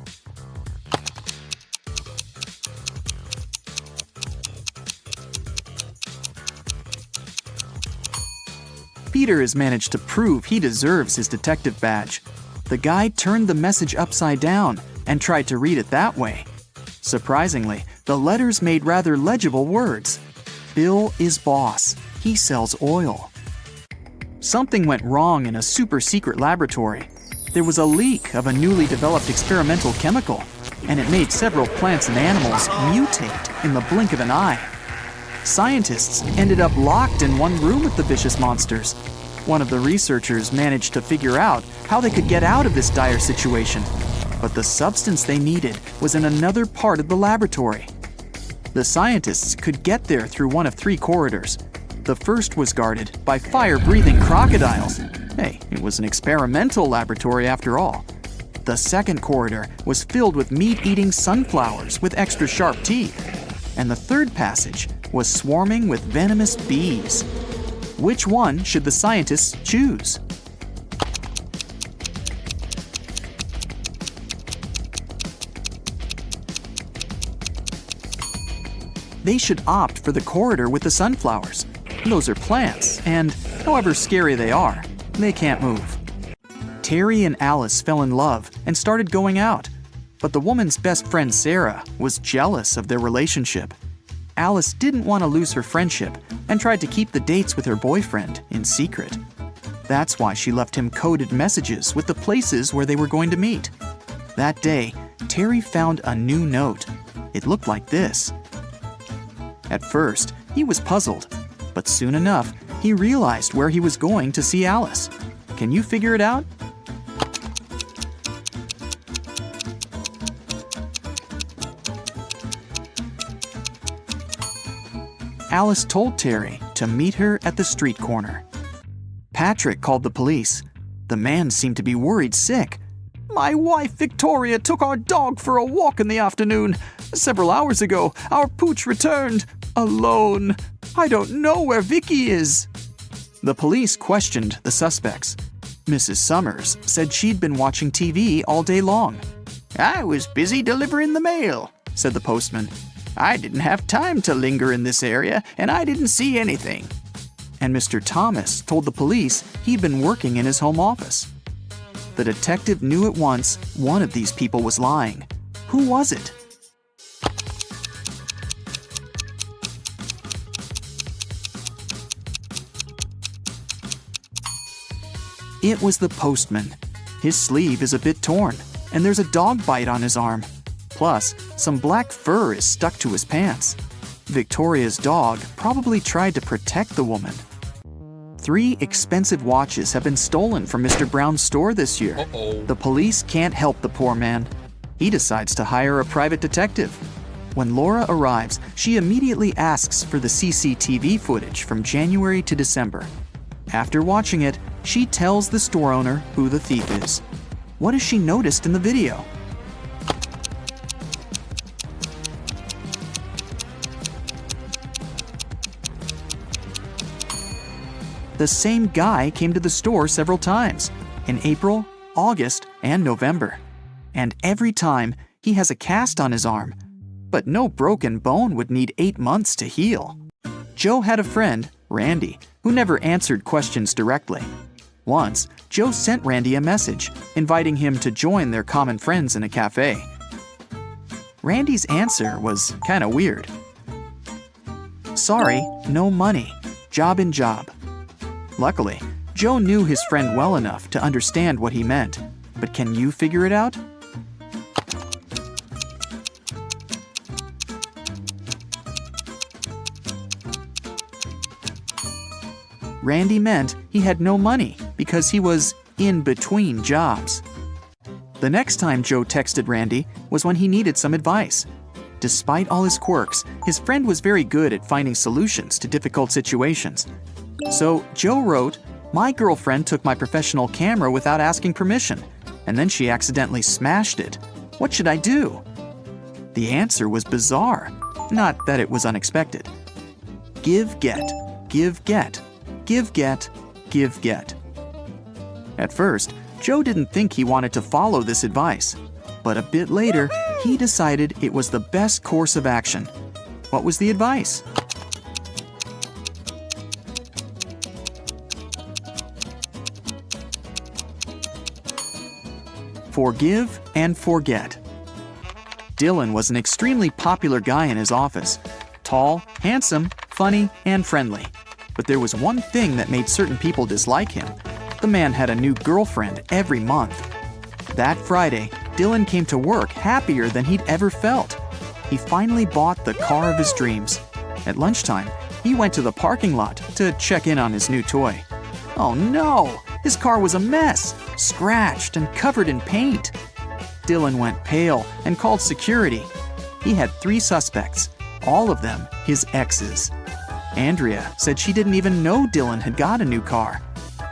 C: Peter has managed to prove he deserves his detective badge. The guy turned the message upside down and tried to read it that way. Surprisingly, the letters made rather legible words. Bill is boss. He sells oil. Something went wrong in a super-secret laboratory. There was a leak of a newly developed experimental chemical, and it made several plants and animals mutate in the blink of an eye. Scientists ended up locked in one room with the vicious monsters. One of the researchers managed to figure out how they could get out of this dire situation, but the substance they needed was in another part of the laboratory. The scientists could get there through one of 3 corridors. The first was guarded by fire-breathing crocodiles. Hey, it was an experimental laboratory after all. The second corridor was filled with meat-eating sunflowers with extra sharp teeth. And the third passage was swarming with venomous bees. Which one should the scientists choose? They should opt for the corridor with the sunflowers. Those are plants, and however scary they are, they can't move. Terry and Alice fell in love and started going out, but the woman's best friend Sarah was jealous of their relationship. Alice didn't want to lose her friendship and tried to keep the dates with her boyfriend in secret. That's why she left him coded messages with the places where they were going to meet. That day, Terry found a new note. It looked like this. At first, he was puzzled, but soon enough, he realized where he was going to see Alice. Can you figure it out? Alice told Terry to meet her at the street corner. Patrick called the police. The man seemed to be worried sick. "My wife Victoria took our dog for a walk in the afternoon. Several hours ago, our pooch returned, alone. I don't know where Vicky is." The police questioned the suspects. Mrs. Summers said she'd been watching TV all day long. "I was busy delivering the mail," said the postman. "I didn't have time to linger in this area, and I didn't see anything." And Mr. Thomas told the police he'd been working in his home office. The detective knew at once one of these people was lying. Who was it? It was the postman. His sleeve is a bit torn, and there's a dog bite on his arm. Plus, some black fur is stuck to his pants. Victoria's dog probably tried to protect the woman. 3 expensive watches have been stolen from Mr. Brown's store this year. The police can't help the poor man. He decides to hire a private detective. When Laura arrives, she immediately asks for the CCTV footage from January to December. After watching it, she tells the store owner who the thief is. What has she noticed in the video? The same guy came to the store several times, in April, August, and November. And every time, he has a cast on his arm. But no broken bone would need 8 months to heal. Joe had a friend, Randy, who never answered questions directly. Once, Joe sent Randy a message, inviting him to join their common friends in a cafe. Randy's answer was kinda weird. "Sorry, no money. Job in job." Luckily, Joe knew his friend well enough to understand what he meant. But can you figure it out? Randy meant he had no money because he was in between jobs. The next time Joe texted Randy was when he needed some advice. Despite all his quirks, his friend was very good at finding solutions to difficult situations. So Joe wrote, "My girlfriend took my professional camera without asking permission, and then she accidentally smashed it. What should I do?" The answer was bizarre, not that it was unexpected. Give, get, give, get, give, get, give, get. At first, Joe didn't think he wanted to follow this advice, but a bit later, he decided it was the best course of action. What was the advice? Forgive and forget. Dylan was an extremely popular guy in his office. Tall, handsome, funny, and friendly. But there was one thing that made certain people dislike him. The man had a new girlfriend every month. That Friday, Dylan came to work happier than he'd ever felt. He finally bought the car of his dreams. At lunchtime, he went to the parking lot to check in on his new toy. Oh no! His car was a mess, scratched and covered in paint. Dylan went pale and called security. He had 3 suspects, all of them his exes. Andrea said she didn't even know Dylan had got a new car.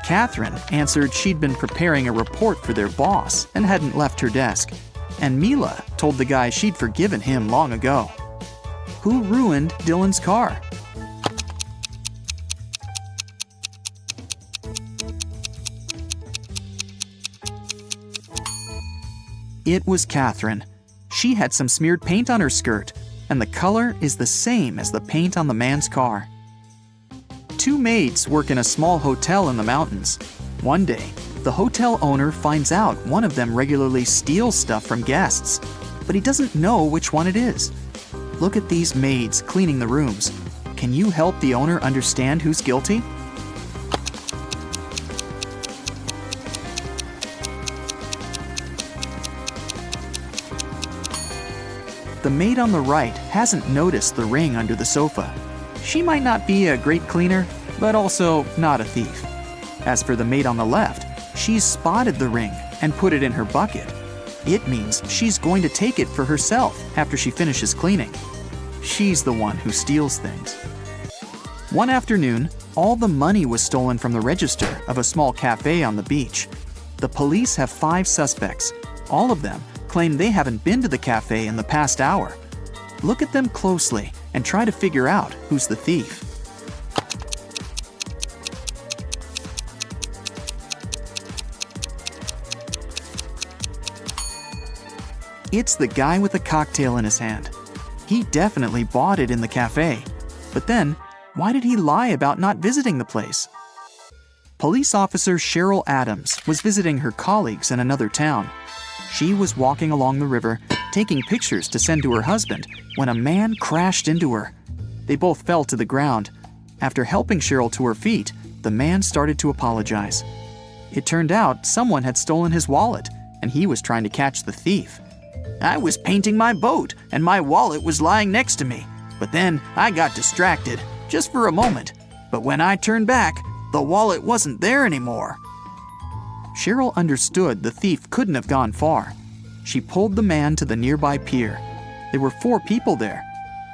C: Catherine answered she'd been preparing a report for their boss and hadn't left her desk. And Mila told the guy she'd forgiven him long ago. Who ruined Dylan's car? It was Catherine. She had some smeared paint on her skirt, and the color is the same as the paint on the man's car. 2 maids work in a small hotel in the mountains. One day, the hotel owner finds out one of them regularly steals stuff from guests, but he doesn't know which one it is. Look at these maids cleaning the rooms. Can you help the owner understand who's guilty? The maid on the right hasn't noticed the ring under the sofa. She might not be a great cleaner, but also not a thief. As for the maid on the left, she's spotted the ring and put it in her bucket. It means she's going to take it for herself after she finishes cleaning. She's the one who steals things. One afternoon, all the money was stolen from the register of a small cafe on the beach. The police have 5 suspects. All of them claim they haven't been to the cafe in the past hour. Look at them closely and try to figure out who's the thief. It's the guy with the cocktail in his hand. He definitely bought it in the cafe. But then, why did he lie about not visiting the place? Police officer Cheryl Adams was visiting her colleagues in another town. She was walking along the river, taking pictures to send to her husband, when a man crashed into her. They both fell to the ground. After helping Cheryl to her feet, the man started to apologize. It turned out someone had stolen his wallet, and he was trying to catch the thief. "I was painting my boat, and my wallet was lying next to me. But then I got distracted, just for a moment. But when I turned back, the wallet wasn't there anymore." Cheryl understood the thief couldn't have gone far. She pulled the man to the nearby pier. There were 4 people there.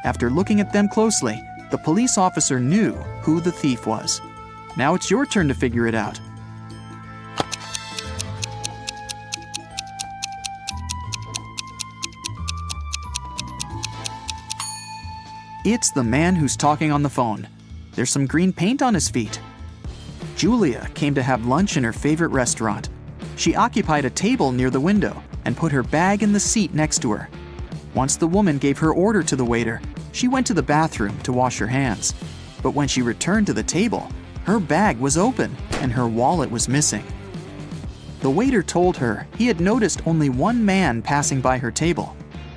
C: After looking at them closely, the police officer knew who the thief was. Now it's your turn to figure it out. It's the man who's talking on the phone. There's some green paint on his feet. Julia came to have lunch in her favorite restaurant. She occupied a table near the window and put her bag in the seat next to her. Once the woman gave her order to the waiter, she went to the bathroom to wash her hands. But when she returned to the table, her bag was open and her wallet was missing. The waiter told her he had noticed only one man passing by her table.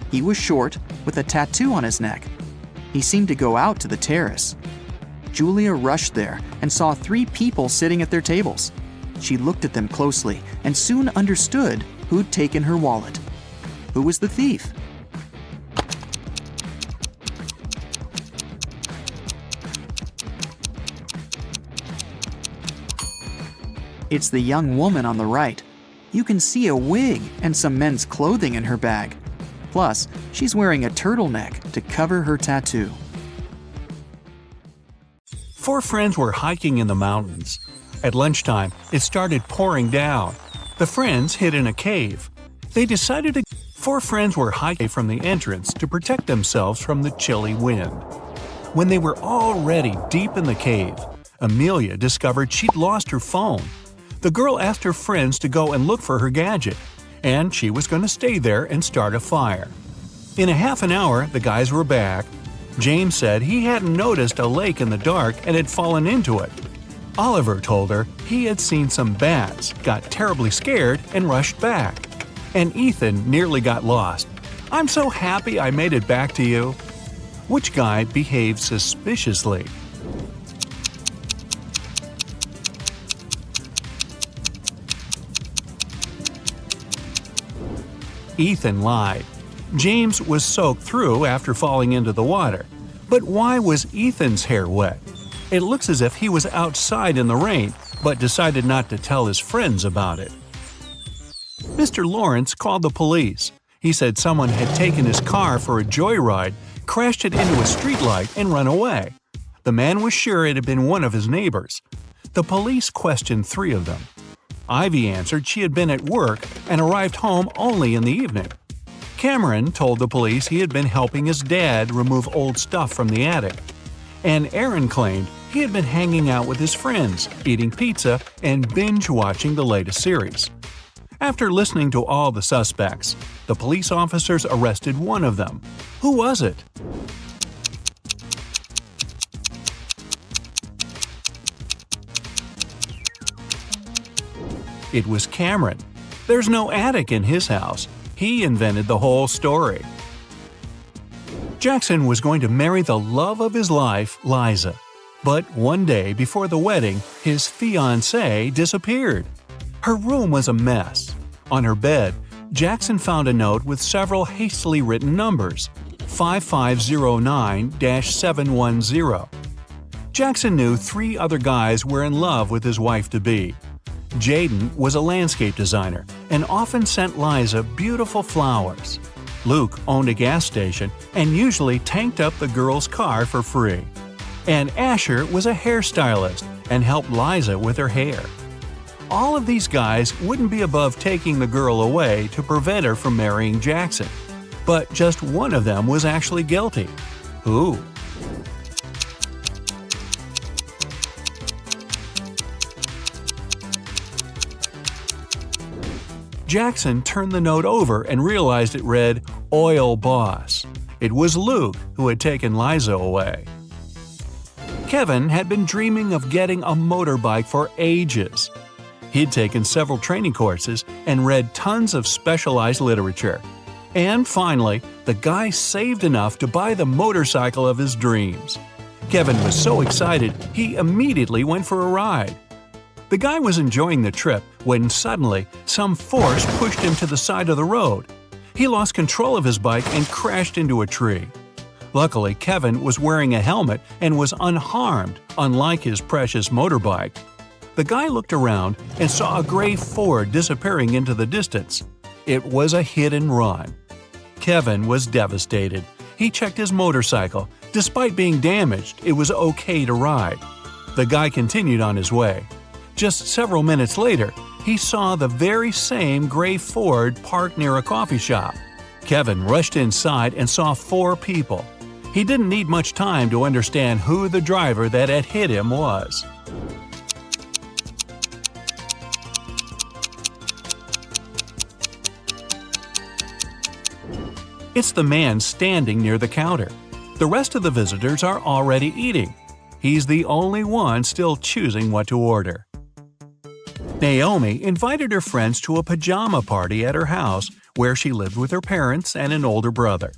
C: He was short, with a tattoo on his neck. He seemed to go out to the terrace. Julia rushed there and saw 3 people sitting at their tables. She looked at them closely and soon understood who'd taken her wallet. Who was the thief? It's the young woman on the right. You can see a wig and some men's clothing in her bag. Plus, she's wearing a turtleneck to cover her tattoo.
A: 4 friends were hiking in the mountains. At lunchtime, it started pouring down. The friends hid in a cave. They decided to 4 friends were hiking from the entrance to protect themselves from the chilly wind. When they were already deep in the cave, Amelia discovered she'd lost her phone. The girl asked her friends to go and look for her gadget, and she was going to stay there and start a fire. In a half an hour, the guys were back. James said he hadn't noticed a lake in the dark and had fallen into it. Oliver told her he had seen some bats, got terribly scared, and rushed back. And Ethan nearly got lost. I'm so happy I made it back to you." Which guy behaved suspiciously? Ethan lied. James was soaked through after falling into the water. But why was Ethan's hair wet? It looks as if he was outside in the rain, but decided not to tell his friends about it. Mr. Lawrence called the police. He said someone had taken his car for a joyride, crashed it into a streetlight, and run away. The man was sure it had been one of his neighbors. The police questioned 3 of them. Ivy answered she had been at work and arrived home only in the evening. Cameron told the police he had been helping his dad remove old stuff from the attic. And Aaron claimed he had been hanging out with his friends, eating pizza, and binge-watching the latest series. After listening to all the suspects, the police officers arrested one of them. Who was it? It was Cameron. There's no attic in his house. He invented the whole story. Jackson was going to marry the love of his life, Liza. But one day before the wedding, his fiancée disappeared. Her room was a mess. On her bed, Jackson found a note with several hastily written numbers, 5509-710. Jackson knew 3 other guys were in love with his wife-to-be. Jaden was a landscape designer and often sent Liza beautiful flowers. Luke owned a gas station and usually tanked up the girl's car for free. And Asher was a hairstylist and helped Liza with her hair. All of these guys wouldn't be above taking the girl away to prevent her from marrying Jackson. But just one of them was actually guilty. Who? Jackson turned the note over and realized it read, "Oil Boss." It was Luke who had taken Liza away. Kevin had been dreaming of getting a motorbike for ages. He'd taken several training courses and read tons of specialized literature. And finally, the guy saved enough to buy the motorcycle of his dreams. Kevin was so excited, he immediately went for a ride. The guy was enjoying the trip when suddenly some force pushed him to the side of the road. He lost control of his bike and crashed into a tree. Luckily, Kevin was wearing a helmet and was unharmed, unlike his precious motorbike. The guy looked around and saw a gray Ford disappearing into the distance. It was a hit and run. Kevin was devastated. He checked his motorcycle. Despite being damaged, it was okay to ride. The guy continued on his way. Just several minutes later, he saw the very same gray Ford parked near a coffee shop. Kevin rushed inside and saw 4 people. He didn't need much time to understand who the driver that had hit him was. It's the man standing near the counter. The rest of the visitors are already eating. He's the only one still choosing what to order. Naomi invited her friends to a pajama party at her house where she lived with her parents and an older brother.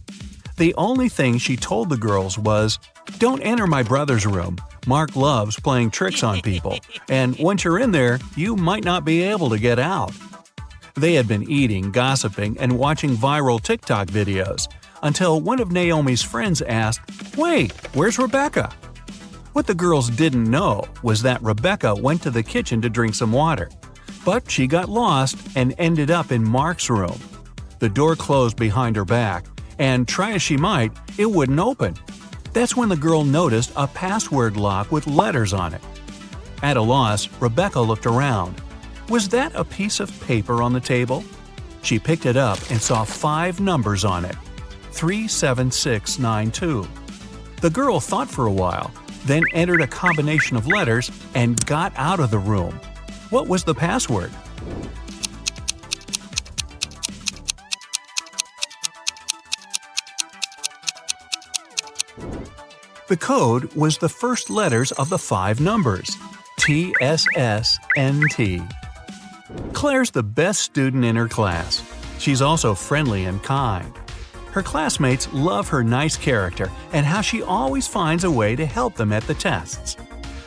A: The only thing she told the girls was, "Don't enter my brother's room. Mark loves playing tricks on people, and once you're in there, you might not be able to get out." They had been eating, gossiping, and watching viral TikTok videos until one of Naomi's friends asked, "Wait, where's Rebecca?" What the girls didn't know was that Rebecca went to the kitchen to drink some water. But she got lost and ended up in Mark's room. The door closed behind her back, and try as she might, it wouldn't open. That's when the girl noticed a password lock with letters on it. At a loss, Rebecca looked around. Was that a piece of paper on the table? She picked it up and saw 5 numbers on it. 37692. The girl thought for a while, then entered a combination of letters and got out of the room. What was the password? The code was the first letters of the 5 numbers, TSSNT. Claire's the best student in her class. She's also friendly and kind. Her classmates love her nice character and how she always finds a way to help them at the tests.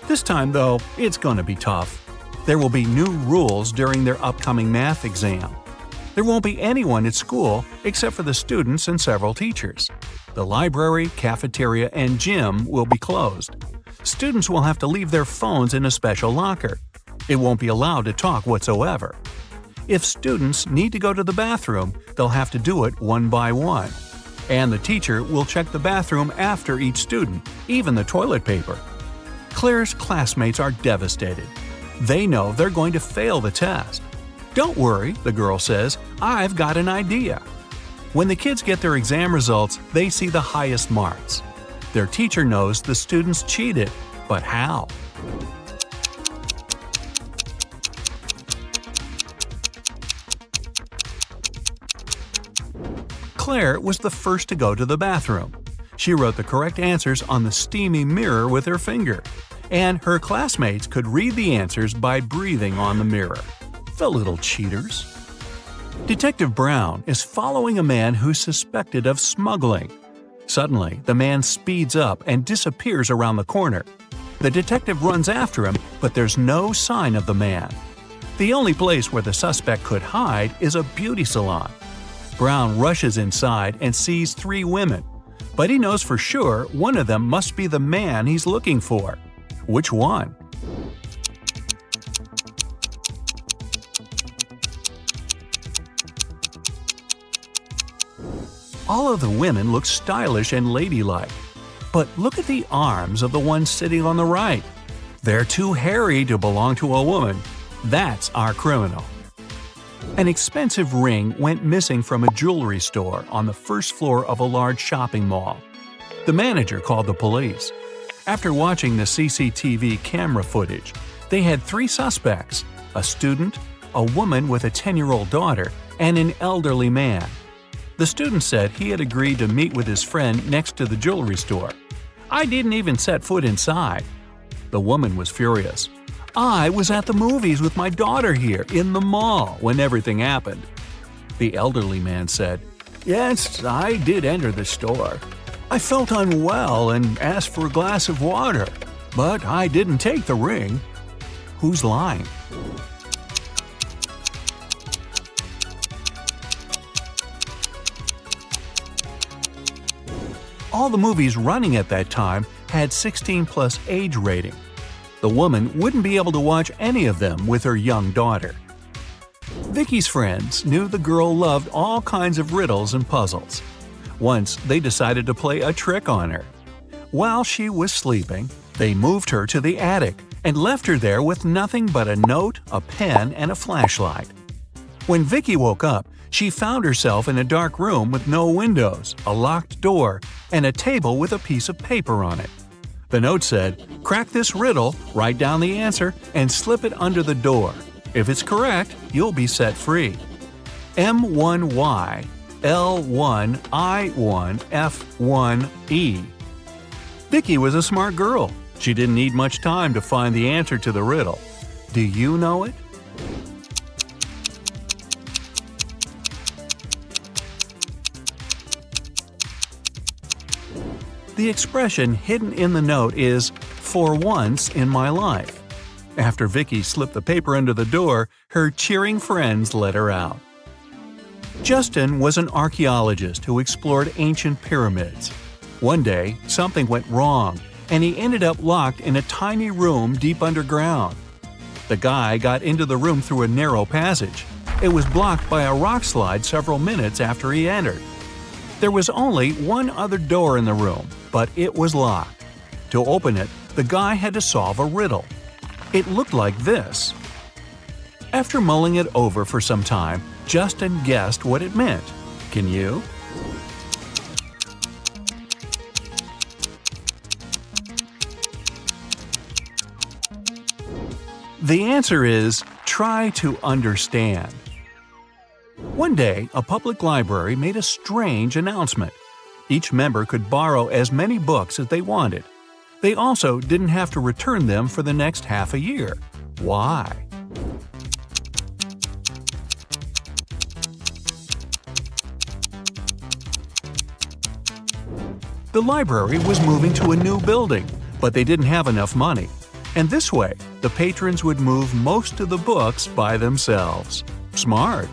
A: This time, though, it's going to be tough. There will be new rules during their upcoming math exam. There won't be anyone at school except for the students and several teachers. The library, cafeteria, and gym will be closed. Students will have to leave their phones in a special locker. It won't be allowed to talk whatsoever. If students need to go to the bathroom, they'll have to do it one by one. And the teacher will check the bathroom after each student, even the toilet paper. Claire's classmates are devastated. They know they're going to fail the test. "Don't worry," the girl says, "I've got an idea." When the kids get their exam results, they see the highest marks. Their teacher knows the students cheated, but how? Claire was the first to go to the bathroom. She wrote the correct answers on the steamy mirror with her finger, and her classmates could read the answers by breathing on the mirror. The little cheaters. Detective Brown is following a man who's suspected of smuggling. Suddenly, the man speeds up and disappears around the corner. The detective runs after him, but there's no sign of the man. The only place where the suspect could hide is a beauty salon. Brown rushes inside and sees 3 women, but he knows for sure one of them must be the man he's looking for. Which one? All of the women look stylish and ladylike. But look at the arms of the one sitting on the right. They're too hairy to belong to a woman. That's our criminal. An expensive ring went missing from a jewelry store on the first floor of a large shopping mall. The manager called the police. After watching the CCTV camera footage, they had 3 suspects: a student, a woman with a 10-year-old daughter, and an elderly man. The student said he had agreed to meet with his friend next to the jewelry store. "I didn't even set foot inside." The woman was furious. "I was at the movies with my daughter here in the mall when everything happened." The elderly man said, "Yes, I did enter the store. I felt unwell and asked for a glass of water, but I didn't take the ring." Who's lying? All the movies running at that time had 16+ age rating. The woman wouldn't be able to watch any of them with her young daughter. Vicky's friends knew the girl loved all kinds of riddles and puzzles. Once they decided to play a trick on her. While she was sleeping, they moved her to the attic and left her there with nothing but a note, a pen, and a flashlight. When Vicky woke up, she found herself in a dark room with no windows, a locked door, and a table with a piece of paper on it. The note said, "Crack this riddle, write down the answer, and slip it under the door. If it's correct, you'll be set free. M1Y L1I1 F1E." Vicky was a smart girl. She didn't need much time to find the answer to the riddle. Do you know it? The expression hidden in the note is "for once in my life." After Vicky slipped the paper under the door, her cheering friends let her out. Justin was an archaeologist who explored ancient pyramids. One day, something went wrong, and he ended up locked in a tiny room deep underground. The guy got into the room through a narrow passage. It was blocked by a rock slide several minutes after he entered. There was only one other door in the room, but it was locked. To open it, the guy had to solve a riddle. It looked like this. After mulling it over for some time, Justin guessed what it meant. Can you? The answer is try to understand. One day, a public library made a strange announcement. Each member could borrow as many books as they wanted. They also didn't have to return them for the next half a year. Why? The library was moving to a new building, but they didn't have enough money. And this way, the patrons would move most of the books by themselves. Smart.